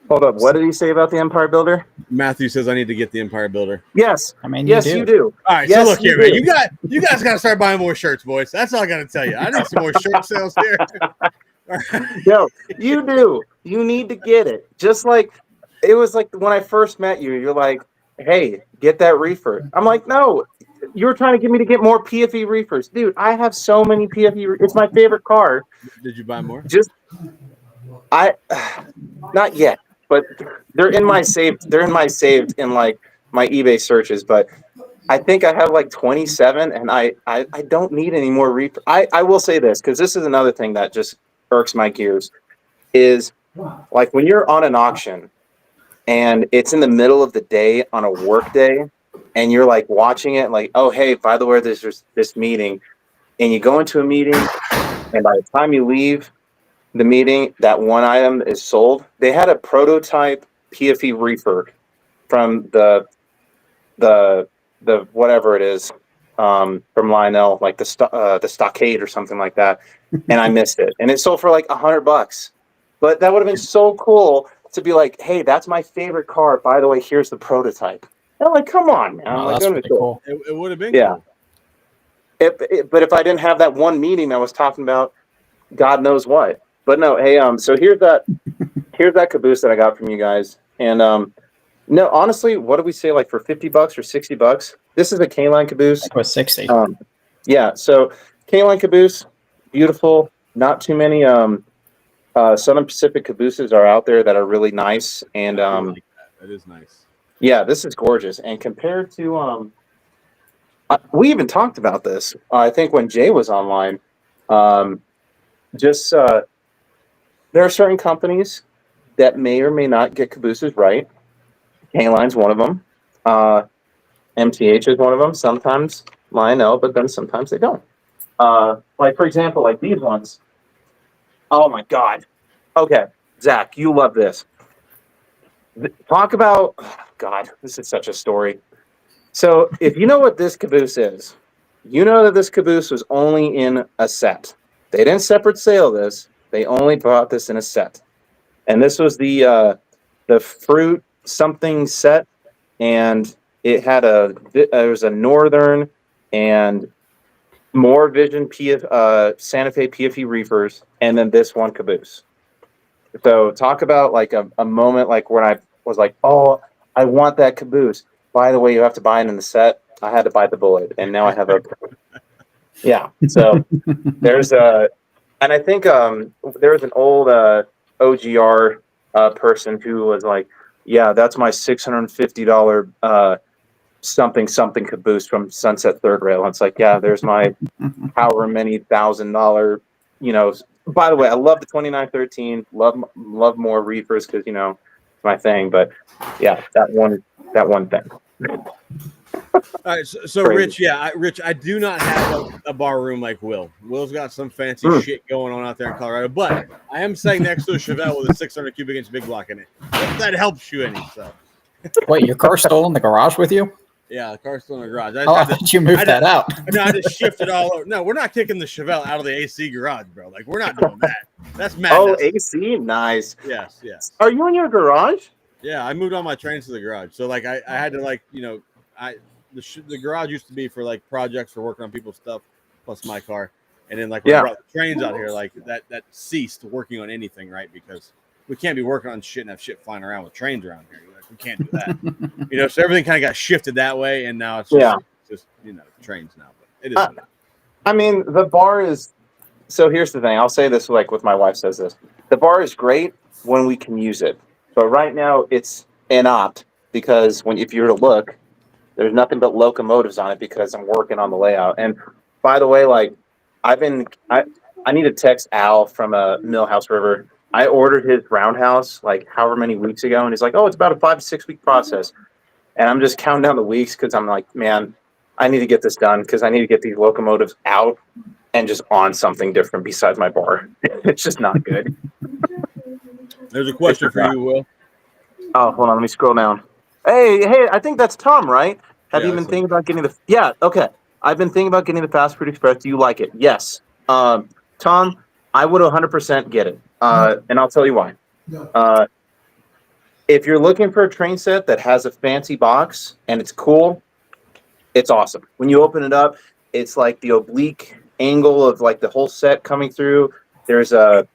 [SPEAKER 2] Hold up. What did he say about the Empire Builder?
[SPEAKER 1] Matthew says I need to get the Empire Builder.
[SPEAKER 2] Yes.
[SPEAKER 3] I mean,
[SPEAKER 2] yes, you do.
[SPEAKER 1] All right,
[SPEAKER 2] yes,
[SPEAKER 1] so look here, man. You guys got to start buying more shirts, boys. That's all I got to tell you. I need some more shirt sales here.
[SPEAKER 2] No, you do. You need to get it. Just like it was like when I first met you, you're like, hey, get that reefer. I'm like, no, you were trying to get me to get more PFE reefers. Dude, I have so many PFE. It's my favorite car.
[SPEAKER 1] Did you buy more?
[SPEAKER 2] Not yet, but they're in my saved in like my eBay searches, but I think I have like 27 and I don't need any more reefer. I will say this, because this is another thing that just irks my gears, is like when you're on an auction and it's in the middle of the day on a work day and you're like watching it like, oh, hey, by the way, there's this meeting, and you go into a meeting and by the time you leave the meeting, that one item is sold. They had a prototype PFE reefer from the whatever it is, from Lionel, like the Stockade or something like that, and I missed it. And it sold for like $100. But that would have been so cool to be like, hey, that's my favorite car. By the way, here's the prototype. And I'm like, come on, man.
[SPEAKER 3] Oh,
[SPEAKER 2] like,
[SPEAKER 3] that's pretty cool.
[SPEAKER 1] It would have been
[SPEAKER 2] cool. But if I didn't have that one meeting that was talking about God knows what. But no, hey, so here's that caboose that I got from you guys. And no, honestly, what did we say, like for $50 or $60? This is a K-Line caboose.
[SPEAKER 3] It was 60.
[SPEAKER 2] Yeah, so K-Line caboose, beautiful. Not too many Southern Pacific cabooses are out there that are really nice. And
[SPEAKER 1] that is nice.
[SPEAKER 2] Yeah, this is gorgeous. And compared to we even talked about this, I think when Jay was online, there are certain companies that may or may not get cabooses right. K-Line's one of them. MTH is one of them. Sometimes Lionel, but then sometimes they don't. Like, for example, like these ones. Oh, my God. Okay, Zach, you love this. Talk about, God, this is such a story. So if you know what this caboose is, you know that this caboose was only in a set. They didn't separate sale this. They only bought this in a set. And this was the fruit something set, and it had there was a Northern and more Vision Santa Fe PFE reefers, and then this one caboose. So talk about like a moment like when I was like, oh, I want that caboose. By the way, you have to buy it in the set. I had to buy the bullet, and now I have a. Yeah. So there's a, and I think there was an old OGR person who was like, yeah, that's my $650 something caboose from Sunset Third Rail. And it's like, yeah, there's my however many $1,000, by the way, I love the 2913, love more reefers because, it's my thing. But yeah, that one thing.
[SPEAKER 1] All right, so Rich, Rich, I do not have a bar room like Will. Will's got some fancy shit going on out there in Colorado, but I am saying next to a Chevelle with a 600 cubic inch big block in it. If that helps you any, so.
[SPEAKER 3] Wait, your car's still in the garage with you?
[SPEAKER 1] Yeah, the car's still in the garage.
[SPEAKER 3] I thought you moved that out.
[SPEAKER 1] No, I just shifted all over. No, we're not kicking the Chevelle out of the AC garage, bro. Like, we're not doing that. That's madness.
[SPEAKER 2] Oh, AC? Nice.
[SPEAKER 1] Yes.
[SPEAKER 2] Are you in your garage?
[SPEAKER 1] Yeah, I moved all my trains to the garage. So, like, I had to, like, the garage used to be for, like, projects for working on people's stuff, plus my car. And then, like, when I brought the trains out here, like, that ceased working on anything, right? Because we can't be working on shit and have shit flying around with trains around here. Like, we can't do that. So everything kind of got shifted that way, and now it's just trains now. But it is.
[SPEAKER 2] I mean, the bar is. So here's the thing. I'll say this like with my wife says this. The bar is great when we can use it. But right now it's an opt because if you were to look, there's nothing but locomotives on it because I'm working on the layout. And by the way, like I need to text Al from Millhouse River. I ordered his roundhouse like however many weeks ago, and he's like, "Oh, it's about a 5 to 6 week process." And I'm just counting down the weeks because I'm like, man, I need to get this done because I need to get these locomotives out and just on something different besides my bar. It's just not good.
[SPEAKER 1] There's a question for you, Will.
[SPEAKER 2] Oh, hold on, let me scroll down. Hey, I think that's Tom, right? Have you been thinking about getting the? Yeah, okay. I've been thinking about getting the Fast Food Express. Do you like it? Yes. Tom, I would 100% get it. And I'll tell you why. If you're looking for a train set that has a fancy box and it's cool, it's awesome. When you open it up, it's like the oblique angle of like the whole set coming through. There's a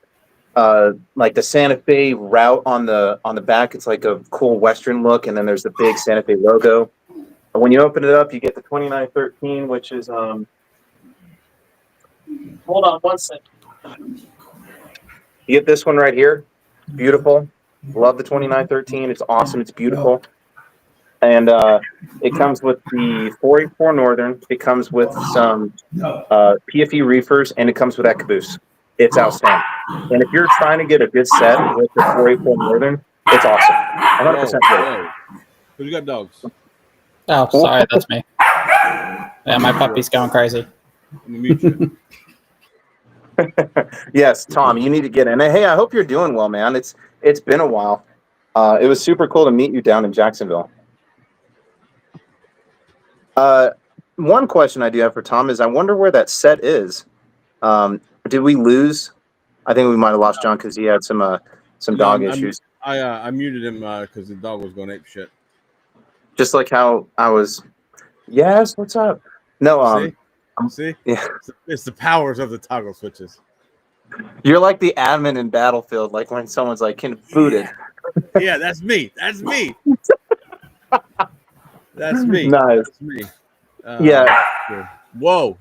[SPEAKER 2] like the Santa Fe route on the back. It's like a cool Western look, and then there's the big Santa Fe logo. And when you open it up, you get the 2913, which is hold on one second. You get this one right here. Beautiful. Love the 2913. It's awesome. It's beautiful. And it comes with the 484 Northern. It comes with some PFE reefers, and it comes with that caboose. It's outstanding. And if you're trying to get a good set with the 484 Northern, it's awesome. 100% good.
[SPEAKER 1] Who's got dogs?
[SPEAKER 3] Oh, sorry, that's me. Yeah, my puppy's going crazy.
[SPEAKER 1] Let me mute you.
[SPEAKER 2] Yes, Tom, you need to get in. Hey, I hope you're doing well, man. It's been a while. It was super cool to meet you down in Jacksonville. One question I do have for Tom is I wonder where that set is. Did we lose? I think we might have lost John because he had some dog issues.
[SPEAKER 1] I muted him because the dog was going ape shit.
[SPEAKER 2] Just like how I was. Yes, what's up? No,
[SPEAKER 1] See?
[SPEAKER 2] Yeah.
[SPEAKER 1] It's the powers of the toggle switches.
[SPEAKER 2] You're like the admin in Battlefield, like when someone's like, "Can boot it."
[SPEAKER 1] Yeah, that's me. That's me. That's me.
[SPEAKER 2] Nice.
[SPEAKER 1] That's me.
[SPEAKER 2] Yeah.
[SPEAKER 1] Whoa.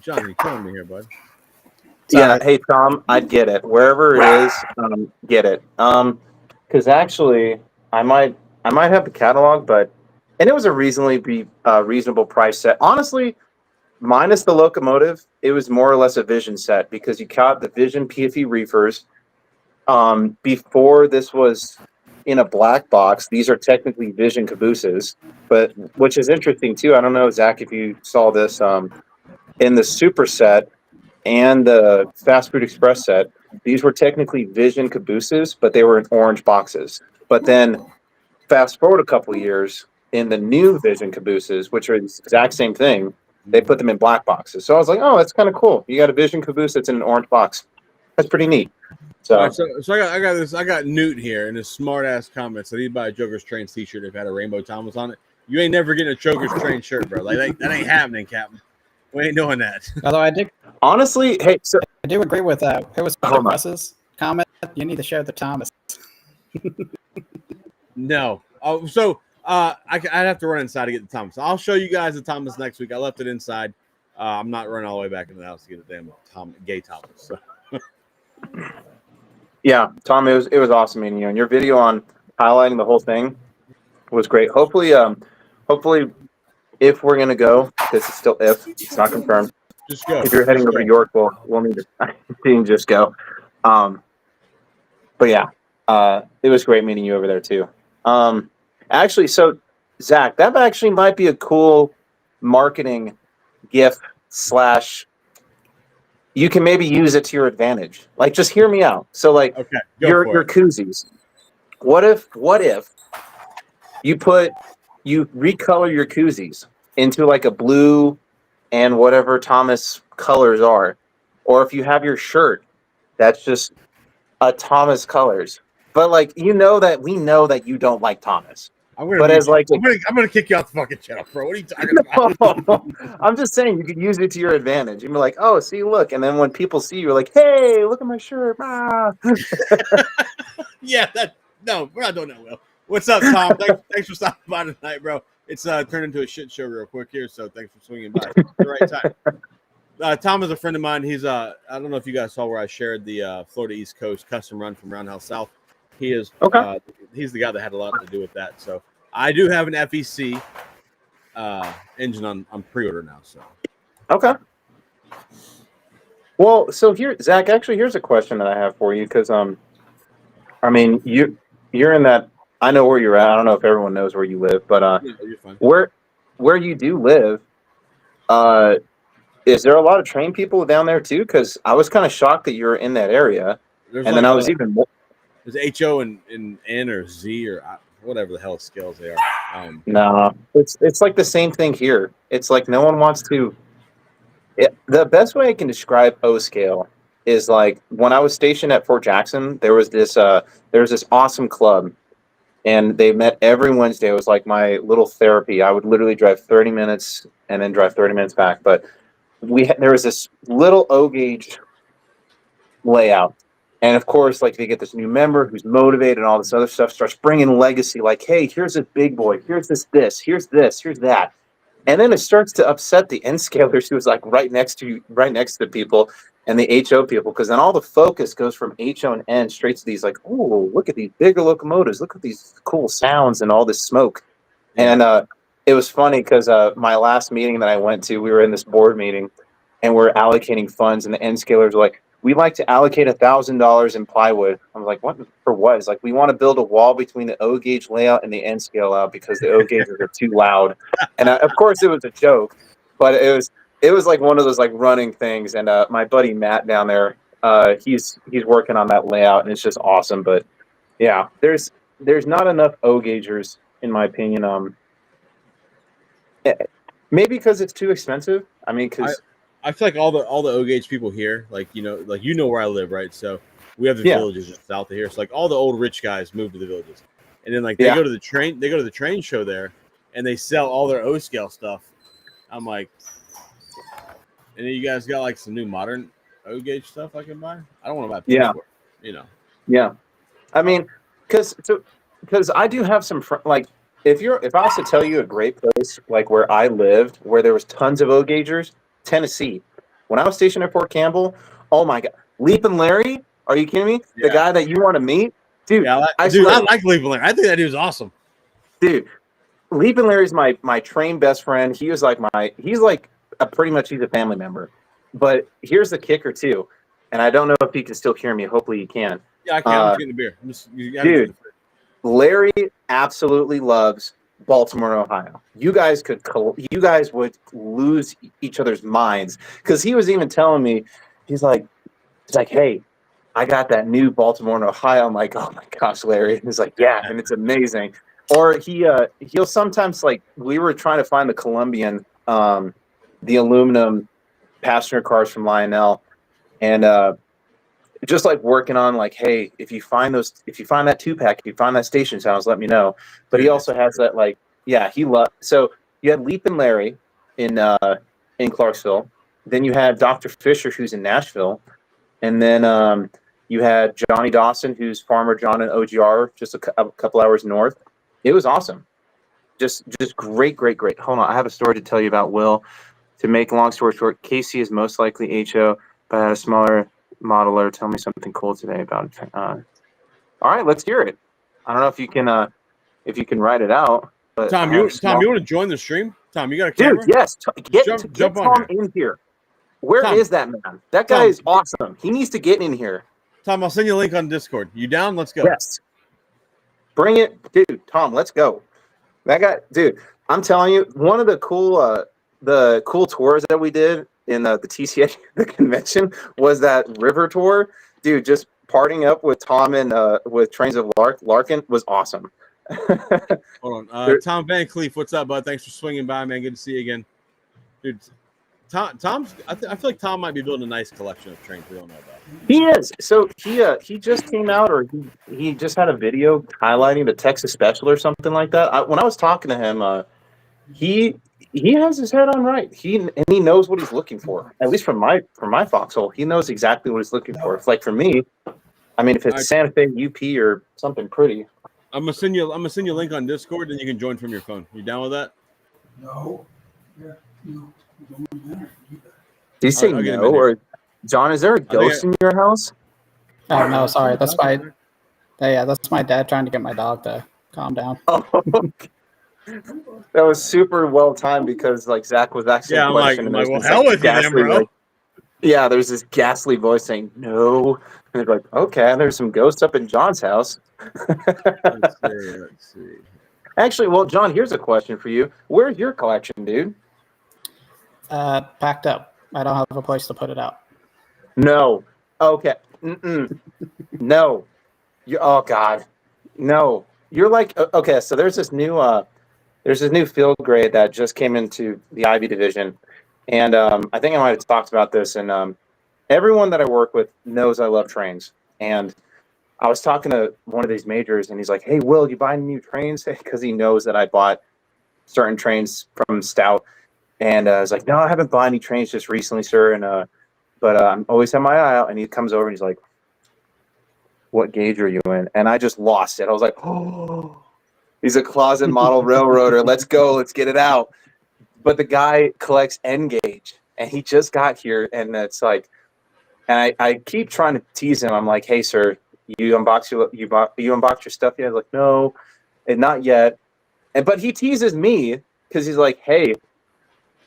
[SPEAKER 1] John, you're killing me here, bud.
[SPEAKER 2] Yeah. Hey, Tom, I'd get it wherever it is. Get it. Because actually, I might have the catalog, and it was a reasonable price set. Honestly, minus the locomotive, it was more or less a Vision set because you caught the Vision PFE reefers. Before this was in a black box, these are technically Vision cabooses, but which is interesting too. I don't know, Zach, if you saw this in the Super set and the Fast Food Express set, these were technically Vision cabooses, but they were in orange boxes. But then fast forward a couple of years, in the new Vision cabooses, which are the exact same thing, they put them in black boxes. So I was like, oh, that's kind of cool. You got a Vision caboose that's in an orange box. That's pretty neat. So,
[SPEAKER 1] right, so I got this. I got Newt here in his smart ass comments that he'd buy a Joker's Train T-shirt if it had a Rainbow Thomas on it. You ain't never getting a Joker's Train shirt, bro. Like that ain't happening, Captain. We ain't doing that.
[SPEAKER 3] Although I do agree with who was Russ's comment. You need to show the Thomas.
[SPEAKER 1] No, Oh, so I'd have to run inside to get the Thomas. I'll show you guys the Thomas next week. I left it inside. I'm not running all the way back into the house to get the damn gay Thomas. So.
[SPEAKER 2] Yeah, Tom, it was awesome meeting you, and your video on highlighting the whole thing was great. Hopefully, if we're gonna go, this is still if it's not confirmed.
[SPEAKER 1] Just go.
[SPEAKER 2] If you're heading over to York, we'll need to just go. But yeah, it was great meeting you over there too. Actually, so Zach, that actually might be a cool marketing gift / you can maybe use it to your advantage. Like, just hear me out. So, like,
[SPEAKER 1] okay,
[SPEAKER 2] your koozies. What if you recolor your koozies into like a blue and whatever Thomas colors are, or if you have your shirt that's just a Thomas colors, but like we know that you don't like Thomas. I'm
[SPEAKER 1] gonna kick you off the fucking channel, bro. What are you talking about?
[SPEAKER 2] I'm just saying you could use it to your advantage. You'd be like, oh, see, look, and then when people see you're like, hey, look at my shirt. Ah.
[SPEAKER 1] Yeah, no, we're not doing that, Will. What's up, Tom? Thanks for stopping by tonight, bro. It's turned into a shit show real quick here, so thanks for swinging by at the right time. Tom is a friend of mine. He's I don't know if you guys saw where I shared the Florida East Coast custom run from Roundhouse South. He is okay. He's the guy that had a lot to do with that. So I do have an FEC engine on pre-order now. So
[SPEAKER 2] okay. Well, so here, Zach. Actually, here's a question that I have for you because I mean you're in that. I know where you're at. I don't know if everyone knows where you live, but
[SPEAKER 1] yeah, you're fine.
[SPEAKER 2] Where you do live, is there a lot of trained people down there too? Because I was kind of shocked that you're in that area, then I was even more.
[SPEAKER 1] There's HO and N or Z or whatever the hell scales they are.
[SPEAKER 2] No, it's like the same thing here. It's like no one wants to. The best way I can describe O scale is like when I was stationed at Fort Jackson, there was this awesome club, and they met every Wednesday. It was like my little therapy. I would literally drive 30 minutes and then drive 30 minutes back. But there was this little O gauge layout. And of course, like they get this new member who's motivated and all this other stuff, starts bringing legacy. Like, hey, here's this big boy. Here's this, here's that. And then it starts to upset the N scalers who's like right next to people and the HO people, because then all the focus goes from HO and N straight to these like, oh, look at these bigger locomotives. Look at these cool sounds and all this smoke. And it was funny because my last meeting that I went to, we were in this board meeting and we're allocating funds, and the N scalers were like, we'd like to allocate $1,000 in plywood. I'm like, what for what? It's like, we want to build a wall between the O gauge layout and the N scale layout because the O gauges are too loud. And of course it was a joke, but it was like one of those like running things. And my buddy Matt down there, he's working on that layout, and it's just awesome. But yeah, there's not enough O gaugers in my opinion. Maybe because it's too expensive. I mean, because
[SPEAKER 1] I feel like all the O gauge people here, like where I live, right? So we have the villages just south of here. So like all the old rich guys move to the villages, and then like they go to the train show there, and they sell all their O scale stuff. I'm like, and then you guys got like some new modern O gauge stuff I can buy. I don't want to buy for,
[SPEAKER 2] Yeah, I mean, because I do have some like. If I was to tell you a great place like where I lived, where there was tons of O gaugers, Tennessee. When I was stationed at Fort Campbell, oh my God, Leap and Larry, are you kidding me? Yeah. The guy that you want to meet, dude.
[SPEAKER 1] Yeah, I like Leap and Larry. I think that dude's awesome,
[SPEAKER 2] dude. Leap and Larry's my trained best friend. He's like he's a family member. But here's the kicker too, and I don't know if he can still hear me. Hopefully he can.
[SPEAKER 1] Yeah, I can. I'm just getting the beer.
[SPEAKER 2] Dude. Larry absolutely loves Baltimore, Ohio. You guys would lose each other's minds, because he was even telling me, he's like, hey, I got that new Baltimore, Ohio. I'm like, oh my gosh, Larry. And he's like, yeah, and it's amazing. Or he'll sometimes, like, we were trying to find the Colombian, the aluminum passenger cars from Lionel, and just like working on like, hey, if you find that 2-pack, if you find that station sounds, let me know. But he also has that like, yeah, so you had Leap and Larry in Clarksville. Then you had Dr. Fisher, who's in Nashville, and then you had Johnny Dawson, who's Farmer John in OGR, just a couple hours north. it was awesome. Just great. Hold on, I have a story to tell you about Will. To make a long story short, Casey is most likely HO, but had a smaller modeler tell me something cool today about it. All right, let's hear it. I don't know if you can write it out. But
[SPEAKER 1] Tom, you want to join the stream? Tom, you got a camera?
[SPEAKER 2] Dude, yes. Get
[SPEAKER 1] jump on
[SPEAKER 2] Tom
[SPEAKER 1] here.
[SPEAKER 2] in here. Where
[SPEAKER 1] Tom.
[SPEAKER 2] is that man? That guy
[SPEAKER 1] Tom.
[SPEAKER 2] is awesome. He needs to get in here.
[SPEAKER 1] Tom, I'll send you a link on Discord. You down? Let's go.
[SPEAKER 2] Yes. Bring it, dude. Tom, let's go. That guy, dude. I'm telling you, one of the cool tours that we did in the TCA, the convention, was that river tour. Dude, just partying up with Tom and with Trains of Larkin was awesome.
[SPEAKER 1] Hold on. Tom Van Cleef, what's up, bud? Thanks for swinging by, man. Good to see you again. Dude, Tom's I feel like Tom might be building a nice collection of trains we don't know about.
[SPEAKER 2] He is. So he just came out, or he just had a video highlighting the Texas Special or something like that. When I was talking to him, he has his head on right. He knows what he's looking for. At least from my foxhole, he knows exactly what he's looking for. It's like for me, I mean, if it's Santa Fe UP or something pretty.
[SPEAKER 1] I'm gonna send you a link on Discord, and you can join from your phone. You down with that?
[SPEAKER 4] No. Yeah. No.
[SPEAKER 2] Do you say no, or John? Is there a ghost in your house?
[SPEAKER 3] Oh no, sorry. That's my dad trying to get my dog to calm down.
[SPEAKER 2] Oh, okay. That was super well timed because like Zach was actually
[SPEAKER 1] I'm like, well, hell with you then, bro.
[SPEAKER 2] Yeah, there's this ghastly voice saying no, and they're like, okay, there's some ghosts up in John's house.
[SPEAKER 1] Let's see.
[SPEAKER 2] Actually, well, John, here's a question for you. Where's your collection, dude?
[SPEAKER 3] Packed up. I don't have a place to put it out.
[SPEAKER 2] No. Okay. No. Oh God. No. You're like okay. So there's this new field grade that just came into the Ivy division, and I think I might have talked about this. And everyone that I work with knows I love trains. And I was talking to one of these majors, and he's like, "Hey, Will, you buy any new trains?" Because he knows that I bought certain trains from Stout. And I was like, "No, I haven't bought any trains just recently, sir." And but I'm always have my eye out. And he comes over and he's like, "What gauge are you in?" And I just lost it. I was like, "Oh, he's a closet model railroader. Let's go. Let's get it out." But the guy collects N gauge, and he just got here, and it's like, and I keep trying to tease him. I'm like, "Hey, sir, you unboxed your stuff yet?" I was like, "No, and not yet." But he teases me because he's like, "Hey,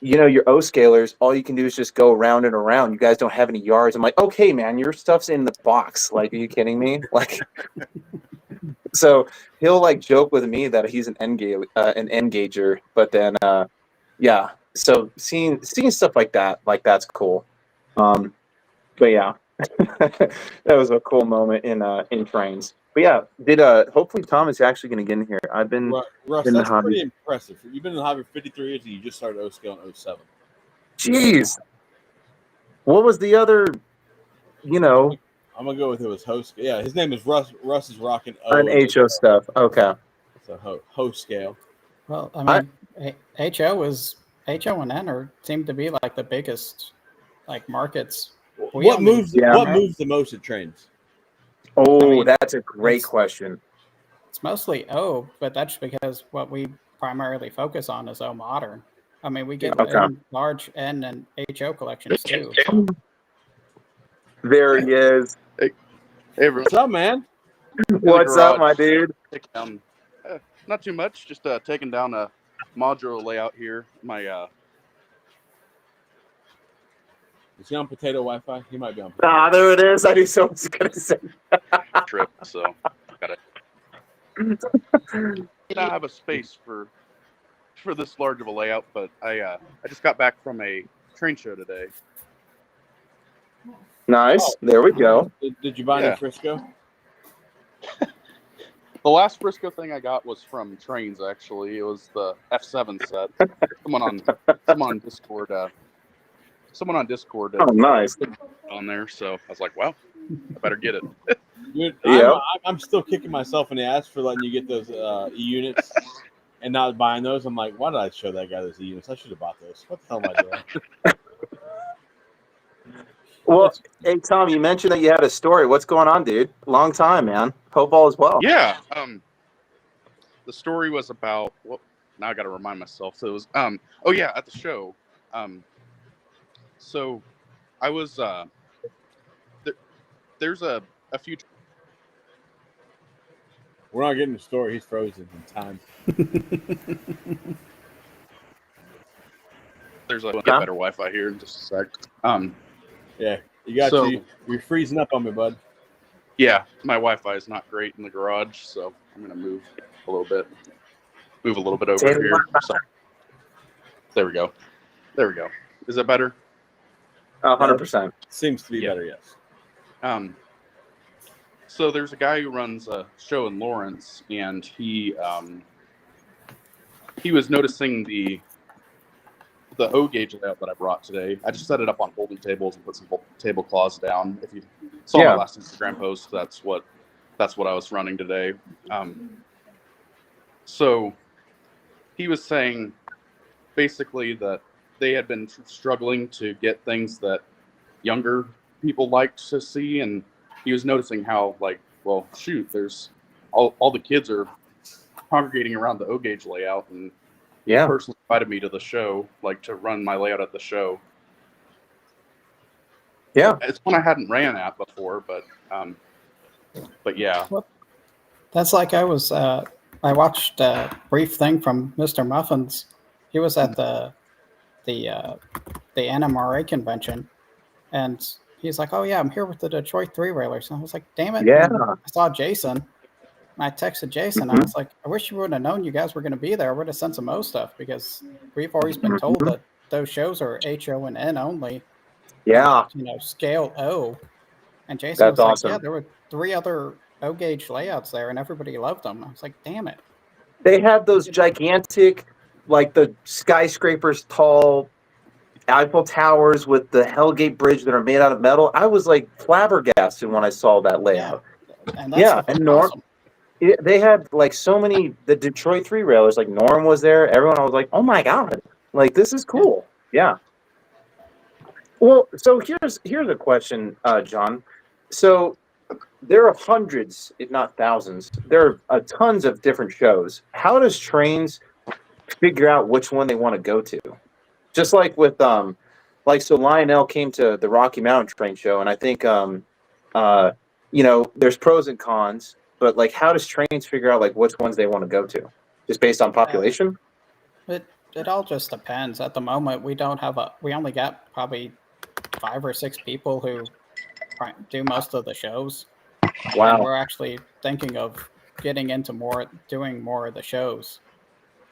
[SPEAKER 2] you know, your O-scalers, all you can do is just go around and around. You guys don't have any yards." I'm like, "Okay, man, your stuff's in the box. Like, are you kidding me?" Like, so he'll like joke with me that he's an N gauger, but then, yeah. So seeing stuff like that's cool. But yeah, that was a cool moment in trains. But yeah, hopefully Tom is actually going to get in here. I've been
[SPEAKER 1] Russ,
[SPEAKER 2] in the
[SPEAKER 1] that's
[SPEAKER 2] hobby.
[SPEAKER 1] pretty impressive. You've been in the hobby for 53 years, and you just started O-scale in 07.
[SPEAKER 2] Jeez. What was the other,
[SPEAKER 1] I'm going to go with it was host. Yeah, his name is Russ. Russ is rocking
[SPEAKER 2] an HO stuff. Okay.
[SPEAKER 1] So host scale.
[SPEAKER 3] Well, I mean, HO and N seem to be like the biggest like markets.
[SPEAKER 1] What moves the most at trains?
[SPEAKER 2] Oh, that's a great question.
[SPEAKER 3] It's mostly O, but that's because what we primarily focus on is O modern. I mean, we get large N and HO collections too. So.
[SPEAKER 2] There he is.
[SPEAKER 5] Hey, everyone.
[SPEAKER 1] What's up, man?
[SPEAKER 2] What's up, my dude?
[SPEAKER 5] Not too much. Just taking down a modular layout here. My
[SPEAKER 1] Is he on potato Wi-Fi? He might be on potato.
[SPEAKER 2] There it is. I knew someone was going to say
[SPEAKER 5] trip, so got it. I have a space for this large of a layout, but I just got back from a train show today.
[SPEAKER 2] Nice. There we go.
[SPEAKER 1] Did you buy any Frisco?
[SPEAKER 5] The last Frisco thing I got was from Trains. Actually, it was the F7 set. Someone on Discord. Someone on Discord.
[SPEAKER 2] Oh, nice.
[SPEAKER 5] On there, so I was like, "Well, I better get it."
[SPEAKER 1] Dude, I'm still kicking myself in the ass for letting you get those E-units and not buying those. I'm like, why did I show that guy those E-units? I should have bought those. What the hell am I doing?
[SPEAKER 2] Well, hey, Tom, you mentioned that you had a story. What's going on, dude? Long time, man. Hope all is well.
[SPEAKER 5] Yeah. the story was about now I got to remind myself. So it was oh yeah, at the show. So I was there's a few.
[SPEAKER 1] We're not getting the story. He's frozen in time.
[SPEAKER 5] There's get better Wi-Fi here in just a sec.
[SPEAKER 1] Yeah, you got
[SPEAKER 5] So-
[SPEAKER 1] you're freezing up on me, bud.
[SPEAKER 5] Yeah, my Wi-Fi is not great in the garage, so I'm gonna move a little bit over here. So, there we go. Is that better?
[SPEAKER 2] 100%.
[SPEAKER 1] Seems to be
[SPEAKER 5] Yeah.
[SPEAKER 1] better, yes.
[SPEAKER 5] So there's a guy who runs a show in Lawrence, and he was noticing the O gauge layout that I brought today. I just set it up on folding tables and put some tablecloths down. If you saw my last Instagram post, that's what I was running today. So he was saying basically that they had been struggling to get things that younger people liked to see, and he was noticing how, like, well, shoot, there's all the kids are congregating around the O gauge layout, and he personally invited me to the show, like, to run my layout at the show.
[SPEAKER 2] Yeah.
[SPEAKER 5] It's one I hadn't ran at before, but yeah.
[SPEAKER 3] That's like I watched a brief thing from Mr. Muffins. He was at the NMRA convention, and he's like, "Oh yeah, I'm here with the Detroit Three Railers." And I was like, "Damn it!"
[SPEAKER 2] Yeah.
[SPEAKER 3] And I saw Jason, and I texted Jason. I was like, "I wish you would have known you guys were going to be there. I would have sent some O stuff because we've always been told that those shows are HO and N only.
[SPEAKER 2] Yeah.
[SPEAKER 3] Scale O." And Jason
[SPEAKER 2] That's
[SPEAKER 3] was like,
[SPEAKER 2] awesome.
[SPEAKER 3] "Yeah, there were 3 other O gauge layouts there, and everybody loved them." I was like, "Damn it!"
[SPEAKER 2] They had those gigantic, like the skyscrapers tall Eiffel Towers with the Hellgate Bridge that are made out of metal. I was like flabbergasted when I saw that layout.
[SPEAKER 3] And
[SPEAKER 2] Yeah,
[SPEAKER 3] stuff was
[SPEAKER 2] and Norm-
[SPEAKER 3] awesome.
[SPEAKER 2] They had like so many, the Detroit Three Railers, like Norm was there. Everyone, I was like, oh my God, like this is cool. Yeah. Well, so here's a question, John. So there are hundreds, if not thousands. There are tons of different shows. How does Trains figure out which one they want to go to? Just like with so Lionel came to the Rocky Mountain Train show, and I think there's pros and cons, but like how does Trains figure out like which ones they want to go to? Just based on population?
[SPEAKER 3] It all just depends. At the moment, we only got probably 5 or 6 people who do most of the shows.
[SPEAKER 2] Wow.
[SPEAKER 3] And we're actually thinking of getting into doing more of the shows.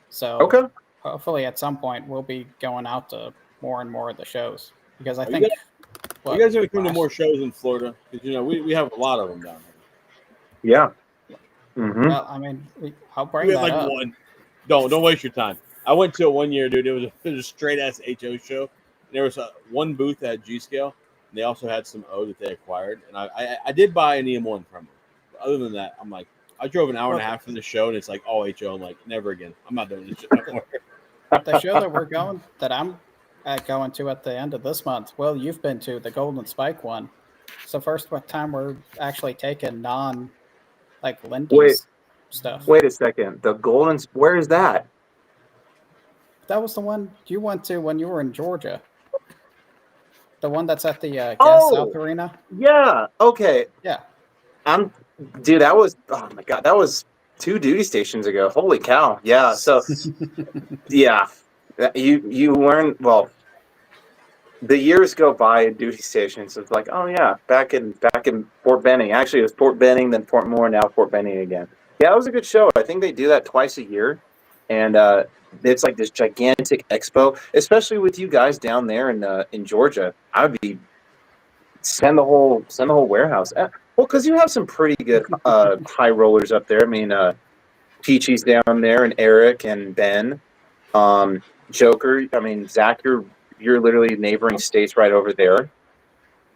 [SPEAKER 3] So
[SPEAKER 2] Okay.
[SPEAKER 3] hopefully at some point we'll be going out to more and more of the shows because I
[SPEAKER 1] Are
[SPEAKER 3] think.
[SPEAKER 1] you guys going to come to more shows in Florida? Because we have a lot of them down here.
[SPEAKER 2] Yeah. Mm-hmm.
[SPEAKER 3] Well, I mean, I'll bring
[SPEAKER 1] We
[SPEAKER 3] that
[SPEAKER 1] had like
[SPEAKER 3] up.
[SPEAKER 1] one. Don't waste your time. I went to it one year, dude. It was a straight ass HO show. And there was one booth that had G scale, and they also had some O that they acquired. And I did buy an EM1 from them. But other than that, I'm like, I drove an hour and a half from the show, and it's like all HO. I'm like, never again. I'm not doing this shit no more.
[SPEAKER 3] The show that I'm going to at the end of this month. Well, you've been to the Golden Spike one. It's the first time we're actually taking Lindy's stuff.
[SPEAKER 2] Wait a second. The Golden, where is that?
[SPEAKER 3] That was the one you went to when you were in Georgia. The one that's at the Gas South Arena.
[SPEAKER 2] Yeah. Okay.
[SPEAKER 3] Yeah.
[SPEAKER 2] Dude, that was, oh my God, that was 2 duty stations ago. Holy cow. Yeah. So, yeah, you learn, well, the years go by at duty stations. It's like, oh yeah, back in Fort Benning. Actually, it was Fort Benning, then Fort Moore, now Fort Benning again. Yeah, it was a good show. I think they do that twice a year. And it's like this gigantic expo, especially with you guys down there in Georgia. I would be send the whole warehouse. Well, because you have some pretty good high rollers up there. I mean, Peachy's down there, and Eric and Ben, Joker. I mean, Zach, you're literally neighboring states right over there.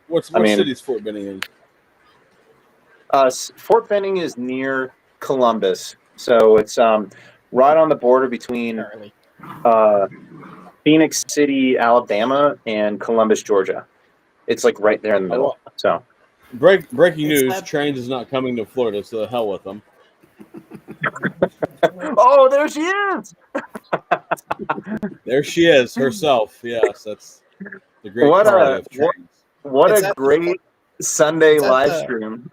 [SPEAKER 1] What city's Fort Benning in?
[SPEAKER 2] Fort Benning is near Columbus, so it's right on the border between Phoenix City, Alabama, and Columbus, Georgia. It's like right there in the middle. So,
[SPEAKER 1] breaking news: Trains is not coming to Florida, so the hell with them.
[SPEAKER 2] Oh, there she is.
[SPEAKER 1] There she is herself. Yes, that's the great
[SPEAKER 2] What
[SPEAKER 1] Carly
[SPEAKER 2] a
[SPEAKER 1] of trains.
[SPEAKER 2] what
[SPEAKER 3] It's
[SPEAKER 2] a
[SPEAKER 3] at the-
[SPEAKER 2] great Sunday
[SPEAKER 3] it's at
[SPEAKER 2] live
[SPEAKER 3] the-
[SPEAKER 2] stream.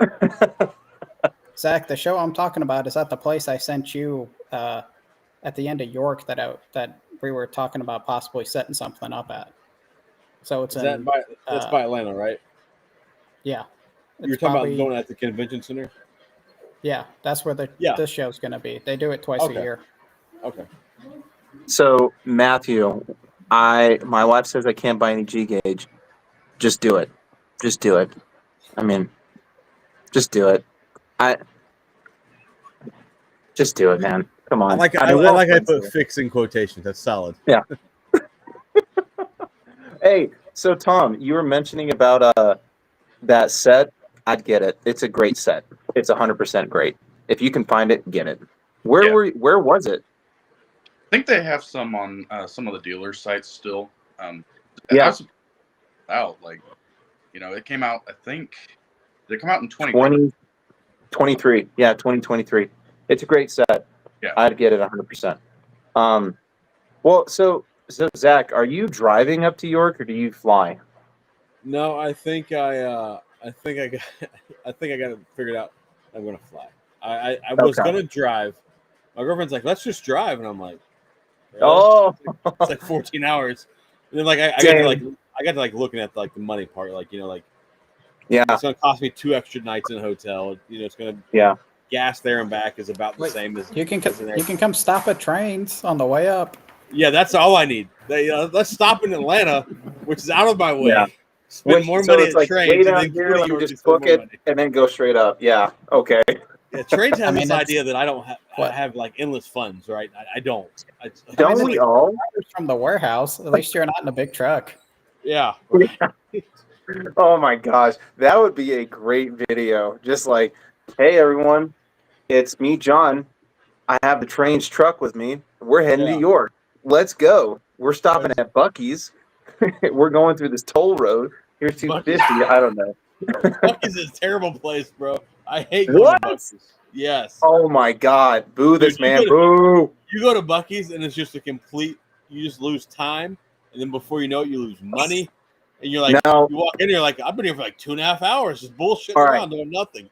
[SPEAKER 3] Zach, the show I'm talking about is at the place I sent you at the end of York that we were talking about possibly setting something up at. So it's
[SPEAKER 1] Is that
[SPEAKER 3] in
[SPEAKER 1] by that's by Atlanta, right?
[SPEAKER 3] yeah.
[SPEAKER 1] You're
[SPEAKER 3] It's
[SPEAKER 1] talking
[SPEAKER 3] probably-
[SPEAKER 1] about going at the convention center.
[SPEAKER 3] Yeah, that's where
[SPEAKER 1] Yeah.
[SPEAKER 3] this show's going to be. They do it twice
[SPEAKER 1] Okay.
[SPEAKER 3] a year.
[SPEAKER 1] Okay.
[SPEAKER 2] So Matthew, my wife says I can't buy any G gauge. Just do it. Just do it. I mean, just do it. Just do it, man. Come on.
[SPEAKER 1] I like
[SPEAKER 2] mean, we're
[SPEAKER 1] I
[SPEAKER 2] friends
[SPEAKER 1] put
[SPEAKER 2] here.
[SPEAKER 1] fixing quotations. That's solid.
[SPEAKER 2] Hey, so Tom, you were mentioning about that set. I'd get it. It's a great set. It's 100% great. If you can find it, get it.
[SPEAKER 5] Yeah.
[SPEAKER 2] Where was it?
[SPEAKER 5] I think they have some on some of the dealer sites still.
[SPEAKER 2] Yeah.
[SPEAKER 5] That's out. Like, it came out. I think did it come out in
[SPEAKER 2] 2023. Yeah, 2023. It's a great set.
[SPEAKER 5] Yeah.
[SPEAKER 2] I'd get it 100%. Well, so Zach, are you driving up to York or do you fly?
[SPEAKER 1] No, I think I got it figured out. I'm gonna fly. I was
[SPEAKER 2] Okay.
[SPEAKER 1] gonna drive. My girlfriend's like, let's just drive, and I'm like, really?
[SPEAKER 2] Oh,
[SPEAKER 1] It's like 14 hours. And then like I got to looking at like the money part, like
[SPEAKER 2] yeah,
[SPEAKER 1] it's gonna cost me 2 extra nights in a hotel. It's gonna
[SPEAKER 2] yeah.
[SPEAKER 1] gas there and back is about the
[SPEAKER 3] Wait,
[SPEAKER 1] same as
[SPEAKER 3] You can
[SPEAKER 1] as in there.
[SPEAKER 3] you can come stop at trains on the way up.
[SPEAKER 1] Yeah, that's all I need. Let's stop in Atlanta, which is out of my way.
[SPEAKER 2] Yeah.
[SPEAKER 1] Spend more
[SPEAKER 2] So
[SPEAKER 1] money
[SPEAKER 2] it's
[SPEAKER 1] at
[SPEAKER 2] like
[SPEAKER 1] trains,
[SPEAKER 2] way
[SPEAKER 1] and
[SPEAKER 2] down
[SPEAKER 1] then
[SPEAKER 2] here,
[SPEAKER 1] go to
[SPEAKER 2] let me
[SPEAKER 1] York and
[SPEAKER 2] just
[SPEAKER 1] spend
[SPEAKER 2] book
[SPEAKER 1] more
[SPEAKER 2] it
[SPEAKER 1] money.
[SPEAKER 2] and then go straight up. Yeah, okay.
[SPEAKER 1] Yeah, trains have
[SPEAKER 3] I mean,
[SPEAKER 1] this
[SPEAKER 3] that's-
[SPEAKER 1] idea that I don't have. I
[SPEAKER 3] What?
[SPEAKER 1] have like endless funds, right? I don't.
[SPEAKER 2] Don't
[SPEAKER 3] it's
[SPEAKER 2] we
[SPEAKER 3] like-
[SPEAKER 2] all?
[SPEAKER 3] From the warehouse, at least you're not in a big truck.
[SPEAKER 1] Yeah.
[SPEAKER 2] Oh my gosh, that would be a great video. Just like, hey everyone, it's me, John. I have the train's truck with me. We're heading
[SPEAKER 1] Yeah.
[SPEAKER 2] to York. Let's go. We're stopping at Bucky's. We're going through this toll road. Here's 250. I don't know.
[SPEAKER 1] Bucky's is a terrible place, bro. I hate going
[SPEAKER 2] What?
[SPEAKER 1] to Bucky's. Yes.
[SPEAKER 2] Oh my God, boo this
[SPEAKER 1] Dude, you
[SPEAKER 2] man,
[SPEAKER 1] gotta-
[SPEAKER 2] boo.
[SPEAKER 1] You go to Bucky's and it's just a complete. You just lose time, and then before you know it, you lose money, and you're like,
[SPEAKER 2] No.
[SPEAKER 1] you walk in, you're like, I've been here for like 2.5 hours, just bullshitting
[SPEAKER 2] All right.
[SPEAKER 1] around doing nothing.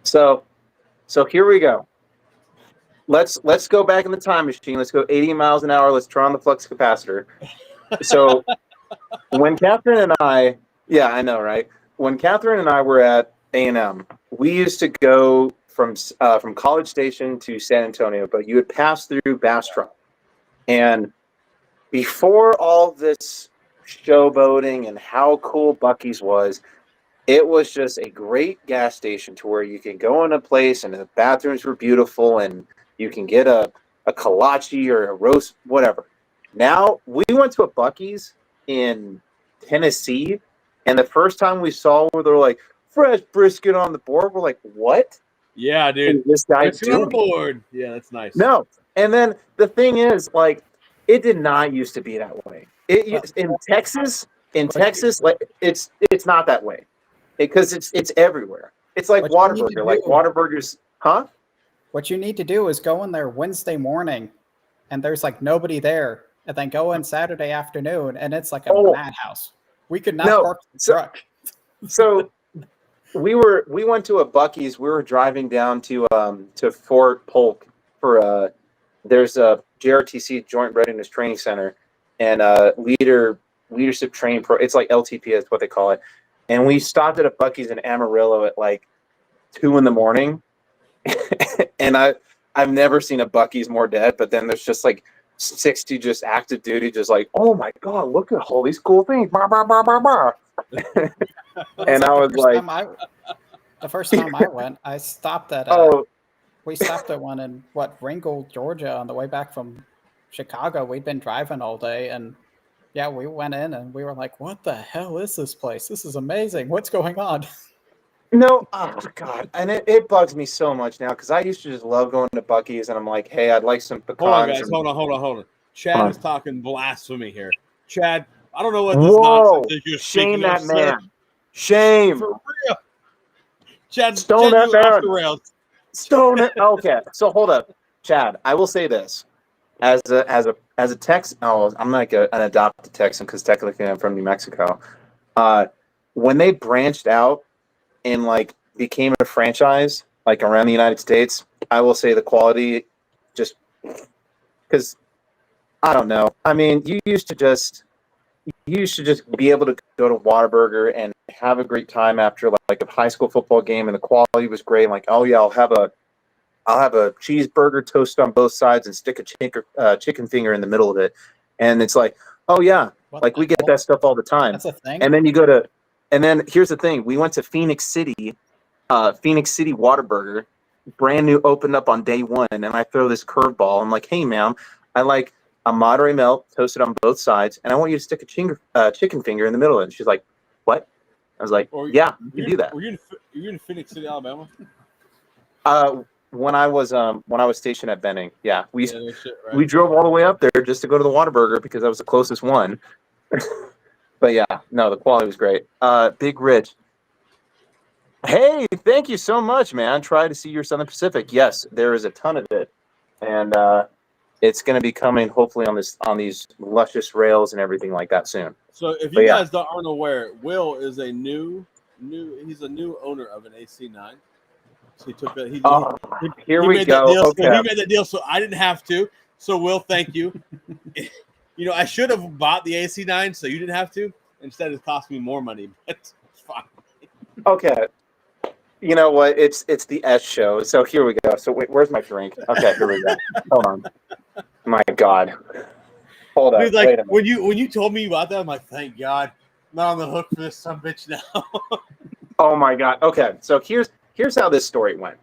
[SPEAKER 2] So here we go. Let's go back in the time machine. Let's go 80 miles an hour. Let's turn on the flux capacitor. So when Catherine and I, yeah, I know, right? When Catherine and I were at A&M, we used to go from College Station to San Antonio, but you would pass through Bastrop. And before all this showboating and how cool Bucky's was, it was just a great gas station to where you can go in a place and the bathrooms were beautiful and you can get a kolache or a roast, whatever. Now, we went to a Bucky's in Tennessee, and the first time we saw where they're like, fresh brisket on the board, we're like, what?
[SPEAKER 1] Yeah, dude.
[SPEAKER 2] Is this guy
[SPEAKER 1] Let's get on
[SPEAKER 2] doing?
[SPEAKER 1] board. Yeah, that's nice.
[SPEAKER 2] No. And then the thing is, like, it did not used to be that way. In Texas, like it's not that way because it's everywhere. It's like
[SPEAKER 3] What you need to
[SPEAKER 2] Whataburger. Like
[SPEAKER 3] do-
[SPEAKER 2] Whataburger's, huh?
[SPEAKER 3] What you need to do is go in there Wednesday morning, and there's like nobody there, and then go in Saturday afternoon, and it's like a
[SPEAKER 2] Oh.
[SPEAKER 3] madhouse. We could not
[SPEAKER 2] No,
[SPEAKER 3] park the
[SPEAKER 2] so-
[SPEAKER 3] truck.
[SPEAKER 2] So we went to a Bucky's. We were driving down to Fort Polk for there's a JRTC Joint Readiness Training Center and leadership training pro. It's like LTP is what they call it. And we stopped at a Bucky's in Amarillo at like 2 a.m. And I've never seen a Bucky's more dead. But then there's just like 60 just active duty, just like, oh my God, look at all these cool things. Bah, bah, bah, bah, bah. And I was like,
[SPEAKER 3] The first time I went, I stopped at
[SPEAKER 2] oh,
[SPEAKER 3] we stopped at one in Ringgold, Georgia, on the way back from Chicago. We'd been driving all day, and yeah, we went in and we were like, "What the hell is this place? This is amazing. What's going on?"
[SPEAKER 2] no, oh God. And it bugs me so much now because I used to just love going to Bucky's and I'm like, hey, I'd like some pecans.
[SPEAKER 1] Hold on, guys.
[SPEAKER 2] and-
[SPEAKER 1] Hold on. Chad
[SPEAKER 2] Hold on.
[SPEAKER 1] is talking blasphemy here. Chad, I don't know what this
[SPEAKER 2] Whoa,
[SPEAKER 1] nonsense is you're
[SPEAKER 2] shame
[SPEAKER 1] speaking of,
[SPEAKER 2] that
[SPEAKER 1] sir.
[SPEAKER 2] man. Shame.
[SPEAKER 1] For real. Chad,
[SPEAKER 2] Stone
[SPEAKER 1] Chad,
[SPEAKER 2] that
[SPEAKER 1] you're off
[SPEAKER 2] man.
[SPEAKER 1] the rails.
[SPEAKER 2] Stone it. Okay, so hold up. Chad, I will say this as a Texan. Oh, I'm like an adopted Texan because technically I'm from New Mexico. When they branched out and like became a franchise like around the United States, I will say the quality just because I don't know. I mean, you used to just be able to go to Whataburger and have a great time after like a high school football game, and the quality was great. Like, oh yeah, I'll have a cheeseburger, toast on both sides, and stick a chicken finger in the middle of it. And it's like, oh yeah,
[SPEAKER 3] What
[SPEAKER 2] like
[SPEAKER 3] the
[SPEAKER 2] we get
[SPEAKER 3] hell?
[SPEAKER 2] that stuff all the time.
[SPEAKER 3] That's a thing.
[SPEAKER 2] And then and then here's the thing: we went to Phoenix City Whataburger, brand new, opened up on day one, and I throw this curveball. I'm like, hey ma'am, I like a Monterey Melt toasted on both sides, and I want you to stick a chicken finger in the middle of it. And she's like, what? I was like, yeah, you can do that.
[SPEAKER 1] Were you in Phoenix City, Alabama?
[SPEAKER 2] When I was stationed at Benning, yeah, we
[SPEAKER 1] No shit, right?
[SPEAKER 2] we drove all the way up there just to go to the Whataburger because that was the closest one. But yeah, no, the quality was great. Big Rich, hey, thank you so much, man. Try to see your Southern Pacific. Yes, there is a ton of it, and it's going to be coming hopefully on these luscious rails and everything like that soon.
[SPEAKER 1] So if
[SPEAKER 2] But
[SPEAKER 1] you
[SPEAKER 2] yeah.
[SPEAKER 1] guys aren't aware, Will is a new he's a new owner of an AC9. So he took that.
[SPEAKER 2] Here
[SPEAKER 1] he
[SPEAKER 2] we
[SPEAKER 1] made
[SPEAKER 2] go.
[SPEAKER 1] That deal,
[SPEAKER 2] Okay.
[SPEAKER 1] So he made that deal, so I didn't have to. So Will, thank you. You know, I should have bought the AC9 so you didn't have to. Instead, it cost me more money, but it's fine.
[SPEAKER 2] Okay. You know what? It's the S show. So here we go. So wait, where's my drink? Okay, here we go. Hold on. My God. Hold on.
[SPEAKER 1] Dude, like
[SPEAKER 2] Wait a minute.
[SPEAKER 1] when you told me about that, I'm like, thank God, I'm not on the hook for this son of a bitch now.
[SPEAKER 2] Oh my God. Okay. So here's how this story went.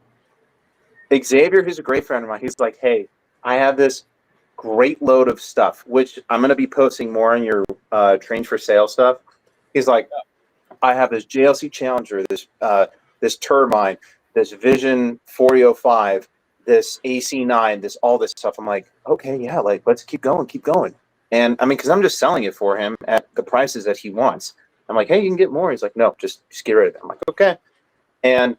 [SPEAKER 2] Xavier, who's a great friend of mine, he's like, hey, I have this great load of stuff, which I'm going to be posting more on your Trains for Sale stuff. He's like, I have this JLC Challenger, this turbine, this Vision 4005, this AC9, this all this stuff. I'm like, okay, yeah, like let's keep going. And I mean, because I'm just selling it for him at the prices that he wants. I'm like, hey, you can get more. He's like, no, just get rid of it. I'm like, okay. And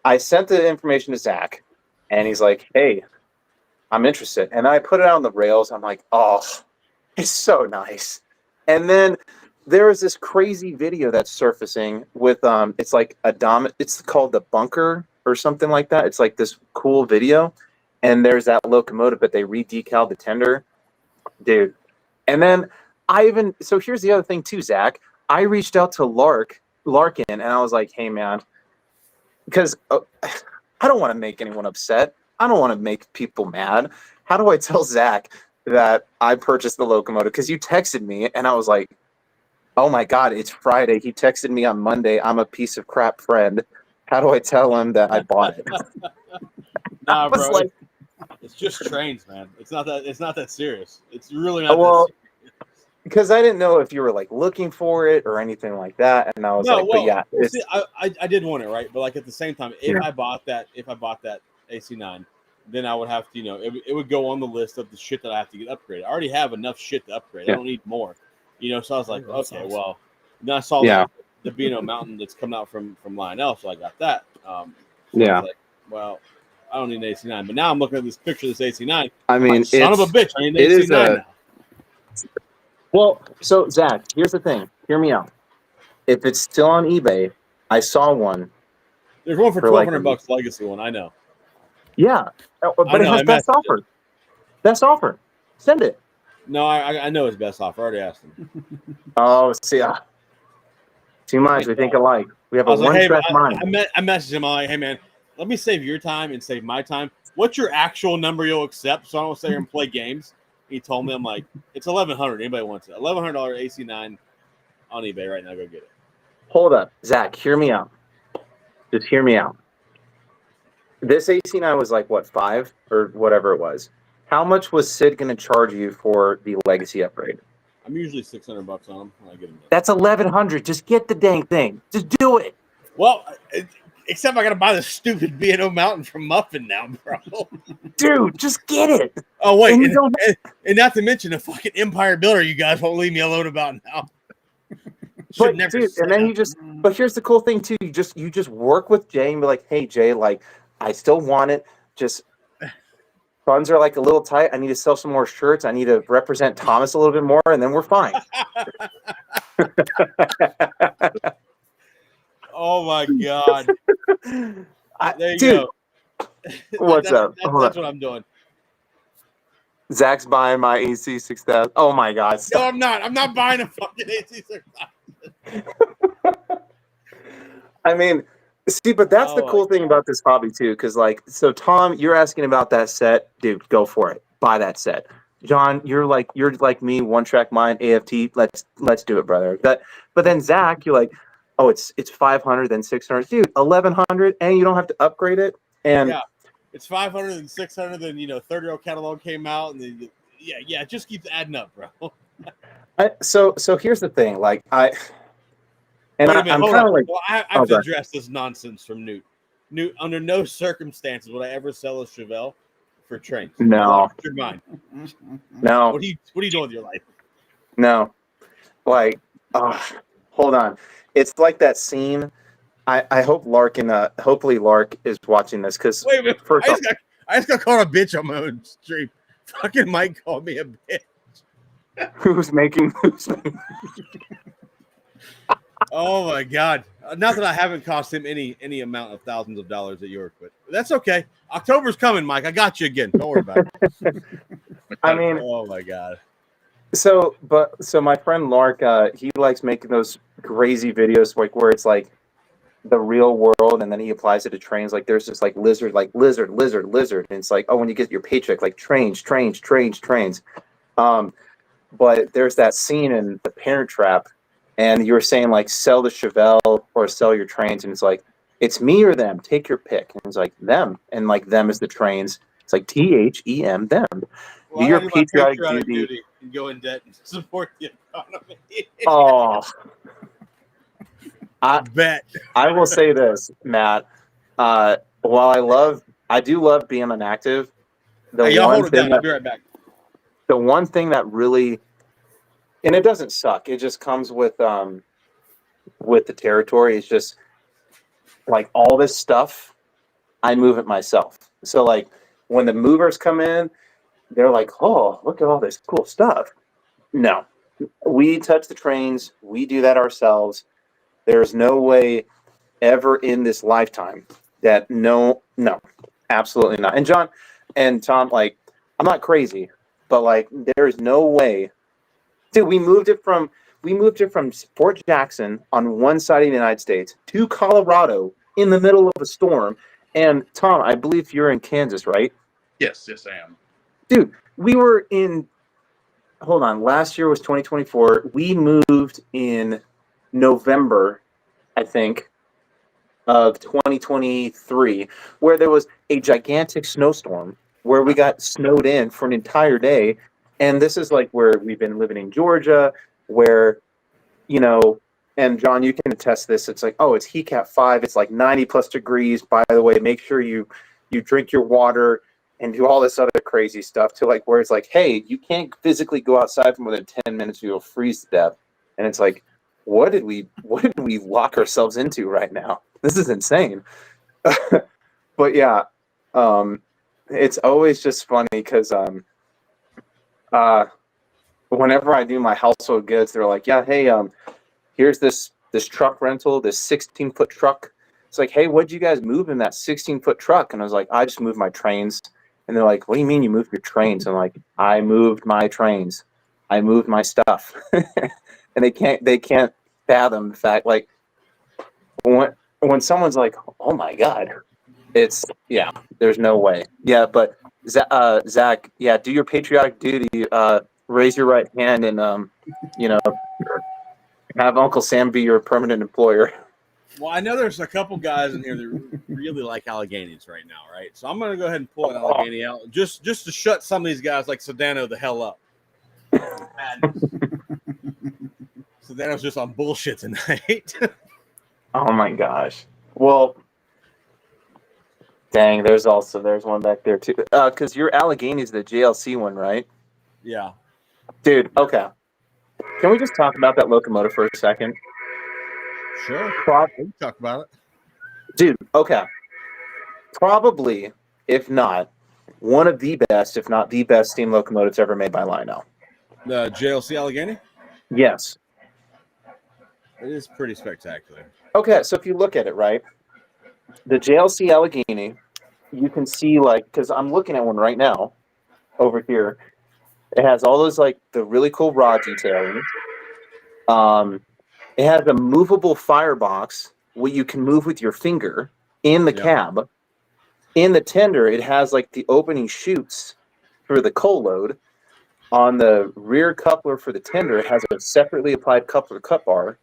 [SPEAKER 2] I sent the information to Zach, and he's like, hey, I'm interested. And I put it out on the rails. I'm like, oh, it's so nice. And then there was this crazy video that's surfacing with it's like it's called the Bunker or something like that. It's like this cool video, and there's that locomotive, but they re-decaled the tender, dude. And then so here's the other thing too, Zach. I reached out to Larkin, and I was like, hey man, because I don't want to make anyone upset. I don't want to make people mad. How do I tell Zach that I purchased the locomotive? Because you texted me, and I was like, oh my God, it's Friday. He texted me on Monday. I'm a piece of crap friend. How do I tell him that I bought it?
[SPEAKER 1] Nah, bro.
[SPEAKER 2] like-
[SPEAKER 1] it's just trains, man. It's not that serious. It's really not
[SPEAKER 2] Well,
[SPEAKER 1] that serious.
[SPEAKER 2] because I didn't know if you were like looking for it or anything like that, and I was but yeah, it's,
[SPEAKER 1] see, I did want it, right? But like at the same time, if
[SPEAKER 2] Yeah.
[SPEAKER 1] I bought that AC9, then I would have to, you know, it would go on the list of the shit that I have to get upgraded. I already have enough shit to upgrade.
[SPEAKER 2] Yeah.
[SPEAKER 1] I don't need more, you know. So I was like,
[SPEAKER 3] Oh, that's
[SPEAKER 1] okay,
[SPEAKER 3] awesome.
[SPEAKER 1] well, then I saw
[SPEAKER 2] Yeah.
[SPEAKER 1] the Beano Mountain that's coming out from Lionel, so I got that. So I
[SPEAKER 2] Yeah.
[SPEAKER 1] was like, well, I don't need an AC9, but now I'm looking at this picture of this AC9.
[SPEAKER 2] I
[SPEAKER 1] I'm
[SPEAKER 2] mean,
[SPEAKER 1] like, son of a bitch, I need an
[SPEAKER 2] it is
[SPEAKER 1] AC9
[SPEAKER 2] a-
[SPEAKER 1] now.
[SPEAKER 2] Well, so Zach, here's the thing. Hear me out. If it's still on eBay, I saw one.
[SPEAKER 1] There's one for
[SPEAKER 2] for like
[SPEAKER 1] $1,200 legacy one. I know.
[SPEAKER 2] Yeah, but
[SPEAKER 1] I
[SPEAKER 2] it
[SPEAKER 1] know,
[SPEAKER 2] has
[SPEAKER 1] I
[SPEAKER 2] best
[SPEAKER 1] messaged
[SPEAKER 2] offer. Best offer. Send it.
[SPEAKER 1] No, I know his best offer. I already asked him.
[SPEAKER 2] Oh, see, too much. We think alike. We have
[SPEAKER 1] I
[SPEAKER 2] a
[SPEAKER 1] was like, hey,
[SPEAKER 2] one-track mind.
[SPEAKER 1] I messaged him. I'm like, hey, man, let me save your time and save my time. What's your actual number you'll accept so I don't sit here and play games? He told me, I'm like, it's $1,100. Anybody wants it? $1,100 AC9 on eBay right now. Go get it.
[SPEAKER 2] Hold up, Zach. Hear me out. Just hear me out. This AC9 was like what, 5 or whatever it was. How much was Sid going to charge you for the legacy upgrade?
[SPEAKER 1] I'm usually $600 on them when I get them.
[SPEAKER 2] That's $1,100. Just get the dang thing. Just do it.
[SPEAKER 1] Well, except I got to buy the stupid B&O Mountain from Muffin now, bro.
[SPEAKER 2] Dude, just get it.
[SPEAKER 1] Oh, wait.
[SPEAKER 2] And you don't-
[SPEAKER 1] And not to mention the fucking Empire Builder you guys won't leave me alone about now.
[SPEAKER 2] But dude, and then but here's the cool thing too. You just work with Jay and be like, hey Jay, like I still want it. Just funds are like a little tight. I need to sell some more shirts. I need to represent Thomas a little bit more, and then we're fine.
[SPEAKER 1] Oh my God! There you
[SPEAKER 2] Dude,
[SPEAKER 1] go.
[SPEAKER 2] what's up? Hold
[SPEAKER 1] That's
[SPEAKER 2] on.
[SPEAKER 1] what I'm doing.
[SPEAKER 2] Zach's buying my AC 6000. Oh my God!
[SPEAKER 1] No,
[SPEAKER 2] Stop.
[SPEAKER 1] I'm not. I'm not buying a fucking AC.
[SPEAKER 2] I mean, see, but that's the
[SPEAKER 1] Oh,
[SPEAKER 2] cool
[SPEAKER 1] my
[SPEAKER 2] thing about this hobby too, because like, so Tom, you're asking about that set, dude. Go for it. Buy that set. John, you're like me, one track mind, AFT. Let's do it, brother. But then Zach, you're like, oh, it's 500, then 600, dude, 1100, and you don't have to upgrade it. And
[SPEAKER 1] Yeah, it's 500 and 600. Then 30-year-old catalog came out, and then it just keeps adding up, bro.
[SPEAKER 2] so here's the thing, like
[SPEAKER 1] Wait a minute,
[SPEAKER 2] I'm
[SPEAKER 1] hold
[SPEAKER 2] kind
[SPEAKER 1] on.
[SPEAKER 2] of like,
[SPEAKER 1] Well, I have to
[SPEAKER 2] okay.
[SPEAKER 1] address this nonsense from Newt. Newt, under no circumstances would I ever sell a Chevelle for trains.
[SPEAKER 2] No.
[SPEAKER 1] Your mind.
[SPEAKER 2] No,
[SPEAKER 1] What are you doing with your life?
[SPEAKER 2] no, like, hold on. It's like that scene. I hope hopefully Lark is watching this, because
[SPEAKER 1] Wait a minute.
[SPEAKER 2] first off,
[SPEAKER 1] I just got called a bitch on my own stream. Fucking Mike called me a bitch.
[SPEAKER 2] who's making
[SPEAKER 1] Oh my God! Not that I haven't cost him any amount of thousands of dollars at York, but that's okay. October's coming, Mike. I got you again. Don't worry about it.
[SPEAKER 2] I mean,
[SPEAKER 1] Oh my God!
[SPEAKER 2] so my friend Lark, he likes making those crazy videos like where it's like the real world, and then he applies it to trains. Like there's just like lizard, and it's like, oh, when you get your paycheck, like trains. But there's that scene in The Parent Trap, and you were saying like sell the Chevelle or sell your trains, and it's like, it's me or them, take your pick. And it's like them, and like them is the trains. It's like THEM, them.
[SPEAKER 1] Well,
[SPEAKER 2] Do your
[SPEAKER 1] I gotta do my
[SPEAKER 2] patriotic duty.
[SPEAKER 1] and go in debt and support the economy.
[SPEAKER 2] Oh,
[SPEAKER 1] Bet.
[SPEAKER 2] I will say this, Matt. While I do love being inactive,
[SPEAKER 1] Hey, y'all hold it down. I'll be right back.
[SPEAKER 2] the one thing that really, and it doesn't suck, it just comes with the territory, is just like all this stuff, I move it myself. So like when the movers come in, they're like, oh, look at all this cool stuff. No, we touch the trains, we do that ourselves. There's no way ever in this lifetime that no, absolutely not. And John and Tom, like, I'm not crazy, but like there is no way. Dude, we moved it from Fort Jackson on one side of the United States to Colorado in the middle of a storm. And Tom, I believe you're in Kansas, right?
[SPEAKER 5] Yes, I am.
[SPEAKER 2] Dude, we were in, hold on, last year was 2024. We moved in November, I think, of 2023, where there was a gigantic snowstorm where we got snowed in for an entire day. And this is like where we've been living in Georgia, where, and John, you can attest this. It's like, oh, it's heat cap 5. It's like 90 plus degrees. By the way, make sure you drink your water and do all this other crazy stuff, to like where it's like, hey, you can't physically go outside for more than 10 minutes or you'll freeze to death. And it's like, what did we lock ourselves into right now? This is insane. But yeah, it's always just funny because whenever I do my household goods, they're like, yeah, hey, here's this truck rental, this 16-foot truck. It's like, hey, what'd you guys move in that 16-foot truck? And I was like, I just moved my trains. And they're like, what do you mean you moved your trains? I'm like, I moved my trains. I moved my stuff. And they can't fathom the fact, like, when someone's like, oh my God, it's, yeah, there's no way. Yeah, but Zach, yeah, do your patriotic duty, raise your right hand, and have Uncle Sam be your permanent employer.
[SPEAKER 1] Well, I know there's a couple guys in here that really like Alleghenies right now, right? So I'm going to go ahead and pull an Allegheny out just to shut some of these guys like Sedano the hell up. Sedano's just on bullshit tonight.
[SPEAKER 2] Oh my gosh. Well, dang, there's one back there too. Because your Allegheny's the JLC one, right?
[SPEAKER 1] Yeah.
[SPEAKER 2] Dude, okay. Can we just talk about that locomotive for a second?
[SPEAKER 1] Sure. We can talk about it.
[SPEAKER 2] Dude, okay. Probably, if not, one of the best, if not the best, steam locomotives ever made by Lionel.
[SPEAKER 1] The JLC Allegheny?
[SPEAKER 2] Yes.
[SPEAKER 1] It is pretty spectacular.
[SPEAKER 2] Okay, so if you look at it, right, the JLC Allegheny, you can see, like, because I'm looking at one right now over here. It has all those, like, the really cool rod detailing. It has a movable firebox where you can move with your finger in the cab. In the tender, it has, like, the opening chutes for the coal load. On the rear coupler for the tender, it has a separately applied coupler cut bar.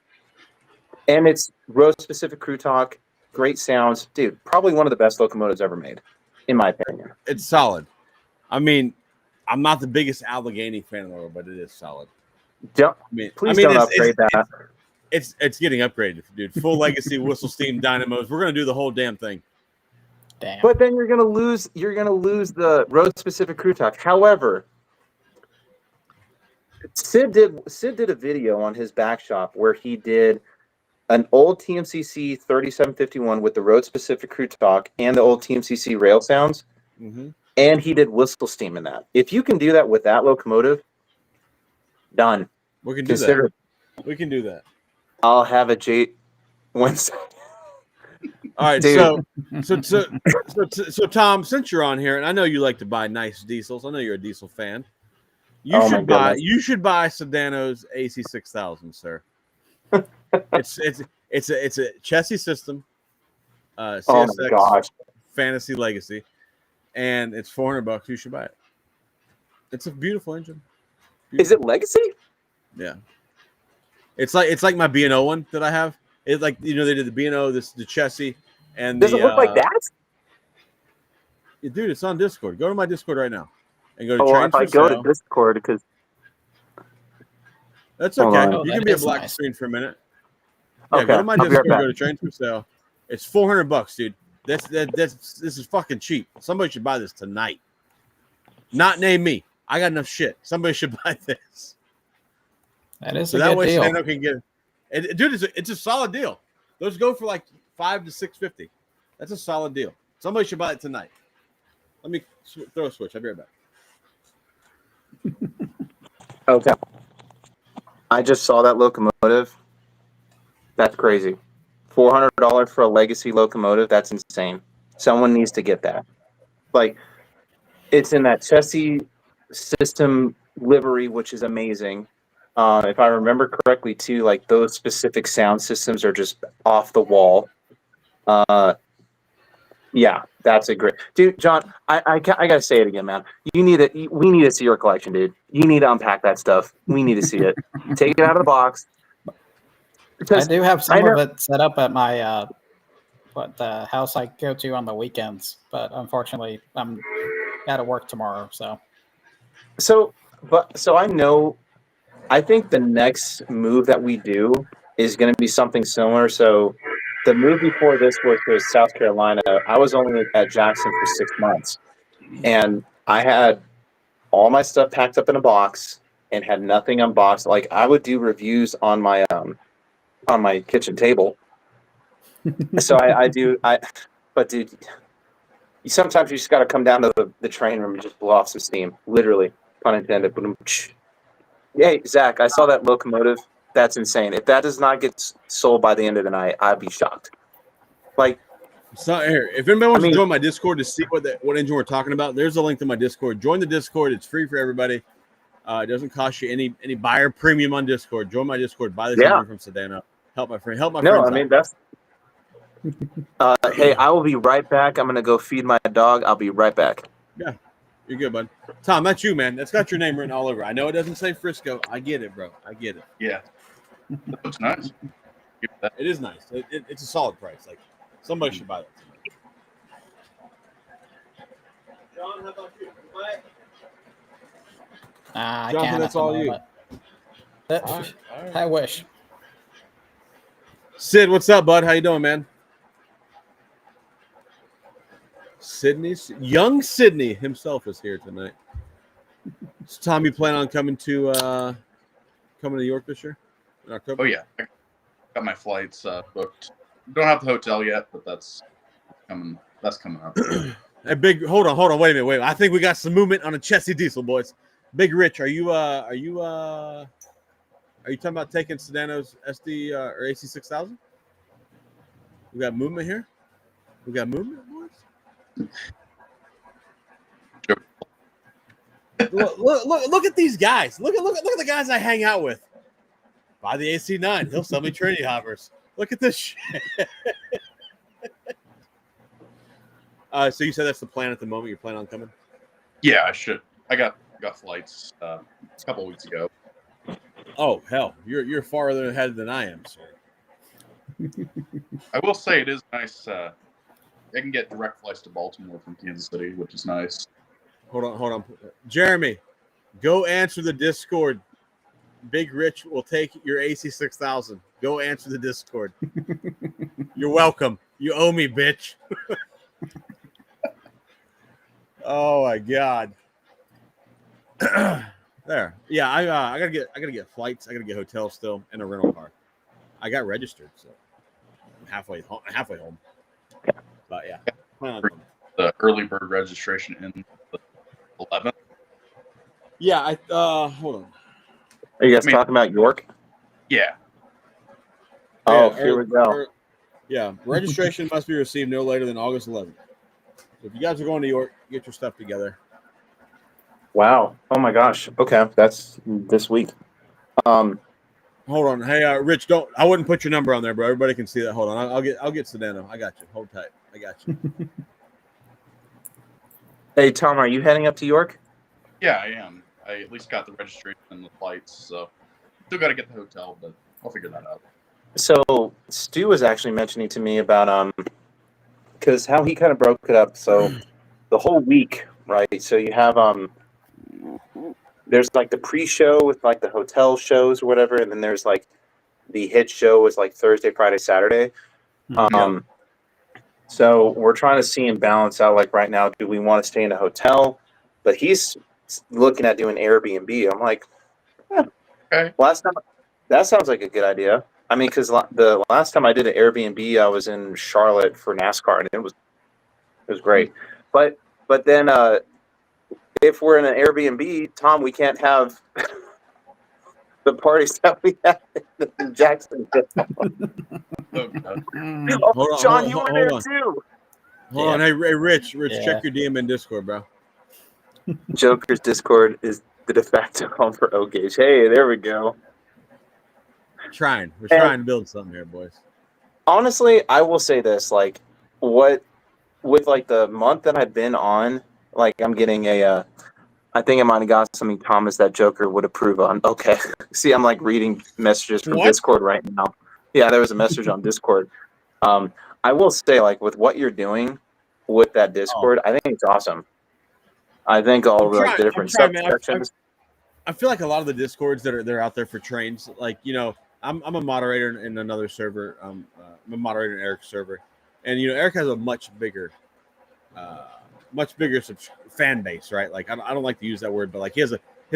[SPEAKER 2] And it's road-specific crew talk, great sounds. Dude, probably one of the best locomotives ever made, in my opinion.
[SPEAKER 1] It's solid. I mean, I'm not the biggest Allegheny fan in the world, but it is solid.
[SPEAKER 2] Don't upgrade that.
[SPEAKER 1] It's getting upgraded, dude. Full legacy whistle steam dynamos. We're gonna do the whole damn thing.
[SPEAKER 3] Damn.
[SPEAKER 2] But then you're gonna lose the road-specific crew talk. However, Sid did a video on his back shop where he did an old TMCC 3751 with the road-specific crew talk and the old TMCC rail sounds, and he did whistle steam in that. If you can do that with that locomotive, done.
[SPEAKER 1] We can do that. We can do that.
[SPEAKER 2] I'll have a J Wednesday.
[SPEAKER 1] All right,
[SPEAKER 2] Dude.
[SPEAKER 1] so Tom, since you're on here, and I know you like to buy nice diesels, I know you're a diesel fan. You should buy Sedano's AC6000, sir. It's a chassis system, CSX
[SPEAKER 2] Oh my gosh.
[SPEAKER 1] Fantasy Legacy, and it's $400. You should buy it. It's a beautiful engine.
[SPEAKER 2] Is it Legacy?
[SPEAKER 1] Yeah. It's like my B&O one that I have. It's like, they did the B&O, the chassis, and
[SPEAKER 2] does it look like that?
[SPEAKER 1] Dude, it's on Discord. Go to my Discord right now and go to
[SPEAKER 2] If I go to Discord, because
[SPEAKER 1] that's okay.
[SPEAKER 3] Oh,
[SPEAKER 1] You
[SPEAKER 3] that
[SPEAKER 1] can be a
[SPEAKER 3] is
[SPEAKER 1] black
[SPEAKER 3] nice.
[SPEAKER 1] screen for a minute. Yeah,
[SPEAKER 2] okay,
[SPEAKER 1] go to my
[SPEAKER 2] I'll be right
[SPEAKER 1] Discord.
[SPEAKER 2] back.
[SPEAKER 1] Go to Trains for Sale. It's $400, dude. This is fucking cheap. Somebody should buy this tonight. Not name me. I got enough shit. Somebody should buy this.
[SPEAKER 3] That is
[SPEAKER 1] So
[SPEAKER 3] a
[SPEAKER 1] that
[SPEAKER 3] good
[SPEAKER 1] way
[SPEAKER 3] deal.
[SPEAKER 1] Sano can get it. Dude, it's a solid deal. Those go for like $500 to $650. That's a solid deal. Somebody should buy it tonight. Let me throw a switch. I'll be right back.
[SPEAKER 2] Okay. I just saw that locomotive. That's crazy. $400 for a legacy locomotive. That's insane. Someone needs to get that. Like, it's in that chassis system livery, which is amazing. If I remember correctly, too, like those specific sound systems are just off the wall. Yeah, that's a great dude, John. I gotta say it again, man. We need to see your collection, dude. You need to unpack that stuff. We need to see it. Take it out of the box.
[SPEAKER 3] I do have some of it set up at my the house I go to on the weekends, but unfortunately, I'm out of work tomorrow. So
[SPEAKER 2] I think the next move that we do is going to be something similar. So the move before this was to South Carolina. I was only at Jackson for 6 months, and I had all my stuff packed up in a box and had nothing unboxed. Like, I would do reviews on my kitchen table. So but dude, sometimes you just got to come down to the train room and just blow off some steam. Literally, pun intended. Hey, Zach, I saw that locomotive. That's insane. If that does not get sold by the end of the night, I'd be shocked. Like,
[SPEAKER 1] it's not here. If anybody wants to join my Discord to see what engine we're talking about, there's a link to my Discord. Join the Discord. It's free for everybody. It doesn't cost you any buyer premium on Discord. Join my Discord. Buy this engine from Sedano. Help my friend. Help my friends.
[SPEAKER 2] No, I mean that's. Hey, I will be right back. I'm gonna go feed my dog. I'll be right back.
[SPEAKER 1] Yeah, you're good, bud. Tom, that's you, man. That's got your name written all over. I know it doesn't say Frisco. I get it, bro. I get it.
[SPEAKER 5] Yeah, that looks nice.
[SPEAKER 1] It is nice. It's a solid price. Like, somebody should buy that. John, how about you?
[SPEAKER 3] I
[SPEAKER 1] Jonathan,
[SPEAKER 3] can't.
[SPEAKER 1] that's all you.
[SPEAKER 3] All right. I wish.
[SPEAKER 1] Sid, what's up, bud? How you doing, man? Young Sydney himself is here tonight. So, Tom, you plan on coming to York this year in October?
[SPEAKER 5] Oh yeah, I got my flights booked. Don't have the hotel yet, but that's coming. That's coming up.
[SPEAKER 1] Hey, big. Hold on. Wait a minute. I think we got some movement on a Chessie Diesel, boys. Big Rich, are you talking about taking Sedano's SD or AC6000? We got movement here. We got movement, boys. Look at these guys. Look at the guys I hang out with. Buy the AC9. He'll sell me Trinity hoppers. Look at this shit. So you said that's the plan at the moment. You plan on coming?
[SPEAKER 5] Yeah, I should. I got flights a couple weeks ago.
[SPEAKER 1] Oh hell, you're farther ahead than I am, sir.
[SPEAKER 5] I will say it is nice. I can get direct flights to Baltimore from Kansas City, which is nice.
[SPEAKER 1] Hold on. Jeremy, go answer the Discord. Big Rich will take your AC6000. Go answer the Discord. You're welcome. You owe me, bitch. Oh my god. There. Yeah, I gotta get flights. I gotta get hotels still and a rental car. I got registered, so I'm halfway home. But yeah, plan on coming.
[SPEAKER 5] The early bird registration in the 11th.
[SPEAKER 1] Yeah, hold on.
[SPEAKER 2] Are you guys talking about York?
[SPEAKER 5] Yeah.
[SPEAKER 2] Oh,
[SPEAKER 1] Yeah,
[SPEAKER 2] here we go.
[SPEAKER 1] Yeah, registration must be received no later than August 11th. So if you guys are going to York, get your stuff together.
[SPEAKER 2] Wow. Oh my gosh. Okay, that's this week.
[SPEAKER 1] Hold on. Hey, Rich, I wouldn't put your number on there, bro. Everybody can see that. Hold on. I'll get Sedano. I got you. Hold tight. I got you.
[SPEAKER 2] Hey, Tom, are you heading up to York?
[SPEAKER 5] Yeah, I am. I at least got the registration and the flights, so still got to get the hotel, but I'll figure that out.
[SPEAKER 2] So Stu was actually mentioning to me about because how he kind of broke it up. So the whole week, right? So you have there's like the pre-show with like the hotel shows or whatever, and then there's like the hit show is like Thursday, Friday, Saturday. So we're trying to see and balance out, like right now, do we want to stay in a hotel? But he's looking at doing Airbnb. I'm like,
[SPEAKER 5] Okay.
[SPEAKER 2] last time, that sounds like a good idea. I mean, because the last time I did an Airbnb, I was in Charlotte for NASCAR, and it was great. But then if we're in an Airbnb, Tom, we can't have the parties that we had in Jacksonville. Oh, John, you were there too.
[SPEAKER 1] Hold on. Hey, Rich,
[SPEAKER 3] Yeah.
[SPEAKER 1] check your DM in Discord, bro.
[SPEAKER 2] Joker's Discord is the de facto home for O-Gauge. Hey, there we go.
[SPEAKER 1] We're trying to build something here, boys.
[SPEAKER 2] Honestly, I will say this, like, with like the month that I've been on, like I'm getting I think I might have got something, Thomas, that Joker would approve on. Okay. See, I'm like reading messages from Discord right now. Yeah, there was a message on Discord. I will say, like, with what you're doing with that Discord, I think it's awesome. I think all the different subsections.
[SPEAKER 1] I feel like a lot of the Discords that are out there for trains, like, you know, I'm a moderator in another server. I'm a moderator in Eric's server, and you know, Eric has a much bigger fan base, right? Like, I don't like to use that word, but like his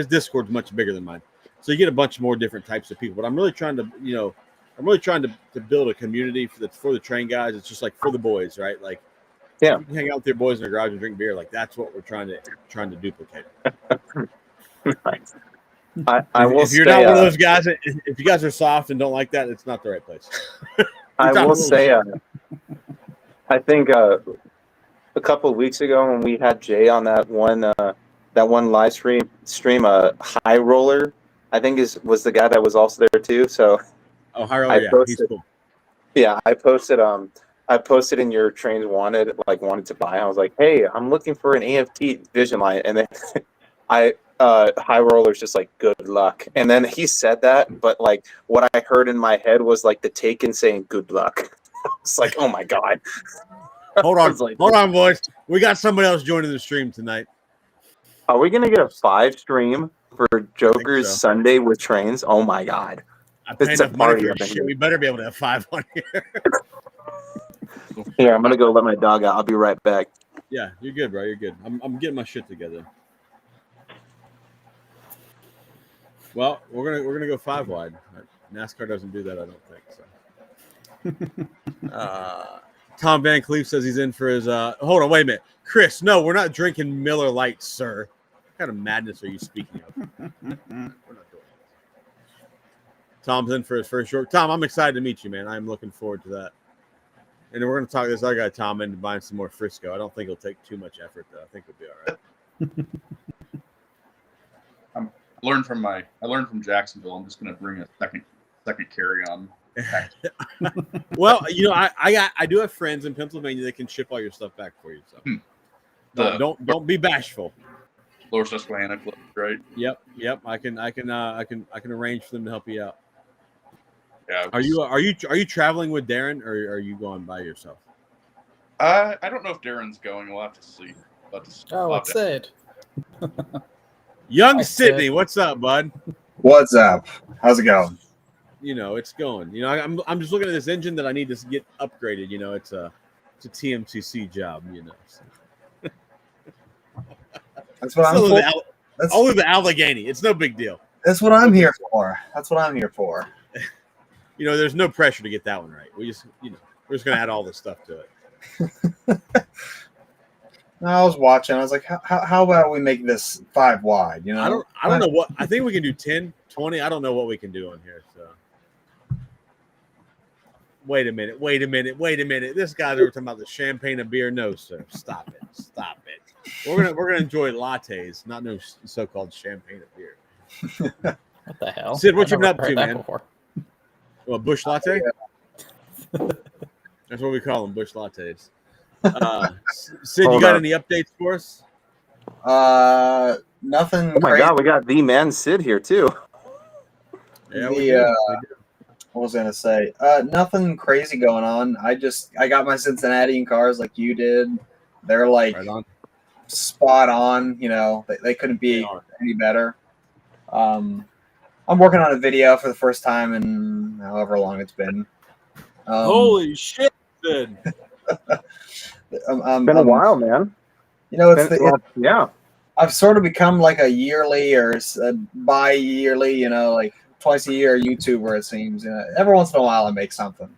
[SPEAKER 1] Discord's much bigger than mine, so you get a bunch more different types of people. But I'm really trying to, you know, to build a community for the train guys. It's just like for the boys, right? Like, yeah, you can hang out with your boys in the garage and drink beer. Like, that's what we're trying to duplicate.
[SPEAKER 2] Nice. I will
[SPEAKER 1] if you're not one of those guys, if you guys are soft and don't like that, it's not the right place.
[SPEAKER 2] I will say, I think a couple of weeks ago when we had Jay on that one live stream, High Roller, I think was the guy that was also there too. So,
[SPEAKER 1] High Roller, he's cool.
[SPEAKER 2] Yeah, I posted in your trains wanted to buy. I was like, hey, I'm looking for an AFT Vision Light, and then High Roller's just like, good luck. And then he said that, but like what I heard in my head was like the Taken saying good luck. It's like, oh my god.
[SPEAKER 1] Hold on, boys. We got somebody else joining the stream tonight.
[SPEAKER 2] Are we gonna get a 5 stream for Joker's Sunday with trains? Oh my god.
[SPEAKER 1] I pay enough money for shit. We better be able to have 5 on here.
[SPEAKER 2] Here, I'm gonna go let my dog out. I'll be right back.
[SPEAKER 1] Yeah, you're good, bro. You're good. I'm getting my shit together. Well, we're gonna go 5 wide. NASCAR doesn't do that, I don't think so. Tom Van Cleef says he's in for his. Hold on, wait a minute, Chris. No, we're not drinking Miller Lite, sir. What kind of madness are you speaking of? We're not doing that. Tom's in for his first York. Tom, I'm excited to meet you, man. I'm looking forward to that. And we're going to talk this other guy, Tom, into buying some more Frisco. I don't think it'll take too much effort, though. I think we'll be all right.
[SPEAKER 5] I learned from Jacksonville. I'm just going to bring a second carry on.
[SPEAKER 1] Well, I do have friends in Pennsylvania that can ship all your stuff back for you. So don't be bashful.
[SPEAKER 5] Lower Susquehanna Club, right?
[SPEAKER 1] Yep. I can arrange for them to help you out.
[SPEAKER 5] Yeah.
[SPEAKER 1] Are you traveling with Darren, or are you going by yourself?
[SPEAKER 5] I don't know if Darren's going. We'll have to see.
[SPEAKER 3] Oh, it's Sid.
[SPEAKER 1] Young
[SPEAKER 3] Hi,
[SPEAKER 1] Sydney,
[SPEAKER 3] Sid.
[SPEAKER 1] what's up, bud?
[SPEAKER 6] What's up? How's it going?
[SPEAKER 1] It's going. I'm just looking at this engine that I need to get upgraded. It's a TMCC job. So.
[SPEAKER 6] That's what I'm for.
[SPEAKER 1] Only the Allegheny. It's no big deal.
[SPEAKER 6] That's what I'm here for. That's what I'm here for.
[SPEAKER 1] There's no pressure to get that one right. We just, we're just gonna add all this stuff to it.
[SPEAKER 6] I was watching. I was like, how about we make this 5 wide?
[SPEAKER 1] I don't know what. I think we can do 10, 20. I don't know what we can do on here. So. Wait a minute. This guy that we're talking about the champagne and beer. No, sir. Stop it. We're gonna enjoy lattes, not no so-called champagne and beer.
[SPEAKER 3] What the hell?
[SPEAKER 1] Sid, what
[SPEAKER 3] I've
[SPEAKER 1] you been
[SPEAKER 3] never
[SPEAKER 1] up to,
[SPEAKER 3] heard that
[SPEAKER 1] man?
[SPEAKER 3] before.
[SPEAKER 1] Well, bush latte. That's what we call them, bush lattes. Sid, you got any updates for us?
[SPEAKER 6] Nothing.
[SPEAKER 2] Oh my
[SPEAKER 6] crazy.
[SPEAKER 2] God, we got the man Sid here too.
[SPEAKER 1] Yeah, we do.
[SPEAKER 6] What was I gonna say? Nothing crazy going on. I got my Cincinnati in cars like you did. They're like
[SPEAKER 1] Right on.
[SPEAKER 6] spot on. They couldn't be any better. I'm working on a video for the first time in however long it's been.
[SPEAKER 1] Holy shit, Sid!
[SPEAKER 6] It's
[SPEAKER 2] Been a while, man. Yeah.
[SPEAKER 6] I've sort of become like a yearly or bi-yearly, like twice a year YouTuber. It seems. Every once in a while I make something.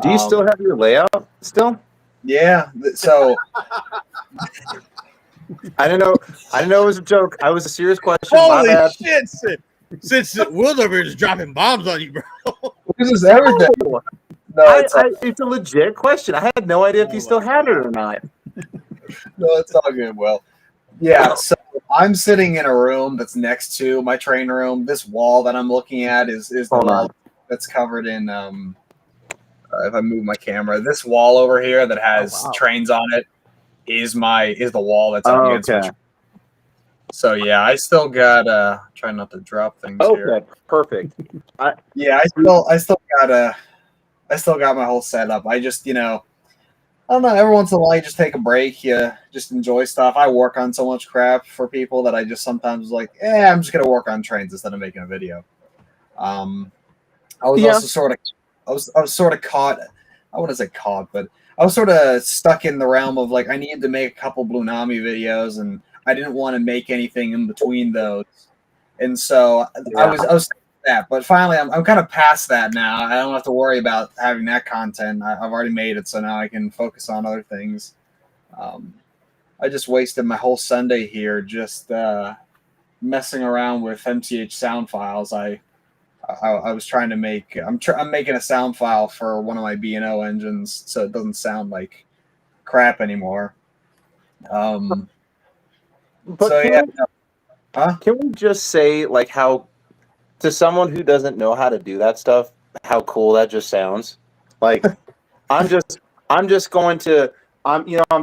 [SPEAKER 2] Do you still have your layout still?
[SPEAKER 6] Yeah. So
[SPEAKER 2] I didn't know it was a joke. I was a serious question. My
[SPEAKER 1] Holy
[SPEAKER 2] bad.
[SPEAKER 1] shit, Sid! Sid, Will's over here just dropping bombs on you, bro.
[SPEAKER 6] this is everything.
[SPEAKER 2] No,
[SPEAKER 6] No,
[SPEAKER 2] it's a legit question. I had no idea if you still had it or not.
[SPEAKER 6] no, it's all good. Well, yeah. So I'm sitting in a room that's next to my train room. This wall that I'm looking at is the
[SPEAKER 2] Hold
[SPEAKER 6] wall
[SPEAKER 2] on.
[SPEAKER 6] that's covered in. If I move my camera, this wall over here that has trains on it is the wall that's up against my
[SPEAKER 2] Okay.
[SPEAKER 6] train. So yeah, I still got trying not to drop things here.
[SPEAKER 2] Okay. Perfect.
[SPEAKER 6] Yeah, I still got my whole setup. I just, I don't know, every once in a while you just take a break, you just enjoy stuff. I work on so much crap for people that I just sometimes like, I'm just gonna work on trains instead of making a video. I was also sort of caught. I wouldn't say caught, but I was sort of stuck in the realm of like I needed to make a couple Blue Nami videos and I didn't want to make anything in between those. And so I was that, but finally I'm kind of past that now. I don't have to worry about having that content. I've already made it, so now I can focus on other things. I just wasted my whole Sunday here just messing around with MCH sound files. I was trying to make. I'm making a sound file for one of my B&O engines, so it doesn't sound like crap anymore.
[SPEAKER 2] But
[SPEAKER 6] So yeah.
[SPEAKER 2] can we just say like how to someone who doesn't know how to do that stuff, how cool that just sounds? Like I'm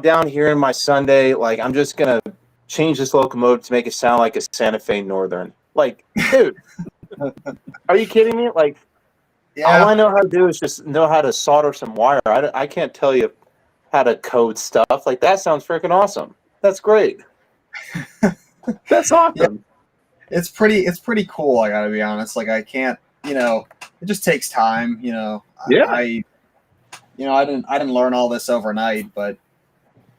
[SPEAKER 2] down here in my Sunday, like I'm just gonna change this locomotive to make it sound like a Santa Fe Northern. Like, dude, are you kidding me? Like, all I know how to do is just know how to solder some wire. I can't tell you how to code stuff. Like that sounds freaking awesome. That's great. That's awesome.
[SPEAKER 6] Yeah. It's pretty cool. I gotta be honest. Like I can't, it just takes time.
[SPEAKER 2] Yeah.
[SPEAKER 6] I didn't learn all this overnight, but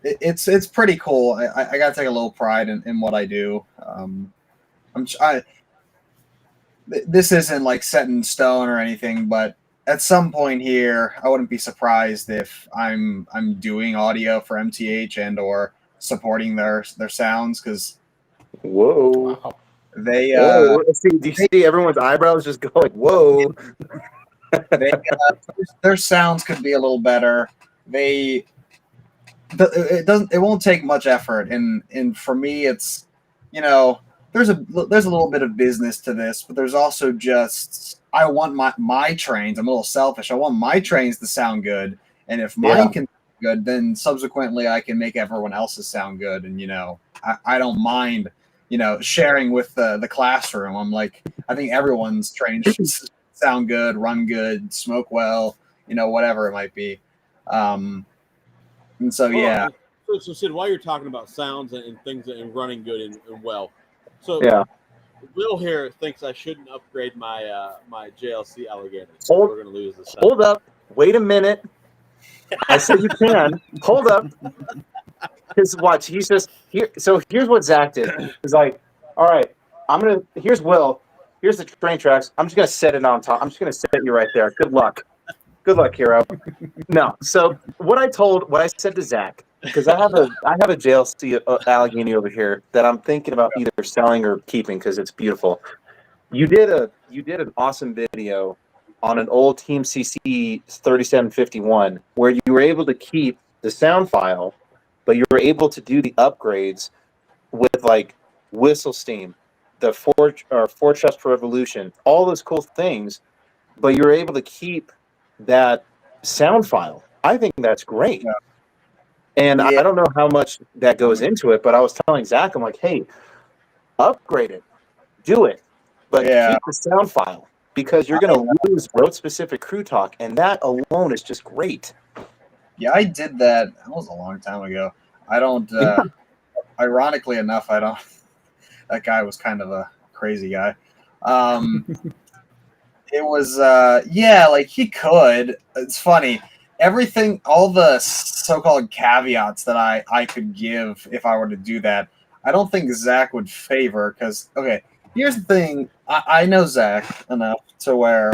[SPEAKER 6] it's pretty cool. I gotta take a little pride in what I do. This isn't like set in stone or anything, but at some point here, I wouldn't be surprised if I'm doing audio for MTH and or supporting their sounds because
[SPEAKER 2] Whoa.
[SPEAKER 3] Wow.
[SPEAKER 6] they
[SPEAKER 2] Whoa. Do you see everyone's eyebrows just go like, whoa?
[SPEAKER 6] they their sounds could be a little better. It won't take much effort, and for me, it's there's a little bit of business to this, but there's also just I want my trains. I'm a little selfish. I want my trains to sound good, and if mine can sound good, then subsequently I can make everyone else's sound good. And I don't mind sharing with the classroom. I'm like, I think everyone's trains should sound good, run good, smoke well, whatever it might be. And so yeah.
[SPEAKER 1] So Sid, while you're talking about sounds and things and running good and well, so
[SPEAKER 2] Yeah.
[SPEAKER 1] Will here thinks I shouldn't upgrade my my JLC Alligator.
[SPEAKER 2] Hold-
[SPEAKER 1] We're gonna lose this.
[SPEAKER 2] Hold up. Wait a minute. I said you can. Hold up. Because watch, he's just here. So here's what Zach did. He's like, all right, here's Will. Here's the train tracks. I'm just gonna set it on top. I'm just gonna set you right there. Good luck. Good luck, hero. No. So what I said to Zach, because I have a JLC Allegheny over here that I'm thinking about either selling or keeping because it's beautiful. You did an awesome video on an old Team CC 3751 where you were able to keep the sound file, but you were able to do the upgrades with like Whistle Steam, the Four Chest for Revolution, all those cool things, but you were able to keep that sound file. I think that's great.
[SPEAKER 6] Yeah.
[SPEAKER 2] And I don't know how much that goes into it, but I was telling Zach, I'm like, hey, upgrade it, do it, but keep the sound file because you're going to lose road-specific crew talk, and that alone is just great.
[SPEAKER 6] Yeah, I did that. That was a long time ago. I don't. Ironically enough, I don't. That guy was kind of a crazy guy. It was, like he could. It's funny. Everything, all the so-called caveats that I could give if I were to do that, I don't think Zach would favor. Because here's the thing: I know Zach enough to where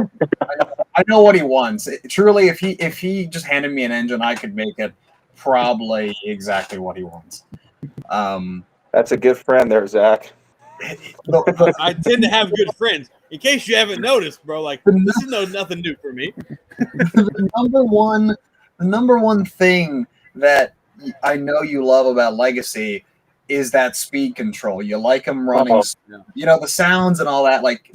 [SPEAKER 6] I know what he wants. Truly, if he just handed me an engine, I could make it probably exactly what he wants.
[SPEAKER 2] That's a good friend there, Zach.
[SPEAKER 1] I tend to have good friends. In case you haven't noticed, bro, like this is nothing new for me.
[SPEAKER 6] The number one thing that I know you love about Legacy is that speed control. You like them running, the sounds and all that. Like,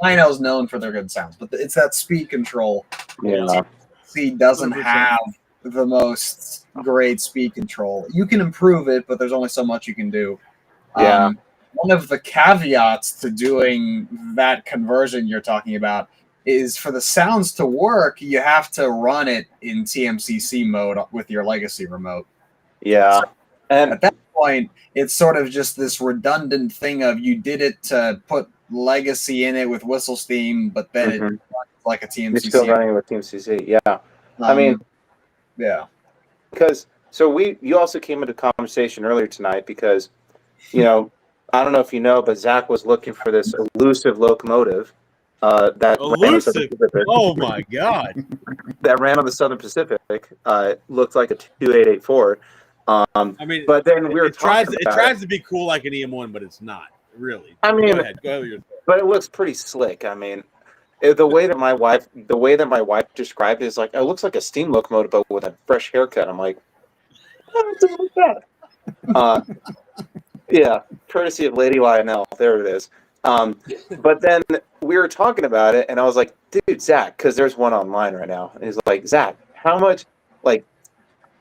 [SPEAKER 6] Lionel's known for their good sounds, but it's that speed control.
[SPEAKER 2] Yeah,
[SPEAKER 6] C doesn't
[SPEAKER 1] 100%.
[SPEAKER 6] have the most great speed control. You can improve it, but there's only so much you can do.
[SPEAKER 2] Yeah.
[SPEAKER 6] One of the caveats to doing that conversion you're talking about is for the sounds to work, you have to run it in TMCC mode with your Legacy remote.
[SPEAKER 2] Yeah. And
[SPEAKER 6] at that point, it's sort of just this redundant thing of you did it to put Legacy in it with Whistle Steam, but then it runs like a TMCC.
[SPEAKER 2] It's still running with TMCC, yeah.
[SPEAKER 6] Yeah.
[SPEAKER 2] Because you also came into conversation earlier tonight because, I don't know if you know, but Zach was looking for this elusive locomotive that
[SPEAKER 1] Elusive. Oh my god.
[SPEAKER 2] That ran on the Southern Pacific. Looked like a 2884.
[SPEAKER 1] I mean,
[SPEAKER 2] but then we were
[SPEAKER 1] it tries to be cool like an EM1, but it's not really.
[SPEAKER 2] I mean,
[SPEAKER 1] go ahead.
[SPEAKER 2] But it looks pretty slick. I mean, the way that my wife described it is like it looks like a steam locomotive, but with a fresh haircut. I'm like, what's up with that? Yeah, courtesy of Lady Lionel. There it is. But then we were talking about it, and I was like, dude, Zach, because there's one online right now. And he's like, Zach, how much, like,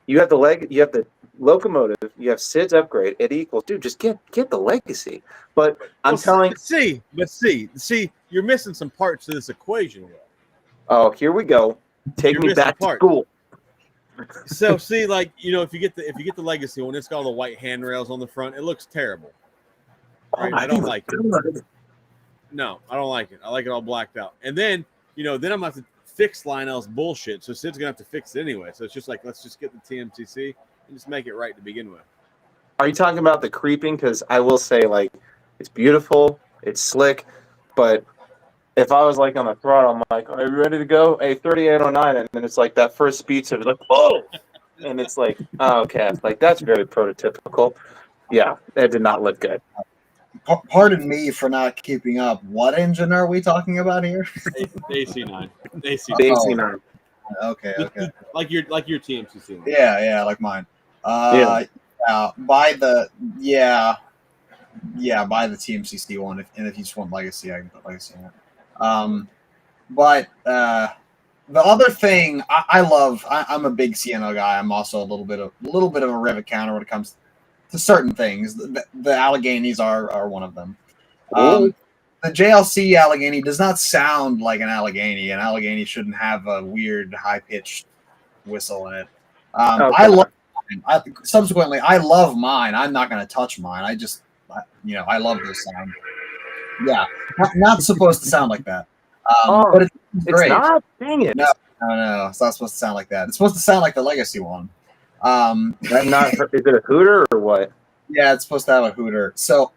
[SPEAKER 2] you have the locomotive, you have Sid's upgrade, it equals, dude, just get the Legacy. But
[SPEAKER 1] see, you're missing some parts to this equation.
[SPEAKER 2] Oh, here we go. Take me back to school.
[SPEAKER 1] So see, like, if you get the Legacy one, it's got all the white handrails on the front. It looks terrible. Right? I don't like it. No, I don't like it. I like it all blacked out. And then, then I'm gonna have to fix Lionel's bullshit. So Sid's gonna have to fix it anyway. So it's just like, let's just get the TMCC and just make it right to begin with.
[SPEAKER 2] Are you talking about the creeping? Because I will say, like, it's beautiful, it's slick, but if I was like on the throttle, I'm like, "Are you ready to go?" Hey, 3809, and then it's like that first speed to like, oh, and it's like, oh, okay, like that's very prototypical. Yeah, that did not look good.
[SPEAKER 6] Pardon me for not keeping up. What engine are we talking about here?
[SPEAKER 1] AC9. AC9.
[SPEAKER 2] The
[SPEAKER 6] Oh,
[SPEAKER 2] AC9.
[SPEAKER 6] okay, okay.
[SPEAKER 1] Like your TMCC.
[SPEAKER 6] Yeah, like mine.
[SPEAKER 2] Yeah.
[SPEAKER 6] Buy the buy the TMCC one. And if you just want Legacy, I can put Legacy in it. But the other thing I love, I'm a big CNO guy. I'm also a little bit of a Revit counter when it comes to certain things. The Alleghenies are one of them. The JLC Allegheny does not sound like an Allegheny. An Allegheny shouldn't have a weird high pitched whistle in it. I love mine. Subsequently, I love mine. I'm not going to touch mine. I love this sound. Yeah, not supposed to sound like that. But it's great.
[SPEAKER 2] It's not. Dang it.
[SPEAKER 6] No, it's not supposed to sound like that. It's supposed to sound like the Legacy one.
[SPEAKER 2] That not. Is it a hooter or what?
[SPEAKER 6] Yeah, it's supposed to have a hooter. So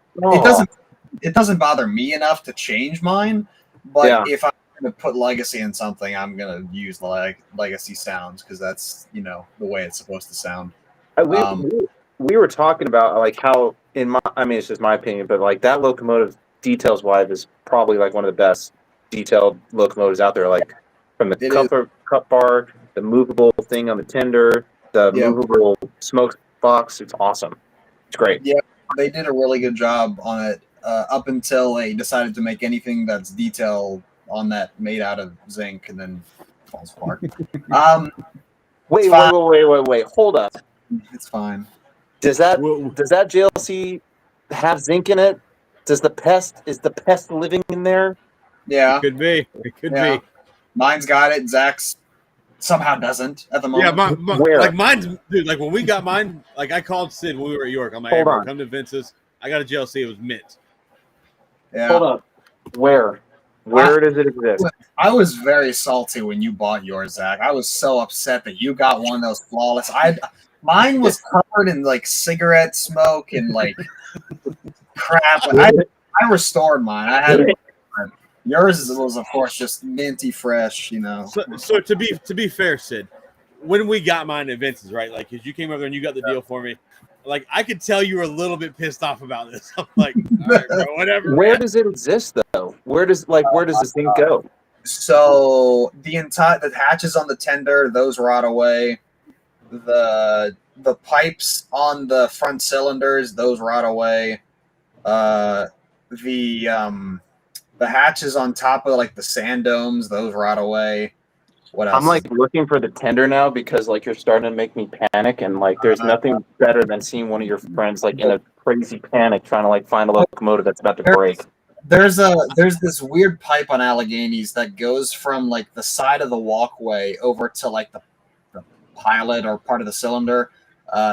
[SPEAKER 6] it doesn't bother me enough to change mine. But if I'm going to put Legacy in something, I'm going to use Legacy sounds because that's the way it's supposed to sound.
[SPEAKER 2] We were talking about like how it's just my opinion, but like that locomotive details wise is probably like one of the best detailed locomotives out there. Like from the cup bar, the movable thing on the tender, the movable smoke box. It's awesome. It's great.
[SPEAKER 6] Yeah, they did a really good job on it up until they decided to make anything that's detailed on that made out of zinc and then falls apart.
[SPEAKER 2] Wait. Hold up.
[SPEAKER 6] It's fine.
[SPEAKER 2] Does that JLC have zinc in it? Is the pest living in there?
[SPEAKER 6] Yeah.
[SPEAKER 1] It could be.
[SPEAKER 6] Mine's got it. Zach's somehow doesn't at the moment.
[SPEAKER 1] Yeah, like mine's, dude, like when we got mine, like I called Sid when we were at York. I'm like, hey, bro, come to Vince's. I got a JLC. It was mint.
[SPEAKER 6] Yeah.
[SPEAKER 2] Hold on. Where does it exist?
[SPEAKER 6] I was very salty when you bought yours, Zach. I was so upset that you got one that was flawless. Mine was covered in like cigarette smoke and like crap. I restored mine. I had yours was of course just minty fresh,
[SPEAKER 1] So to be fair, Sid, when we got mine at Vince's, right? Like, cause you came over there and you got the deal for me. Like, I could tell you were a little bit pissed off about this. I'm like, all right, bro, whatever.
[SPEAKER 2] Where does it exist though? Where does this thing go?
[SPEAKER 6] So the hatches on the tender, those rot away. The pipes on the front cylinders, those rot away. The hatches on top of like the sand domes, those rot away. What else?
[SPEAKER 2] I'm like looking for the tender now because like you're starting to make me panic, and like there's nothing better than seeing one of your friends like in a crazy panic trying to like find a locomotive that's about to break.
[SPEAKER 6] There's this weird pipe on Alleghenies that goes from like the side of the walkway over to like the pilot or part of the cylinder.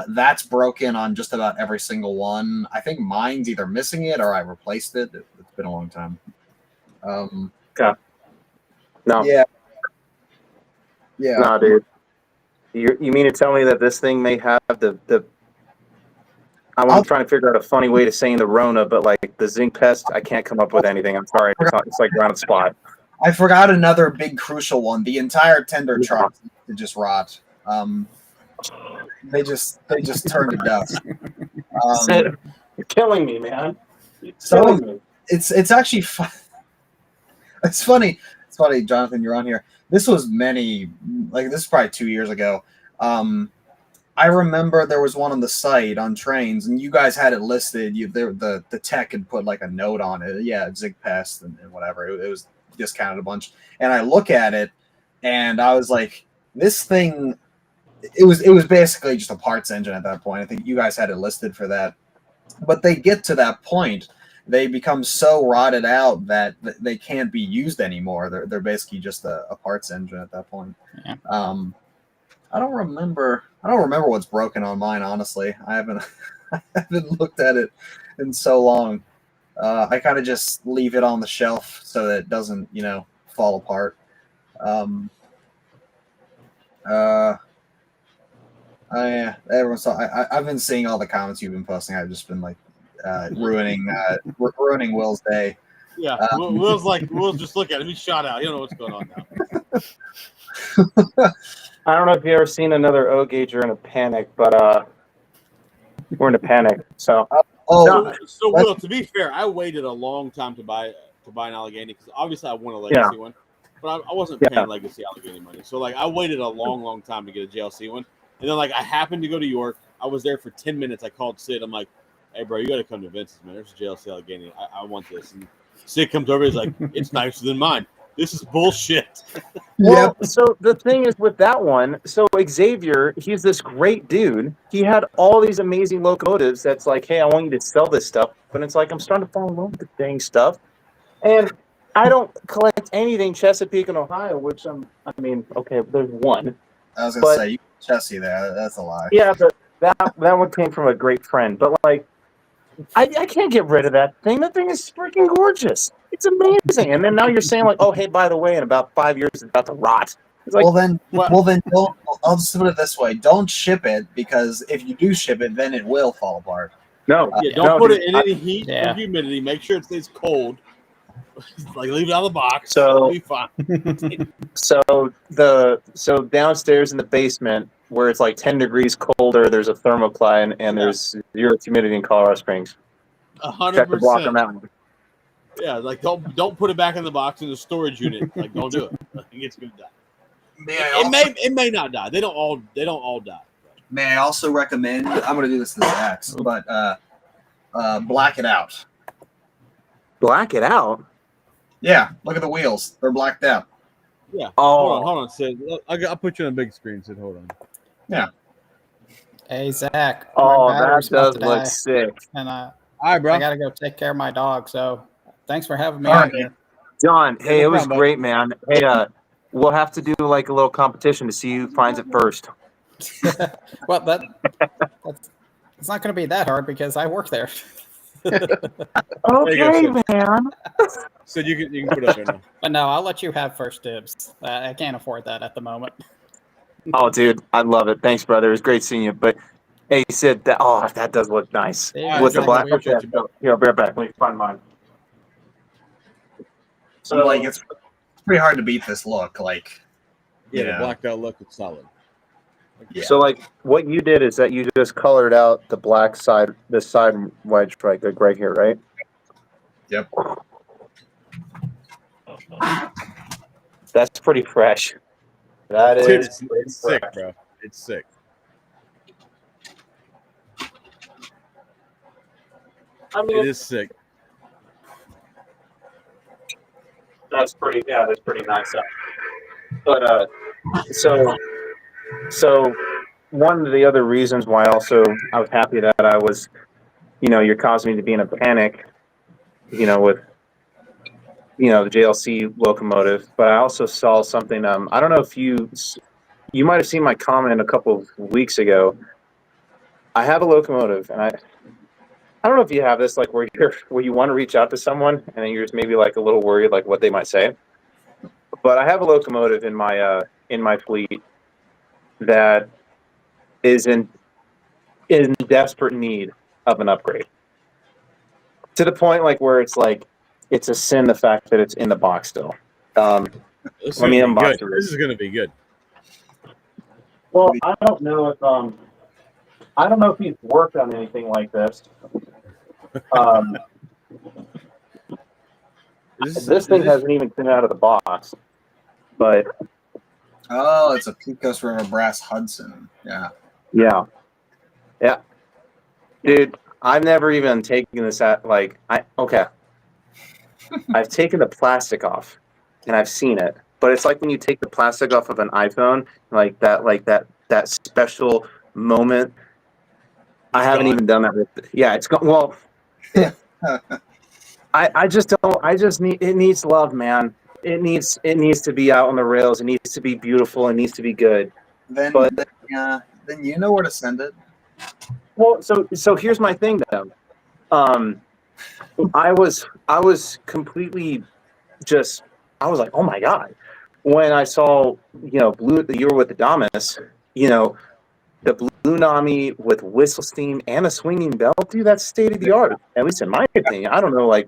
[SPEAKER 6] That's broken on just about every single one. I think mine's either missing it or I replaced it. It's been a long time.
[SPEAKER 2] Okay. No.
[SPEAKER 6] Yeah.
[SPEAKER 2] No, dude. You mean to tell me that this thing may have the I'm trying to figure out a funny way to saying the Rona, but like the zinc pest, I can't come up with anything. I'm sorry. It's like right on the spot.
[SPEAKER 6] I forgot another big crucial one. The entire tender truck just rot. They just turned to dust.
[SPEAKER 2] You're killing me, man.
[SPEAKER 6] It's actually fun. It's funny. It's funny, Jonathan. You're on here. This was this is probably 2 years ago. I remember there was one on the site on trains, and you guys had it listed. The tech had put like a note on it. Yeah, zinc pest and whatever. It was discounted a bunch. And I look at it, and I was like, this thing. It was basically just a parts engine at that point. I think you guys had it listed for that. But they get to that point, they become so rotted out that they can't be used anymore. They're basically just a parts engine at that point.
[SPEAKER 3] Yeah.
[SPEAKER 6] I don't remember what's broken on mine, honestly. I haven't looked at it in so long. I kind of just leave it on the shelf so that it doesn't, fall apart. Everyone saw. I've been seeing all the comments you've been posting. I've just been like ruining Will's day.
[SPEAKER 1] Yeah, Will's just look at him. He's shot out. You don't know what's going on now.
[SPEAKER 2] I don't know if you ever seen another O gauger in a panic, but we're in a panic. So
[SPEAKER 6] Oh,
[SPEAKER 1] So Will, to be fair, I waited a long time to buy an Allegheny because obviously I want a legacy one, but I wasn't paying legacy Allegheny money. So like I waited a long time to get a JLC one, and then like I happened to go to York. I was there for 10 minutes. I called Sid. I'm like, "Hey, bro, you got to come to Vince's, man. There's a JLC Allegheny. I want this." And Sid comes over. He's like, "It's nicer than mine. This is bullshit."
[SPEAKER 2] Well, so the thing is with that one, so Xavier, he's this great dude. He had all these amazing locomotives that's like, hey, I want you to sell this stuff. But it's like, I'm starting to fall in love with the dang stuff. And I don't collect anything Chesapeake and Ohio, which okay, there's one.
[SPEAKER 6] I was going to say, you Chessie there. That's a lie.
[SPEAKER 2] Yeah, but that one came from a great friend. But like, I can't get rid of that thing. That thing is freaking gorgeous. It's amazing. And then now you're saying like, oh, hey, by the way, in about 5 years, it's about to rot. It's like,
[SPEAKER 6] well then don't. I'll just put it this way: don't ship it, because if you do ship it, then it will fall apart.
[SPEAKER 2] no,
[SPEAKER 1] Don't put
[SPEAKER 2] dude,
[SPEAKER 1] it in any heat or humidity. Make sure it stays cold. Like leave it out of the box.
[SPEAKER 2] So-
[SPEAKER 1] it'll be fine.
[SPEAKER 2] So downstairs in the basement, where it's like 10 degrees colder, there's a thermocline and there's zero humidity in Colorado Springs.
[SPEAKER 1] 100%.
[SPEAKER 2] Check the block on that one.
[SPEAKER 1] Yeah, like don't put it back in the box in the storage unit. Like don't do it. Like, it's gonna die. It may not die. They don't all die.
[SPEAKER 6] May I also recommend? I'm going to do this to Zach's, but black it out.
[SPEAKER 2] Black it out?
[SPEAKER 6] Yeah, look at the wheels; they're blacked out.
[SPEAKER 1] Yeah.
[SPEAKER 2] Oh.
[SPEAKER 1] Hold on, Sid. I'll put you on a big screen, Sid. Hold on.
[SPEAKER 3] Hey, Zach.
[SPEAKER 2] Oh,
[SPEAKER 3] my battery's
[SPEAKER 2] that does
[SPEAKER 3] about to
[SPEAKER 2] look
[SPEAKER 3] die,
[SPEAKER 2] sick.
[SPEAKER 3] And
[SPEAKER 1] All right, bro.
[SPEAKER 3] I got to go take care of my dog. So thanks for having me
[SPEAKER 6] All
[SPEAKER 3] on
[SPEAKER 6] right.
[SPEAKER 3] here.
[SPEAKER 2] John, hey,
[SPEAKER 1] no
[SPEAKER 2] it was
[SPEAKER 1] problem, bud.
[SPEAKER 2] great, man. Hey, we'll have to do like a little competition to see who finds it first.
[SPEAKER 3] Well, it's not going to be that hard because I work there.
[SPEAKER 2] Okay, man.
[SPEAKER 1] Sid, you can put it up there now.
[SPEAKER 3] But no, I'll let you have first dibs. I can't afford that at the moment.
[SPEAKER 2] Oh, dude, I love it. Thanks, brother. It was great seeing you. But hey, Sid, that does look nice
[SPEAKER 3] Yeah,
[SPEAKER 2] with the
[SPEAKER 1] John,
[SPEAKER 2] black.
[SPEAKER 1] we'll
[SPEAKER 2] Okay,
[SPEAKER 1] shut you
[SPEAKER 2] so, here, I'll be right back. Let me find mine.
[SPEAKER 6] So like it's pretty hard to beat this look. Like,
[SPEAKER 1] Yeah,
[SPEAKER 6] Yeah.
[SPEAKER 1] the blacked out look is solid.
[SPEAKER 6] yeah.
[SPEAKER 2] So, like, what you did is that you just colored out the black side, the side wedge, right, like right here, right?
[SPEAKER 6] Yep.
[SPEAKER 2] That's pretty fresh. That is
[SPEAKER 1] Dude, it's
[SPEAKER 2] pretty
[SPEAKER 1] sick,
[SPEAKER 2] fresh.
[SPEAKER 1] bro. It's sick.
[SPEAKER 2] I
[SPEAKER 1] It
[SPEAKER 2] mean,
[SPEAKER 1] is sick.
[SPEAKER 2] that's pretty nice. But so one of the other reasons why also I was happy that I was, you're causing me to be in a panic, with, the JLC locomotive. But I also saw something. I don't know if you might have seen my comment a couple of weeks ago. I have a locomotive, and I don't know if you have this, like where you want to reach out to someone, and then you're just maybe like a little worried, like what they might say. But I have a locomotive in my fleet that is in desperate need of an upgrade. To the point like where it's a sin the fact that it's in the box still.
[SPEAKER 1] This is
[SPEAKER 2] Let me
[SPEAKER 1] gonna be
[SPEAKER 2] unbox
[SPEAKER 1] good.
[SPEAKER 2] it.
[SPEAKER 1] This is gonna be good.
[SPEAKER 2] Well, I don't know if he's worked on anything like this. This thing hasn't even come out of the box, but
[SPEAKER 6] Oh, it's a Pecos River Brass Hudson. Yeah.
[SPEAKER 2] yeah, dude, I've never even taken this I've taken the plastic off, and I've seen it, but it's like when you take the plastic off of an iPhone, like that special moment. I haven't even done that with it. Yeah, it's gone. Well, I just don't. It needs love, man. It needs to be out on the rails. It needs to be beautiful. It needs to be good.
[SPEAKER 6] Then you know where to send it.
[SPEAKER 2] Well, so here's my thing though. I was completely just. I was like, oh my god, when I saw Blue. You were with the Damas. The Blue Nami with whistle steam and a swinging belt, dude, that's state of the art. At least in my opinion. I don't know, like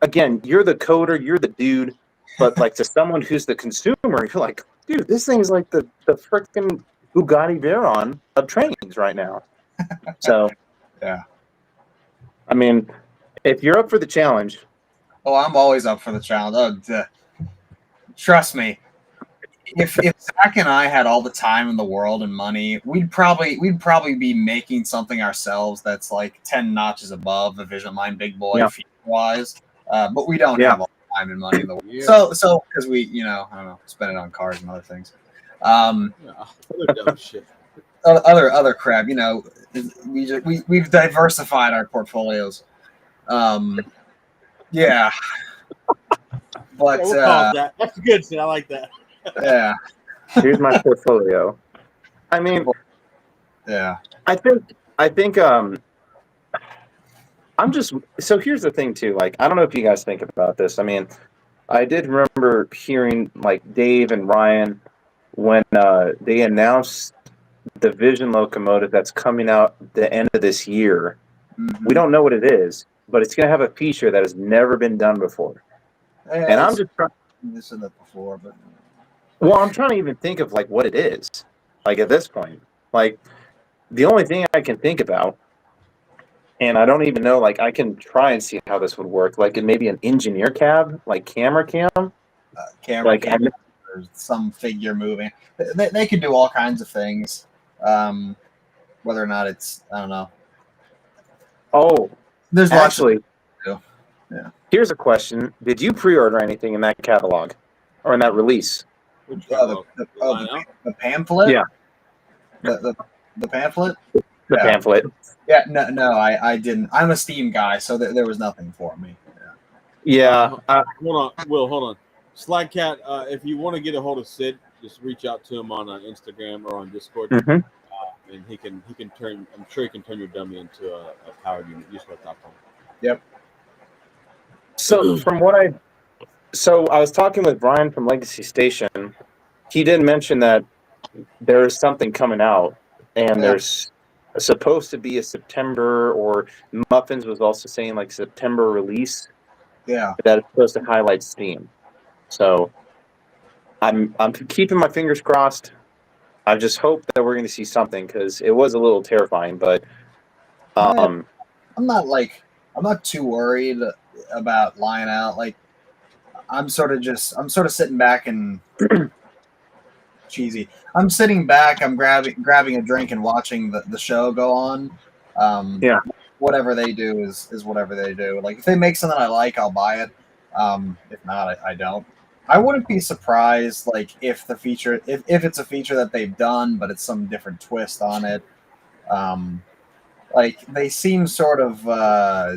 [SPEAKER 2] again, you're the coder, you're the dude, but like to someone who's the consumer, you're like, dude, this thing's like the freaking Bugatti Veyron of trains right now. So,
[SPEAKER 6] Yeah.
[SPEAKER 2] I mean, if you're up for the challenge,
[SPEAKER 6] Oh, I'm always up for the challenge. Trust me. If Zach and I had all the time in the world and money, we'd probably be making something ourselves that's like 10 notches above the Vision Line Big Boy
[SPEAKER 2] Yeah.
[SPEAKER 6] feature wise. But we don't
[SPEAKER 2] Yeah.
[SPEAKER 6] have all the time and money in the world.
[SPEAKER 1] Yeah.
[SPEAKER 6] So because we, I don't know, spend it on cars and other things.
[SPEAKER 1] Yeah, other dumb shit.
[SPEAKER 6] Other crap, we've diversified our portfolios. Yeah. But
[SPEAKER 1] Yeah, we'll call it that. That's good, shit. I like that.
[SPEAKER 6] yeah.
[SPEAKER 2] here's my portfolio. I mean,
[SPEAKER 6] Yeah.
[SPEAKER 2] I think I'm just so here's the thing too. Like, I don't know if you guys think about this. I mean, I did remember hearing like Dave and Ryan when they announced the Vision locomotive that's coming out the end of this year.
[SPEAKER 6] Mhm.
[SPEAKER 2] We don't know what it is, but it's going to have a feature that has never been done before.
[SPEAKER 6] Yeah,
[SPEAKER 2] And I'm just trying.
[SPEAKER 6] I've said that before, but
[SPEAKER 2] Well, I'm trying to even think of like what it is. Like at this point, like the only thing I can think about, and I don't even know. Like I can try and see how this would work. Like it maybe an engineer cab, like camera cam.
[SPEAKER 6] camera
[SPEAKER 2] Like
[SPEAKER 6] cam or some figure moving. They could do all kinds of things. Whether or not it's, I don't know.
[SPEAKER 2] oh,
[SPEAKER 6] There's lots
[SPEAKER 2] actually,
[SPEAKER 6] of yeah.
[SPEAKER 2] here's a question: did you pre-order anything in that catalog or in that release?
[SPEAKER 1] Which
[SPEAKER 6] the pamphlet.
[SPEAKER 2] Yeah.
[SPEAKER 6] The pamphlet.
[SPEAKER 2] The
[SPEAKER 6] Yeah.
[SPEAKER 2] pamphlet.
[SPEAKER 6] Yeah, no, I didn't. I'm a Steam guy, so there was nothing for me.
[SPEAKER 2] Yeah.
[SPEAKER 1] Hold on, Will. Hold on. Slagcat, if you want to get a hold of Sid, just reach out to him on Instagram or on Discord,
[SPEAKER 2] Mhm.
[SPEAKER 1] and he can turn. I'm sure he can turn your dummy into a powered unit. Just like that.
[SPEAKER 6] Yep.
[SPEAKER 2] So I was talking with Brian from Legacy Station. He did mention that there's something coming out, and there's supposed to be a September, or Muffins was also saying like September release
[SPEAKER 6] Yeah.
[SPEAKER 2] that is supposed to highlight Steam. So I'm keeping my fingers crossed. I just hope that we're going to see something because it was a little terrifying, but
[SPEAKER 6] I'm not too worried about lying out. Like I'm sort of sitting back and cheesy. I'm sitting back, I'm grabbing a drink and watching the show go on.
[SPEAKER 2] Yeah.
[SPEAKER 6] Whatever they do is whatever they do. Like if they make something I like, I'll buy it. If not, I don't. I wouldn't be surprised like if it's a feature that they've done, but it's some different twist on it. Like they seem sort of I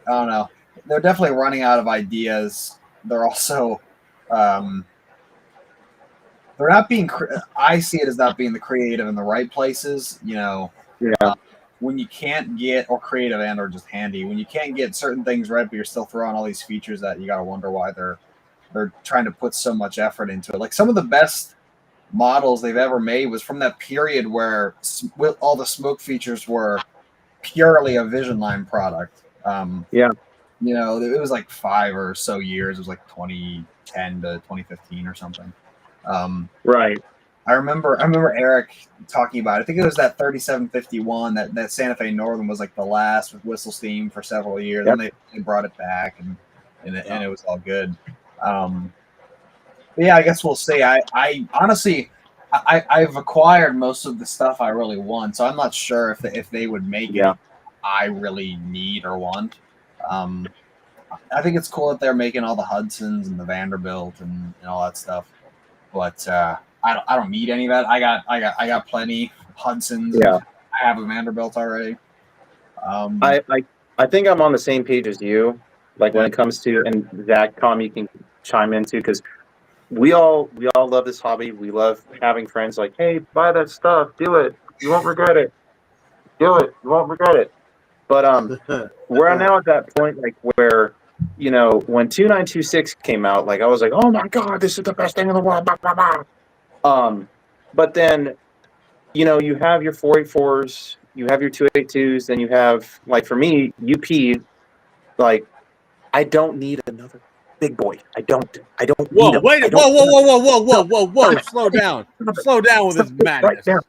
[SPEAKER 6] don't know. They're definitely running out of ideas. They're also they're not being. I see it as not being the creative in the right places.
[SPEAKER 2] Yeah.
[SPEAKER 6] When you can't get or creative and or just handy, when you can't get certain things right, but you're still throwing all these features that you gotta wonder why they're trying to put so much effort into it. Like some of the best models they've ever made was from that period where all the smoke features were purely a Vision Line product.
[SPEAKER 2] Yeah.
[SPEAKER 6] It was like 5 or so years. It was like 2010 to 2015 or something.
[SPEAKER 2] Right.
[SPEAKER 6] I remember Eric talking about it. I think it was that 3751 that Santa Fe Northern was like the last with whistle steam for several years,
[SPEAKER 2] Yep.
[SPEAKER 6] and they brought it back and it was all good. But yeah, I guess we'll see. I honestly I've acquired most of the stuff I really want, so I'm not sure if they would make it I really need or want. I think it's cool that they're making all the Hudsons and the Vanderbilt and all that stuff, but I don't need any of that. I got plenty Hudsons.
[SPEAKER 2] Yeah.
[SPEAKER 6] I have a Vanderbilt already.
[SPEAKER 2] I think I'm on the same page as you. Like when it comes to, and Zach, Tom, you can chime in too, because we all love this hobby. We love having friends like, hey, buy that stuff, do it, you won't regret it. Do it, you won't regret it. But we're now at that point like where, when 2926 came out, like I was like, oh my god, this is the best thing in the world. Blah, blah, blah. But then, you have your 484s, you have your 282s, then you have, like for me, UP, like I don't need another big boy. I don't
[SPEAKER 1] Whoa,
[SPEAKER 2] need him.
[SPEAKER 1] wait!
[SPEAKER 2] I
[SPEAKER 1] Whoa,
[SPEAKER 2] don't-
[SPEAKER 1] whoa! Slow down. Slow down with this
[SPEAKER 2] Stop it right
[SPEAKER 1] madness.
[SPEAKER 2] there.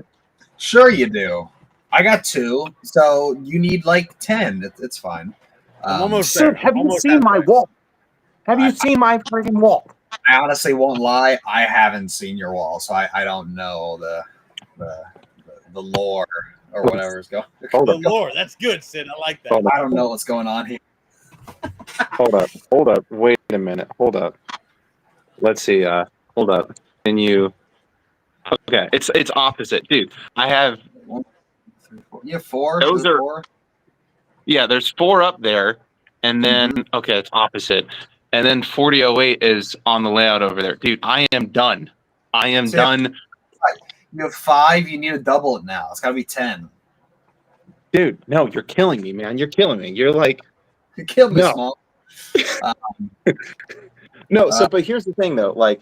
[SPEAKER 6] Sure, you do. I got 2, so you need like 10. It's fine.
[SPEAKER 1] I'm almost
[SPEAKER 2] Sir,
[SPEAKER 1] there.
[SPEAKER 2] have you
[SPEAKER 1] Almost
[SPEAKER 2] seen my
[SPEAKER 1] halfway.
[SPEAKER 2] wall? Have you seen my freaking wall?
[SPEAKER 6] I honestly won't lie. I haven't seen your wall, so I don't know the lore or whatever is going.
[SPEAKER 2] Hold
[SPEAKER 1] The
[SPEAKER 2] up.
[SPEAKER 1] Lord, that's good, Sid. I like that.
[SPEAKER 2] Hold
[SPEAKER 6] I don't know what's going on here.
[SPEAKER 2] Hold up. Wait a minute. Hold up. Let's see. Hold up. Can you? Okay, it's opposite, dude. I have
[SPEAKER 6] 1, 2, 3, 4. You have 4.
[SPEAKER 2] Those
[SPEAKER 6] There's
[SPEAKER 2] are-
[SPEAKER 6] 4.
[SPEAKER 2] yeah. There's 4 up there, and then okay, it's opposite, and then 4008 is on the layout over there, dude. I am done. I am
[SPEAKER 6] See,
[SPEAKER 2] done,
[SPEAKER 6] You have 5. You need to double it now. It's got to be 10.
[SPEAKER 2] dude. No, you're killing me, man. You're killing me. You're like
[SPEAKER 6] You killed me,
[SPEAKER 2] No.
[SPEAKER 6] small.
[SPEAKER 2] no. So, but here's the thing, though. Like,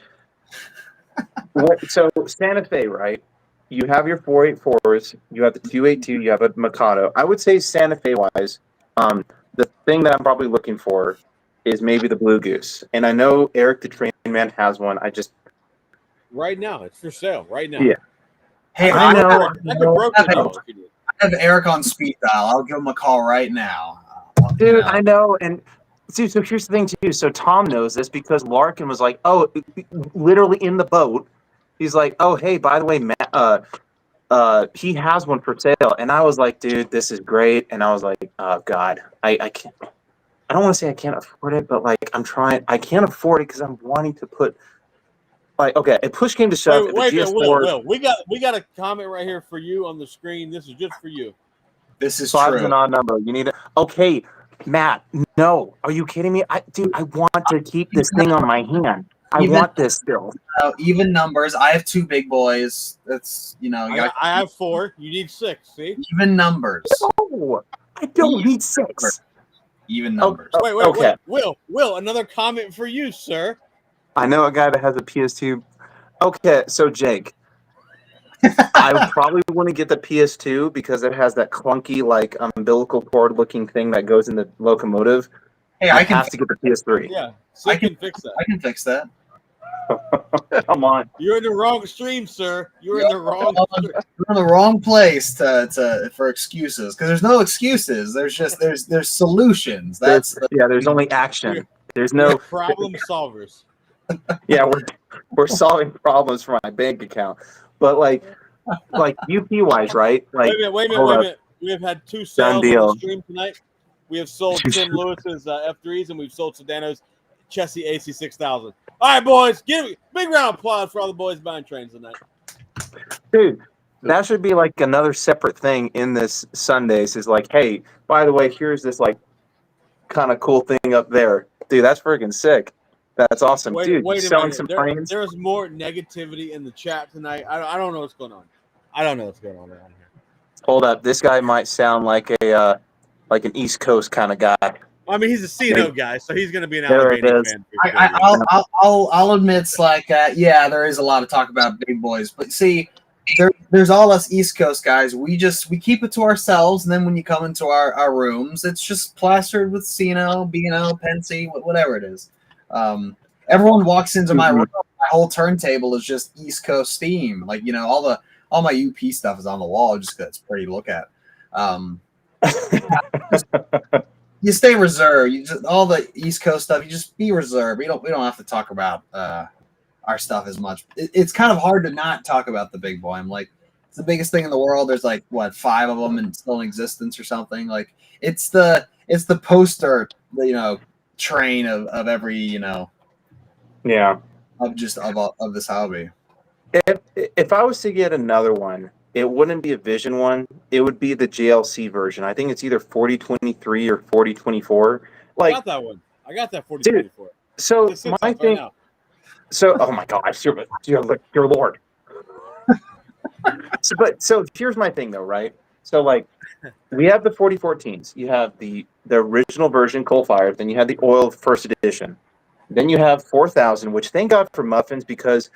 [SPEAKER 2] so Santa Fe, right? You have your 484s. You have the 282. You have a Mikado. I would say Santa Fe wise, the thing that I'm probably looking for is maybe the Blue Goose. And I know Eric the Train Man has one. I just
[SPEAKER 1] Right now, it's for sale. Right now.
[SPEAKER 2] Yeah.
[SPEAKER 6] Hey,
[SPEAKER 2] I know.
[SPEAKER 1] I could broker
[SPEAKER 6] I
[SPEAKER 1] it though, if you did.
[SPEAKER 6] have Eric on speed dial. I'll give him a call right now.
[SPEAKER 2] Dude, I know. And see, so here's the thing too. So Tom knows this because Larkin was like, oh, literally in the boat. He's like, oh, hey, by the way, Matt, he has one for sale. And I was like, dude, this is great. And I was like, oh God, I can't. I don't want to say I can't afford it, but like I'm trying. I can't afford it because I'm wanting to put. Like, okay, if push came to shove, if
[SPEAKER 1] Wait,
[SPEAKER 2] the
[SPEAKER 1] wait,
[SPEAKER 2] GS4
[SPEAKER 1] Will. We got a comment right here for you on the screen. This is just for you.
[SPEAKER 6] This is
[SPEAKER 2] 5 is
[SPEAKER 6] true.
[SPEAKER 2] an odd number. You need it. Okay, Matt. No, are you kidding me? Dude, I want to keep this thing on my hand. I
[SPEAKER 6] Even-
[SPEAKER 2] want this still.
[SPEAKER 6] Even numbers. I have 2 big boys. That's you got
[SPEAKER 1] I have 4. You need 6. See?
[SPEAKER 6] even numbers.
[SPEAKER 2] No, I don't need 6.
[SPEAKER 6] Even numbers.
[SPEAKER 1] Wait.
[SPEAKER 2] Okay.
[SPEAKER 1] Will. Another comment for you, sir.
[SPEAKER 2] I know a guy that has a PS2. Okay, so Jake, I would probably want to get the PS2 because it has that clunky, like umbilical cord looking thing that goes in the locomotive.
[SPEAKER 6] Hey,
[SPEAKER 2] I
[SPEAKER 6] I can
[SPEAKER 2] have to get the PS3.
[SPEAKER 1] Yeah,
[SPEAKER 6] I
[SPEAKER 1] Sid can fix that.
[SPEAKER 6] I can fix that.
[SPEAKER 2] Come on.
[SPEAKER 1] You're in the wrong stream, sir. You're in the wrong.
[SPEAKER 6] You're in the wrong place for excuses because there's no excuses. There's just there's solutions. That's
[SPEAKER 2] There's only action. There's no
[SPEAKER 1] problem solvers.
[SPEAKER 2] yeah, we're solving problems for my bank account. But like UP wise, right? Like
[SPEAKER 1] Wait a
[SPEAKER 2] hold up.
[SPEAKER 1] minute. We have had 2 sales on
[SPEAKER 2] deal.
[SPEAKER 1] the stream tonight. We have sold Tim Lewis's F3s and we've sold Sedano's Chessie AC6000. All right, boys, give me big round of applause for all the boys buying trains tonight.
[SPEAKER 2] Dude, that should be like another separate thing in this Sundays is like, hey, by the way, here's this like kind of cool thing up there. Dude, that's freaking sick. That's awesome. Dude,
[SPEAKER 1] wait a
[SPEAKER 2] selling
[SPEAKER 1] minute.
[SPEAKER 2] some trains.
[SPEAKER 1] There's more negativity in the chat tonight. I don't know what's going on. I don't know what's going on around here.
[SPEAKER 2] Hold up. This guy might sound like a like an East Coast kind of guy.
[SPEAKER 1] I mean, he's a CNO guy, so he's going to be an
[SPEAKER 2] There it
[SPEAKER 1] Allegheny
[SPEAKER 2] is.
[SPEAKER 1] fan. for sure.
[SPEAKER 6] I'll admit it's like yeah, there is a lot of talk about big boys, but see, there's all us East Coast guys. We keep it to ourselves, and then when you come into our rooms, it's just plastered with CNO, BNO, Pensy, whatever it is. Everyone walks into my room. My whole turntable is just East Coast theme. Like all my UP stuff is on the wall just because it's pretty to look at. You stay reserved. You just all the East Coast stuff. You just be reserved. We don't have to talk about our stuff as much. It's kind of hard to not talk about the big boy. I'm like, it's the biggest thing in the world. There's like 5 of them and still in existence or something. Like it's the poster, train of every
[SPEAKER 2] Yeah.
[SPEAKER 6] of this hobby.
[SPEAKER 2] If I was to get another one, it wouldn't be a Vision one. It would be the JLC version. I think it's either 4023 or 4024.
[SPEAKER 1] I
[SPEAKER 2] Like,
[SPEAKER 1] got that one. I got that 4024.
[SPEAKER 2] so
[SPEAKER 1] It sits
[SPEAKER 2] my
[SPEAKER 1] up
[SPEAKER 2] thing.
[SPEAKER 1] right now.
[SPEAKER 2] So, oh my gosh, your Lord. So here's my thing though, right? So like, we have the 4014s. You have the original version coal fired. Then you have the oil first edition. Then you have 4000, which thank God for Muffins because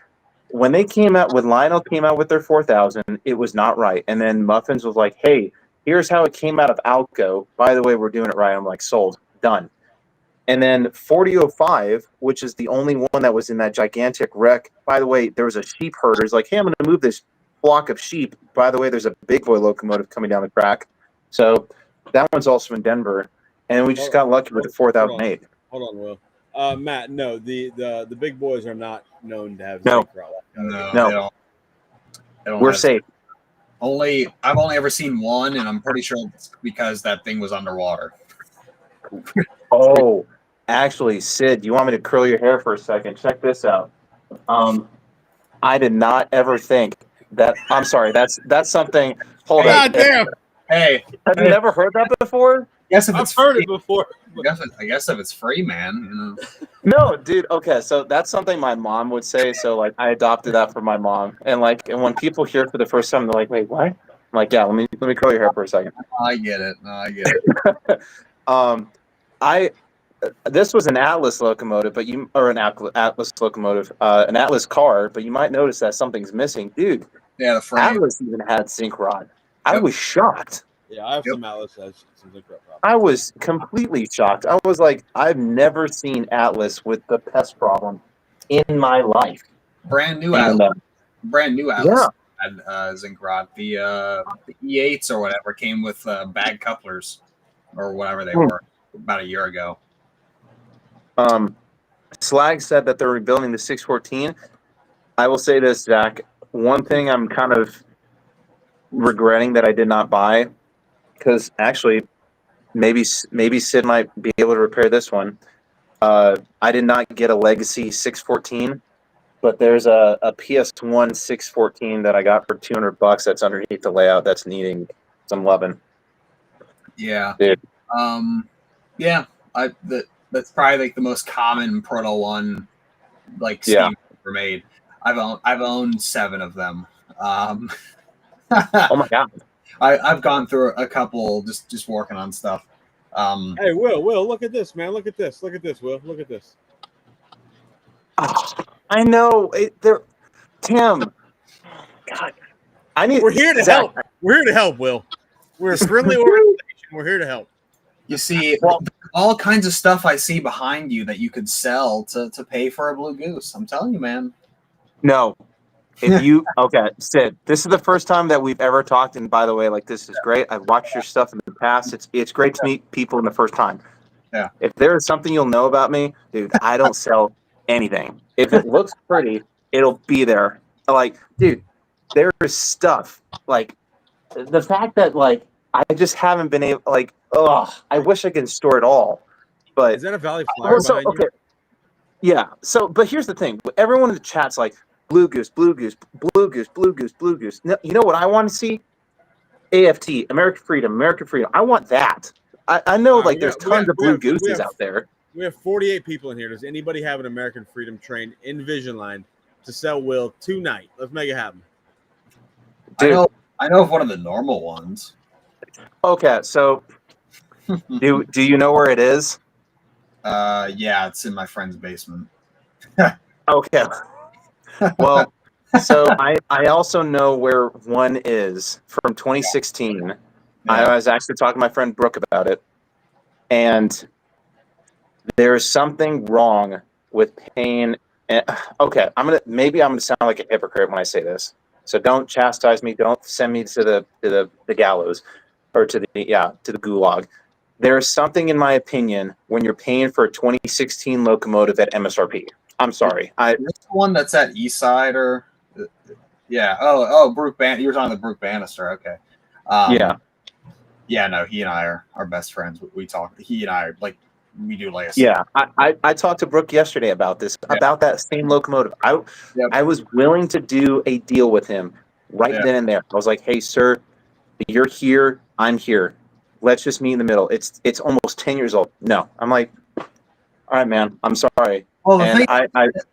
[SPEAKER 2] when they came out, when Lionel came out with their 4000, it was not right. And then Muffins was like, hey, here's how it came out of Alco. By the way, we're doing it right. I'm like, sold, done. And then 4005, which is the only one that was in that gigantic wreck. By the way, there was a sheep herder. He's like, hey, I'm going to move this flock of sheep. By the way, there's a big boy locomotive coming down the track. So that one's also in Denver. And we just got lucky with the 4008.
[SPEAKER 1] Hold on, Will. Matt, no, the big boys are not known to have
[SPEAKER 2] No.
[SPEAKER 1] zinc rot.
[SPEAKER 2] No.
[SPEAKER 6] They don't
[SPEAKER 2] We're
[SPEAKER 6] have-
[SPEAKER 2] safe.
[SPEAKER 6] I've only ever seen one, and I'm pretty sure it's because that thing was underwater.
[SPEAKER 2] Oh, actually, Sid, you want me to curl your hair for a second? Check this out. I did not ever think that. I'm sorry. That's something. Hold on.
[SPEAKER 1] God damn!
[SPEAKER 6] Hey,
[SPEAKER 2] Have you never heard that before?
[SPEAKER 6] guess if
[SPEAKER 1] I've
[SPEAKER 6] it's
[SPEAKER 1] heard
[SPEAKER 6] free,
[SPEAKER 1] it before.
[SPEAKER 6] I guess if it's free, man. You know.
[SPEAKER 2] No, dude. Okay, so that's something my mom would say. So like, I adopted that from my mom, and when people hear it for the first time, they're like, "Wait, what?" I'm like, "Yeah, let me curl your hair for a second."
[SPEAKER 6] I get it. No, I get it.
[SPEAKER 2] This was an Atlas locomotive, an Atlas locomotive, an Atlas car, but you might notice that something's missing, dude.
[SPEAKER 6] Yeah, the frame.
[SPEAKER 2] Atlas even had zinc rod. I
[SPEAKER 6] Yep.
[SPEAKER 2] was shocked.
[SPEAKER 1] Yeah, I have
[SPEAKER 6] Yep.
[SPEAKER 1] some Atlas has some zinc rot problems.
[SPEAKER 2] I was completely shocked. I was like, I've never seen Atlas with the pest problem in my life.
[SPEAKER 6] Brand new
[SPEAKER 2] And,
[SPEAKER 6] Atlas. Brand new Atlas
[SPEAKER 2] yeah.
[SPEAKER 6] had zinc rod. The E8s or whatever came with bag couplers or whatever they were about a year ago.
[SPEAKER 2] Slag said that they're rebuilding the 614. I will say this, Zach. One thing I'm kind of regretting that I did not buy, because actually, maybe Sid might be able to repair this one. I did not get a Legacy 614, but there's a PS1 614 that I got for $200 that's underneath the layout that's needing some loving.
[SPEAKER 6] Yeah.
[SPEAKER 2] Dude.
[SPEAKER 6] Yeah. That's probably like the most common Proto one, like Steam
[SPEAKER 2] Yeah.
[SPEAKER 6] ever made. I've owned 7 of them.
[SPEAKER 2] Oh my god!
[SPEAKER 6] I've gone through a couple just working on stuff.
[SPEAKER 1] Hey, Will, look at this, man. Look at this, Will. Look at this.
[SPEAKER 2] I know they're Tim. God, I need.
[SPEAKER 1] We're here to
[SPEAKER 2] Zach,
[SPEAKER 1] help. We're here to help, Will. We're a friendly organization. We're here to help.
[SPEAKER 6] You see, all kinds of stuff I see behind you that you could sell to pay for a Blue Goose. I'm telling you, man.
[SPEAKER 2] No. If you okay, Sid, this is the first time that we've ever talked, and by the way, like this is great. I've watched your stuff in the past. It's great to meet people in the first time.
[SPEAKER 6] Yeah.
[SPEAKER 2] If there is something you'll know about me, dude, I don't sell anything. If it looks pretty, it'll be there. Like, dude, there is stuff. Like the fact that like I just haven't been able I wish I could store it all. But
[SPEAKER 1] Is that a Valley Flyer
[SPEAKER 2] well, so,
[SPEAKER 1] behind you?
[SPEAKER 2] okay. Yeah. So, but here's the thing. Everyone in the chat's like, Blue Goose, Blue Goose, Blue Goose, Blue Goose, Blue Goose. No, you know what I want to see? AFT, American Freedom, American Freedom. I want that. I know, like, there's tons of Blue Gooses out there.
[SPEAKER 1] We have 48 people in here. Does anybody have an American Freedom train in Vision to sell Will tonight? Let's make it happen.
[SPEAKER 2] Dude.
[SPEAKER 6] I know of one of the normal ones.
[SPEAKER 2] Okay, so do you know where it is?
[SPEAKER 6] Yeah, it's in my friend's basement.
[SPEAKER 2] Okay. Well, so I also know where one is from 2016.
[SPEAKER 6] Yeah.
[SPEAKER 2] I was actually talking to my friend Brooke about it, and there's something wrong with paying. Okay, I'm gonna sound like a hypocrite when I say this, so don't chastise me. Don't send me to the gallows or to the gulag. There's something, in my opinion, when you're paying for a 2016 locomotive at MSRP. I'm sorry.
[SPEAKER 6] This one that's at Eastside or yeah. Oh, Brooke you were talking to Brooke Bannister. Okay.
[SPEAKER 2] Yeah.
[SPEAKER 6] Yeah, no, he and I are best friends. We talk. He and I we do last.
[SPEAKER 2] Yeah, I talked to Brooke yesterday about this, about that same locomotive. I was willing to do a deal with him then and there. I was like, hey, sir, you're here. I'm here. Let's just meet in the middle. It's almost 10 years old. No, I'm like, all right, man. I'm sorry.
[SPEAKER 6] Well, the
[SPEAKER 2] and
[SPEAKER 6] thing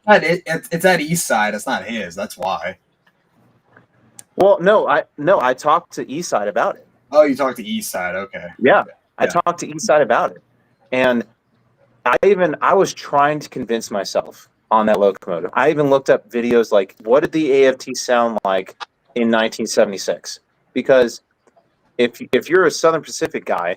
[SPEAKER 6] it's at Eastside. It's not his. That's why.
[SPEAKER 2] Well, no, I talked to Eastside about it.
[SPEAKER 6] Oh, you talked to Eastside. Okay.
[SPEAKER 2] Yeah, I talked to Eastside about it, and I was trying to convince myself on that locomotive. I even looked up videos like, what did the AFT sound like in 1976? Because if you're a Southern Pacific guy,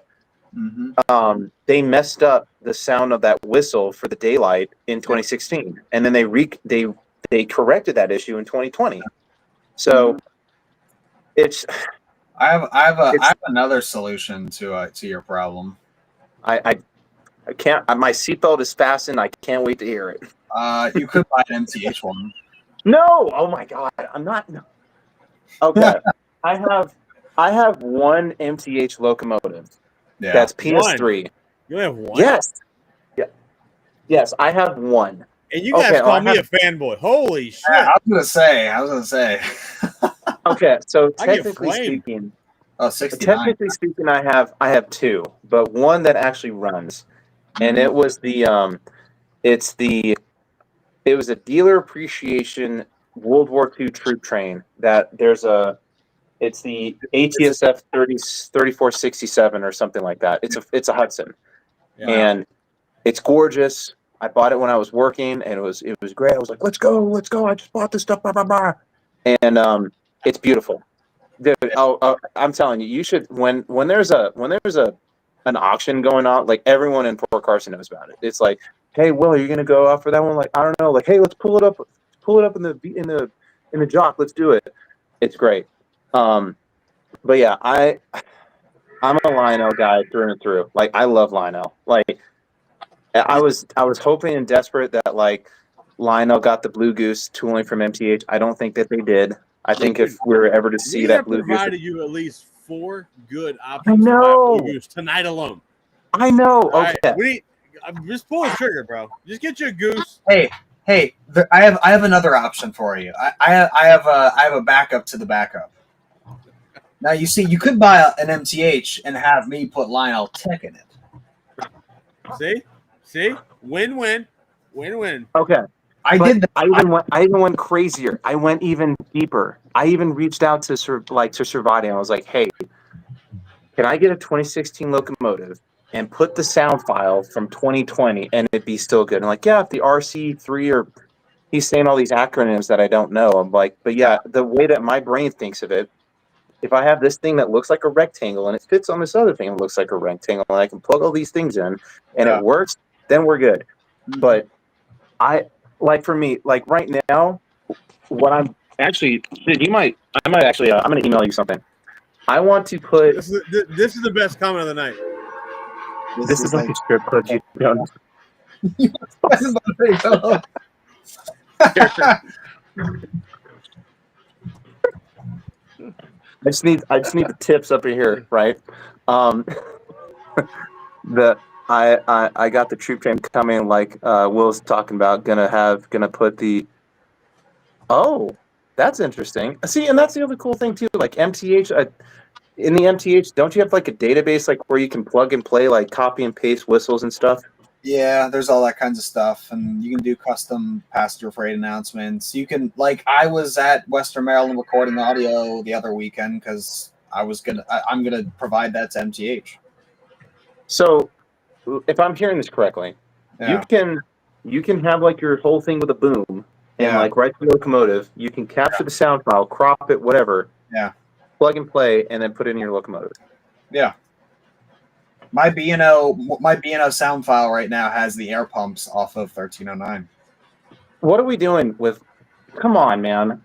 [SPEAKER 2] They messed up the sound of that whistle for the daylight in 2016, and then they corrected that issue in 2020. So it's
[SPEAKER 6] I have another solution to your problem.
[SPEAKER 2] I can't. My seatbelt is fastened. I can't wait to hear it.
[SPEAKER 6] You could buy an MTH one.
[SPEAKER 2] No! Oh my god! I'm not. No. Okay, I have one MTH locomotive.
[SPEAKER 6] Yeah.
[SPEAKER 2] That's PS3.
[SPEAKER 1] You have one.
[SPEAKER 2] Yes. Yeah. Yes, I have one.
[SPEAKER 1] And you guys
[SPEAKER 2] Okay,
[SPEAKER 1] call
[SPEAKER 2] I
[SPEAKER 1] me
[SPEAKER 2] have-
[SPEAKER 1] a fanboy. Holy shit!
[SPEAKER 6] I was gonna say.
[SPEAKER 2] Okay, so
[SPEAKER 1] I get
[SPEAKER 2] technically
[SPEAKER 1] flamed.
[SPEAKER 2] speaking,
[SPEAKER 6] Oh, 69.
[SPEAKER 2] technically speaking, I have two, but one that actually runs, and it was it was a dealer appreciation World War II troop train that it's the ATSF 3467 or something like that. It's a Hudson,
[SPEAKER 1] Yeah.
[SPEAKER 2] and it's gorgeous. I bought it when I was working, and it was great. I was like, let's go! I just bought this stuff, blah blah blah, and it's beautiful. Dude, I'm telling you, you should when there's an auction going on, like everyone in Fort Carson knows about it. It's like, hey, Will, are you gonna go out for that one? Like, I don't know. Like, hey, let's pull it up in the jock. Let's do it. It's great. But yeah, I'm a Lionel guy through and through. Like, I love Lionel. Like, I was hoping and desperate that like Lionel got the Blue Goose tooling from MTH. I don't think that they did. I think if we were ever to see
[SPEAKER 1] We
[SPEAKER 2] that
[SPEAKER 1] have
[SPEAKER 2] Blue Goose,
[SPEAKER 1] provided you at least 4 good options.
[SPEAKER 2] I know.
[SPEAKER 1] To buy Blue Goose tonight alone.
[SPEAKER 2] I know.
[SPEAKER 1] All right?
[SPEAKER 2] Okay.
[SPEAKER 1] We just pull the trigger, bro. Just get you a goose.
[SPEAKER 6] Hey, I have another option for you. I have a backup to the backup. Now you see, you could buy an MTH and have me put Lionel Tech in it.
[SPEAKER 1] See, win-win.
[SPEAKER 2] Okay.
[SPEAKER 6] I
[SPEAKER 2] But
[SPEAKER 6] did that.
[SPEAKER 2] I even went crazier. I went even deeper. I even reached out to Servati. I was like, "Hey, can I get a 2016 locomotive and put the sound file from 2020 and it'd be still good?" And like, yeah, if the RC3 or he's saying all these acronyms that I don't know. I'm like, but yeah, the way that my brain thinks of it, if I have this thing that looks like a rectangle and it fits on this other thing that looks like a rectangle, and I can plug all these things in and
[SPEAKER 6] Yeah.
[SPEAKER 2] it works, then we're good. But for me, like right now, what I'm actually, I might actually, I'm going to email you something. I want to put,
[SPEAKER 1] This is the best comment of the night.
[SPEAKER 2] this is like a strip club. You don't,
[SPEAKER 6] This is my face. Hello.
[SPEAKER 2] I just need the tips up in here, right? I got the troop train coming, like Will's talking about, gonna put the. Oh, that's interesting. See, and that's the other cool thing too. Like MTH, in the MTH, don't you have like a database like where you can plug and play, like copy and paste whistles and stuff?
[SPEAKER 6] Yeah, there's all that kinds of stuff, and you can do custom passenger freight announcements. You can, like, I was at Western Maryland recording audio the other weekend because I'm gonna provide that to MTH.
[SPEAKER 2] So, if I'm hearing this correctly,
[SPEAKER 6] Yeah.
[SPEAKER 2] you can have like your whole thing with a boom and
[SPEAKER 6] Yeah.
[SPEAKER 2] like right to the locomotive. You can capture the sound file, crop it, whatever.
[SPEAKER 6] Yeah.
[SPEAKER 2] Plug and play, and then put it in your locomotive.
[SPEAKER 6] Yeah. My B&O sound file right now has the air pumps off of 1309.
[SPEAKER 2] What are we doing with? Come on, man!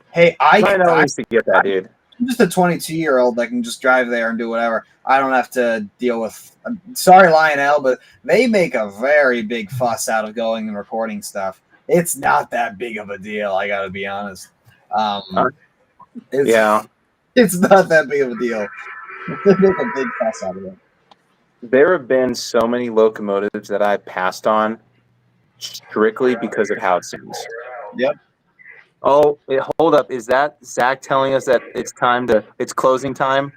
[SPEAKER 6] Hey,
[SPEAKER 2] I know needs to get that, dude.
[SPEAKER 6] I'm just a 22-year-old that can just drive there and do whatever. I don't have to deal with. Sorry, Lionel, but they make a very big fuss out of going and recording stuff. It's not that big of a deal. I got to be honest. It's not that big of a deal. They make a big fuss out of it.
[SPEAKER 2] There have been so many locomotives that I passed on strictly because of how it sounds.
[SPEAKER 6] Yep.
[SPEAKER 2] Oh, hold up! Is that Zach telling us that it's closing time?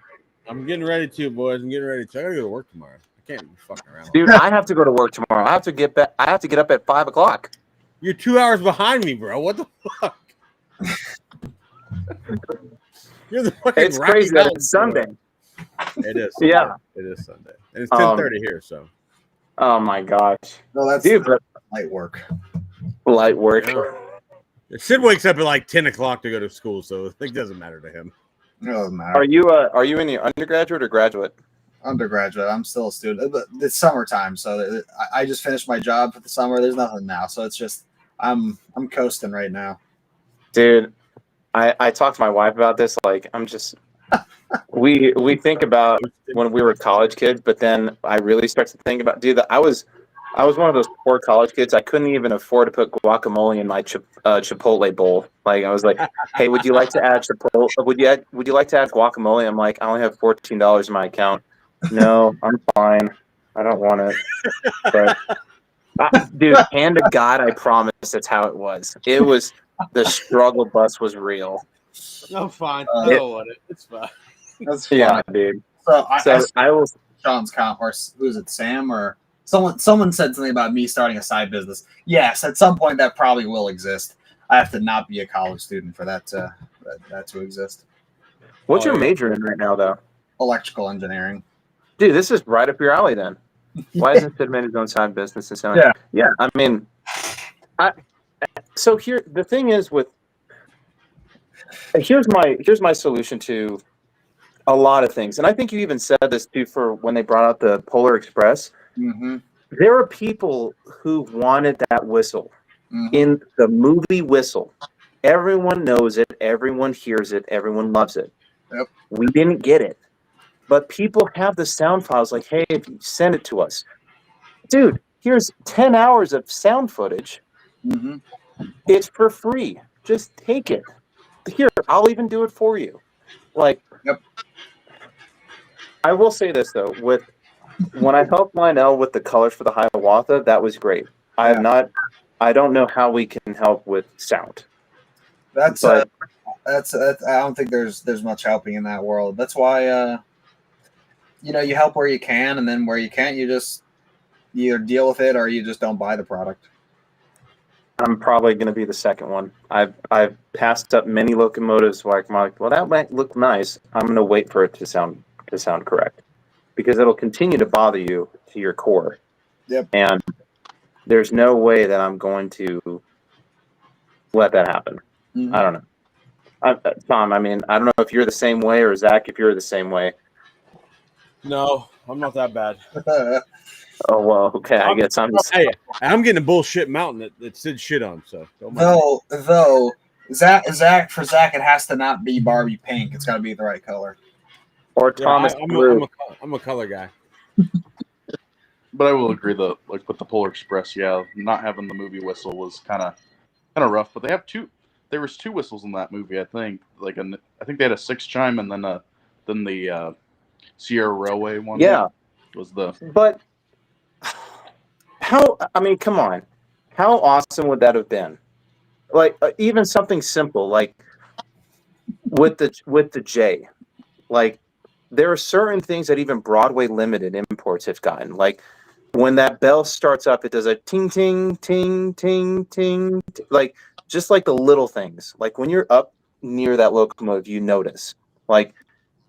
[SPEAKER 1] I'm getting ready to, boys. I'm getting ready to. I gotta go to work tomorrow. I can't be fucking around.
[SPEAKER 2] Dude, I have to go to work tomorrow. I have to get back. I have to get up at 5 o'clock.
[SPEAKER 1] You're 2 hours behind me, bro. What the fuck? You're the fucking.
[SPEAKER 2] It's
[SPEAKER 1] Rocky
[SPEAKER 2] crazy that
[SPEAKER 1] Mountain
[SPEAKER 2] it's Sunday.
[SPEAKER 1] It is.
[SPEAKER 2] Yeah.
[SPEAKER 1] It is Sunday, and it's 10:30 here. So.
[SPEAKER 2] Oh my gosh,
[SPEAKER 6] No, that's
[SPEAKER 2] dude! But
[SPEAKER 6] light work.
[SPEAKER 2] light work.
[SPEAKER 1] Yeah. Sid wakes up at like 10 o'clock to go to school, so it doesn't matter to him.
[SPEAKER 6] It doesn't matter.
[SPEAKER 2] Are you in the undergraduate or graduate?
[SPEAKER 6] undergraduate. I'm still a student. But it's summertime, so I just finished my job for the summer. There's nothing now, so it's just I'm coasting right now.
[SPEAKER 2] Dude, I talked to my wife about this. Like, I'm just we think about when we were college kids, but then I really start to think about, dude, I was one of those poor college kids. I couldn't even afford to put guacamole in my Chipotle bowl. Like, I was like, "Hey, would you like to add Chipotle? Would you like to add guacamole?" I'm like, "I only have $14 in my account." No, I'm fine. I don't want it. But dude, hand to God, I promise that's how it was. It was the struggle bus was real.
[SPEAKER 1] No, fine. I don't want it. It's fine.
[SPEAKER 6] That's fine.
[SPEAKER 2] Yeah, dude.
[SPEAKER 6] So
[SPEAKER 2] I will.
[SPEAKER 6] Sean's comp, or who's it, Sam, or someone said something about me starting a side business. Yes, at some point that probably will exist. I have to not be a college student for that to exist.
[SPEAKER 2] What's your major in right now, though?
[SPEAKER 6] Electrical engineering.
[SPEAKER 2] Dude, this is right up your alley then. Why isn't Sid made his own side business and so on? Yeah. I mean, so here the thing is with here's my solution to a lot of things, and I think you even said this too for when they brought out the Polar Express.
[SPEAKER 6] Mm-hmm.
[SPEAKER 2] There are people who wanted that whistle in the movie Whistle. Everyone knows it. Everyone hears it. Everyone loves it.
[SPEAKER 6] Yep.
[SPEAKER 2] We didn't get it. But people have the sound files like, hey, if you send it to us. Dude, here's 10 hours of sound footage.
[SPEAKER 6] Mm-hmm.
[SPEAKER 2] It's for free. Just take it. Here, I'll even do it for you. Like,
[SPEAKER 6] yep.
[SPEAKER 2] I will say this, though. When I helped Lionel with the colors for the Hiawatha, that was great. I don't know how we can help with sound.
[SPEAKER 6] That's I don't think there's much helping in that world. That's why you help where you can, and then where you can't, you just either deal with it or you just don't buy the product.
[SPEAKER 2] I'm probably going to be the second one. I've passed up many locomotives where I'm like, well, that might look nice. I'm going to wait for it to sound correct, because it'll continue to bother you to your core.
[SPEAKER 6] Yep.
[SPEAKER 2] And there's no way that I'm going to let that happen.
[SPEAKER 6] Mm-hmm.
[SPEAKER 2] I don't know. Tom, I mean, I don't know if you're the same way, or Zach, if you're the same way.
[SPEAKER 1] No, I'm not that bad.
[SPEAKER 2] Oh, well, okay. I guess I'm just...
[SPEAKER 1] Hey, I'm getting a bullshit mountain that Sid shit on. So
[SPEAKER 6] though Zach, it has to not be Barbie pink. It's got to be the right color.
[SPEAKER 2] Or Thomas blue.
[SPEAKER 1] I'm a color guy.
[SPEAKER 5] But I will agree that, like, with the Polar Express, yeah, not having the movie whistle was kind of rough. But there was two whistles in that movie, I think. Like, I think they had a 6 chime, and then the Sierra Railway one.
[SPEAKER 2] Yeah,
[SPEAKER 5] was the.
[SPEAKER 2] But how? I mean, come on, how awesome would that have been? Like, even something simple like with the J, like. There are certain things that even Broadway Limited imports have gotten. Like when that bell starts up, it does a ting, ting, ting, ting, ting, like just like the little things. Like when you're up near that locomotive, you notice. Like,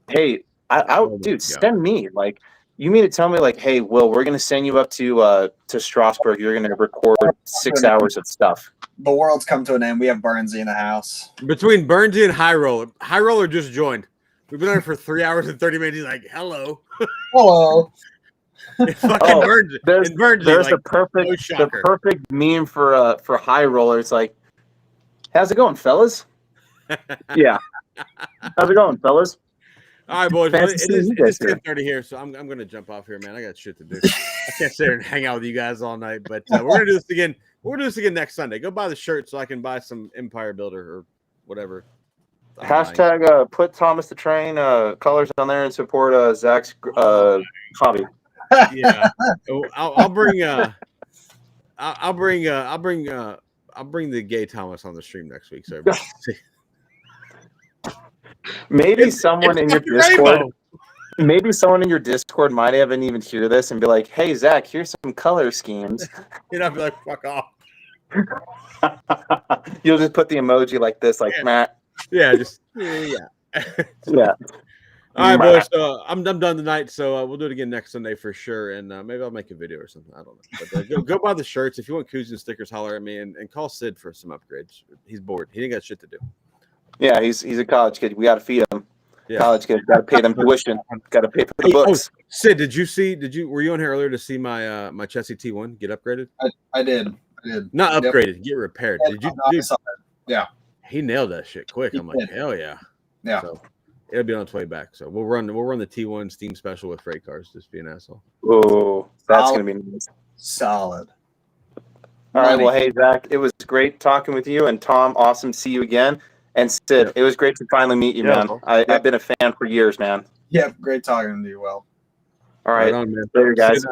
[SPEAKER 2] hey, dude, send me. Like, you mean to tell me, like, hey, Will, we're gonna send you up to Strasbourg. You're gonna record 6 hours of stuff.
[SPEAKER 6] The world's come to an end. We have Burnsy in the house.
[SPEAKER 1] Between Burnsy and High Roller just joined. We've been on for 3 hours and 30 minutes. He's like, hello.
[SPEAKER 6] Hello.
[SPEAKER 1] Fucking Burnsy.
[SPEAKER 2] There's
[SPEAKER 1] like,
[SPEAKER 2] the perfect meme for High Roller. It's like, how's it going, fellas? Yeah. How's it going, fellas?
[SPEAKER 1] All right, boys. Well, it is 10:30 here, so I'm going to jump off here, man. I got shit to do. I can't sit here and hang out with you guys all night, but we're going to do this again. We're going to do this again next Sunday. Go buy the shirt so I can buy some Empire Builder or whatever.
[SPEAKER 2] Hashtag put Thomas the Train colors on there and support Zach's hobby.
[SPEAKER 1] Yeah, I'll bring the gay Thomas on the stream next week. So everybody can see.
[SPEAKER 2] Maybe someone in your Discord might even hear this and be like, "Hey Zach, here's some color schemes."
[SPEAKER 1] And I'll be like, "Fuck off."
[SPEAKER 2] You'll just put the emoji like this, like Matt.
[SPEAKER 1] Yeah, yeah.
[SPEAKER 2] Yeah.
[SPEAKER 1] All right, boys. So I'm done tonight. So we'll do it again next Sunday for sure, and maybe I'll make a video or something. I don't know. But go buy the shirts. If you want koozies and stickers, holler at me and call Sid for some upgrades. He's bored. He ain't got shit to do.
[SPEAKER 2] Yeah, he's a college kid. We got to feed him.
[SPEAKER 1] Yeah.
[SPEAKER 2] College kids got to pay them tuition. Got to pay for the
[SPEAKER 1] Hey,
[SPEAKER 2] books.
[SPEAKER 1] Sid, were you on here earlier to see my my Chessie T1 get upgraded?
[SPEAKER 6] I did.
[SPEAKER 1] Not
[SPEAKER 6] Yep.
[SPEAKER 1] upgraded, get repaired.
[SPEAKER 6] Yeah,
[SPEAKER 1] Did you?
[SPEAKER 6] no, I
[SPEAKER 1] Dude,
[SPEAKER 6] saw that. Yeah.
[SPEAKER 1] he nailed that shit quick.
[SPEAKER 6] He
[SPEAKER 1] I'm like,
[SPEAKER 6] did.
[SPEAKER 1] hell yeah.
[SPEAKER 6] Yeah.
[SPEAKER 1] So it'll be on its way back. So we'll run the T1 Steam special with freight cars. Just be an asshole.
[SPEAKER 2] Oh, that's
[SPEAKER 6] Solid.
[SPEAKER 2] going to be nice.
[SPEAKER 6] Solid.
[SPEAKER 2] All right.
[SPEAKER 6] Money.
[SPEAKER 2] Well, hey, Zach, it was great talking with you. And Tom, awesome to see you again. And Sid, it was great to finally meet you,
[SPEAKER 7] Yeah,
[SPEAKER 2] man.
[SPEAKER 7] well,
[SPEAKER 2] I've been a fan for years, man.
[SPEAKER 6] Yep. Great talking to you, Will.
[SPEAKER 2] All right.
[SPEAKER 1] on, man.
[SPEAKER 2] Later, guys.
[SPEAKER 1] Sid,